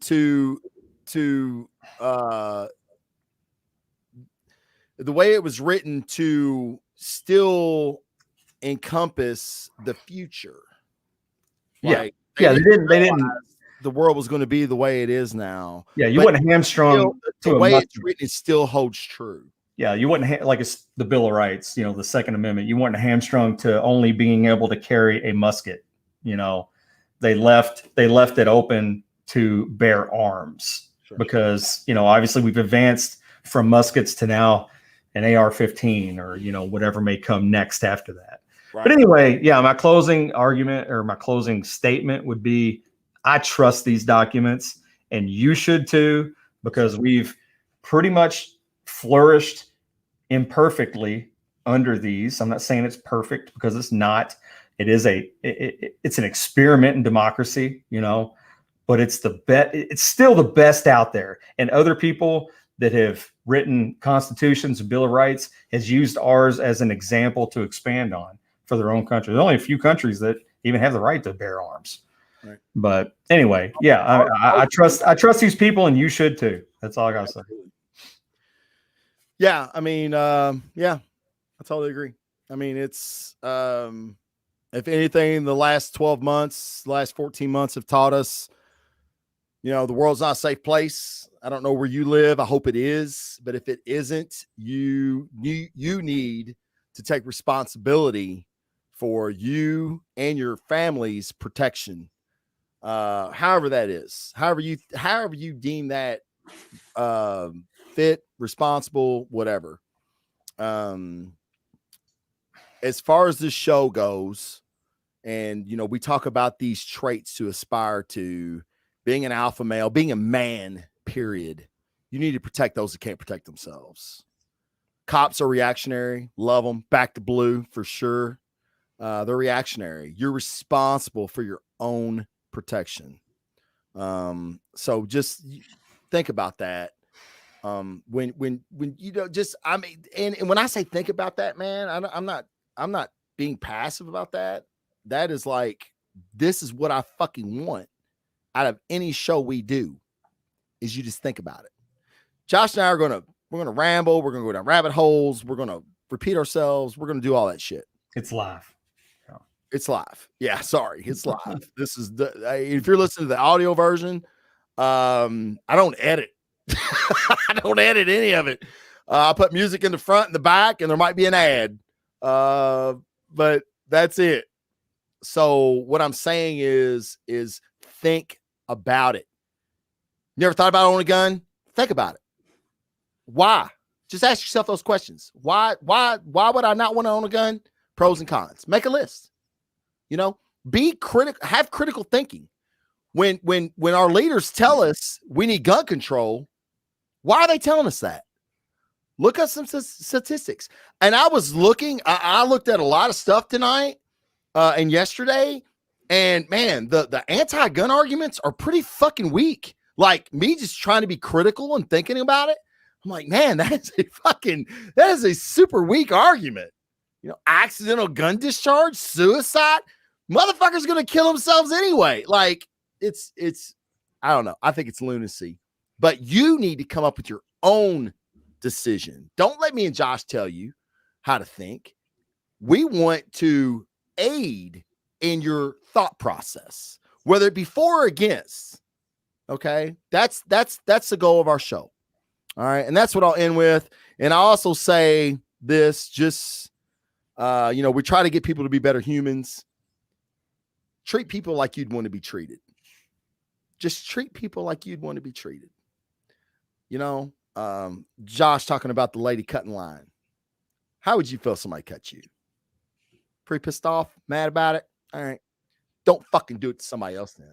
the way it was written to still encompass the future. Like, they didn't the world was going to be the way it is now. Yeah, you wouldn't hamstrung the way it's written, it still holds true. Yeah, you wouldn't like it's the Bill of Rights, the Second Amendment. You weren't hamstrung to only being able to carry a musket. They left it open to bear arms. Sure. Because obviously we've advanced from muskets to now an AR-15 or whatever may come next after that. Right. But anyway, my closing argument or my closing statement would be: I trust these documents, and you should too, because we've pretty much flourished imperfectly under these. I'm not saying it's perfect because it's not. It is it's an experiment in democracy, but it's the best. It's still the best out there. And other people that have written constitutions and Bill of Rights has used ours as an example to expand on for their own country. There's only a few countries that even have the right to bear arms. Right. But anyway, I trust these people, and you should too. That's all I gotta say. Yeah, I mean, I totally agree. I mean, it's if anything, the last 12 months, last 14 months have taught us, the world's not a safe place. I don't know where you live. I hope it is, but if it isn't, you need to take responsibility for you and your family's protection. However that is, however you deem that fit, responsible, whatever. As far as this show goes, and we talk about these traits to aspire to, being an alpha male, being a man, period. You need to protect those that can't protect themselves. Cops are reactionary, love them, back to blue for sure. They're reactionary. You're responsible for your own protection. So just think about that. When and when I say think about that, man, I'm not being passive about that. That is like, this is what I fucking want out of any show we do, is you just think about it. Josh and I we're gonna ramble, we're gonna go down rabbit holes, we're gonna repeat ourselves, we're gonna do all that shit. It's live. It's live. Yeah, sorry, it's live. This is if you're listening to the audio version, I don't edit. I don't edit any of it. I put music in the front and the back, and there might be an ad. But that's it. So what I'm saying is think about it. You ever thought about owning a gun? Think about it. Why? Just ask yourself those questions. Why would I not want to own a gun? Pros and cons. Make a list. Be critical, have critical thinking. When our leaders tell us we need gun control, why are they telling us that? Look at some statistics. And I was looking, I looked at a lot of stuff tonight and yesterday, and man, the anti-gun arguments are pretty fucking weak. Like, me just trying to be critical and thinking about it, I'm like, man, that is a super weak argument. Accidental gun discharge, suicide, motherfuckers gonna kill themselves anyway. Like, it's I don't know. I think it's lunacy. But you need to come up with your own decision. Don't let me and Josh tell you how to think. We want to aid in your thought process, whether it be for or against. Okay. That's the goal of our show. All right. And that's what I'll end with. And I also say this, just, we try to get people to be better humans. Treat people like you'd want to be treated. Just treat people like you'd want to be treated. Josh talking about the lady cutting line. How would you feel if somebody cut you? Pretty pissed off, mad about it? All right. Don't fucking do it to somebody else then.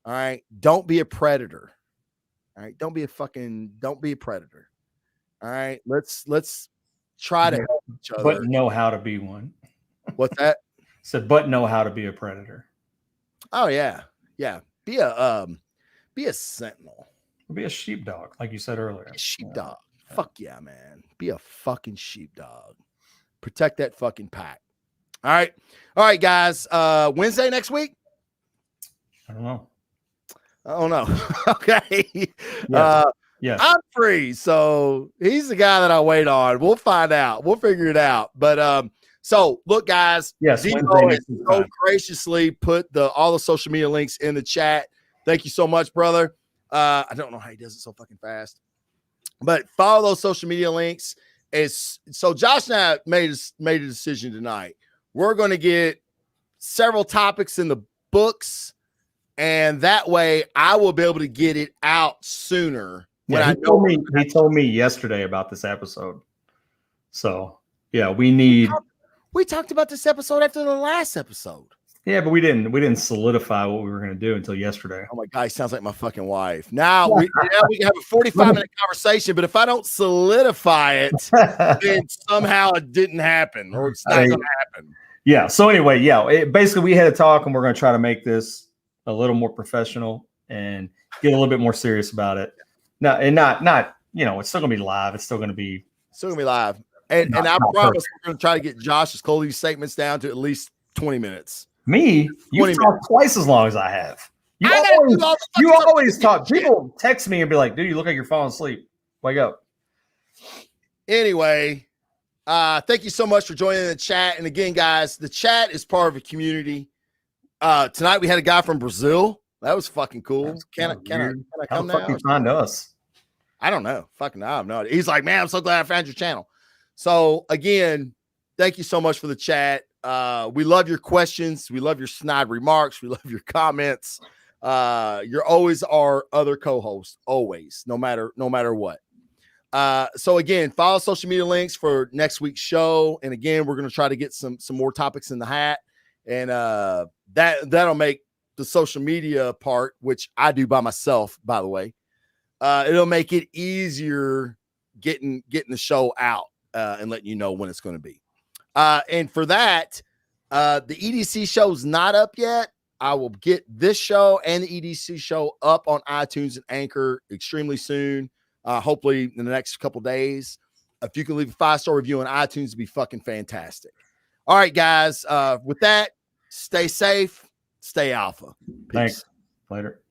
All right. Don't be a predator. All right. Don't be a predator. All right. Let's try to help each other. But know how to be one. What's that? But know how to be a predator. Oh yeah. Yeah. Be a sentinel. Be a sheepdog, like you said earlier. Be a sheepdog. Yeah. Fuck yeah, man. Be a fucking sheepdog. Protect that fucking pack. All right, guys. Wednesday next week? I don't know. Okay. Yeah. I'm free, so he's the guy that I wait on. We'll find out. We'll figure it out. But so look, guys. Yes, Dino has so graciously put all the social media links in the chat. Thank you so much, brother. I don't know how he does it so fucking fast, but follow those social media links. So Josh and I made a decision tonight. We're going to get several topics in the books, and that way I will be able to get it out sooner. Yeah, he told me yesterday about this episode. So yeah, we talked about this episode after the last episode. Yeah, but we didn't solidify what we were going to do until yesterday. Oh my God, he sounds like my fucking wife. Now we can have a 45-minute conversation, but if I don't solidify it, then somehow it didn't happen, or it's not going to happen. Yeah. So anyway, basically we had a talk, and we're going to try to make this a little more professional and get a little bit more serious about it. No, and not it's still going to be live. It's still going to be live, and I promise we're going to try to get Josh's closing statements down to at least 20 minutes. Me? You talk twice as long as I have. You always talk. People text me and be like, dude, you look like you're falling asleep. Wake up. Anyway, thank you so much for joining the chat. And again, guys, the chat is part of a community. Tonight we had a guy from Brazil. That was fucking cool. Can I come now? How the fuck you find us? I don't know. Fucking I have no idea. He's like, man, I'm so glad I found your channel. So again, thank you so much for the chat. We love your questions. We love your snide remarks. We love your comments. You're always our other co-host, always, no matter what. So again, follow social media links for next week's show. And again, we're going to try to get some more topics in the hat, and that'll make the social media part, which I do by myself, by the way. It'll make it easier getting the show out and letting you know when it's going to be. And for that, the EDC show's not up yet. I will get this show and the EDC show up on iTunes and Anchor extremely soon. Hopefully in the next couple days. If you can leave a 5-star review on iTunes, it'd be fucking fantastic. All right, guys. With that, stay safe, stay alpha. Peace. Thanks. Later.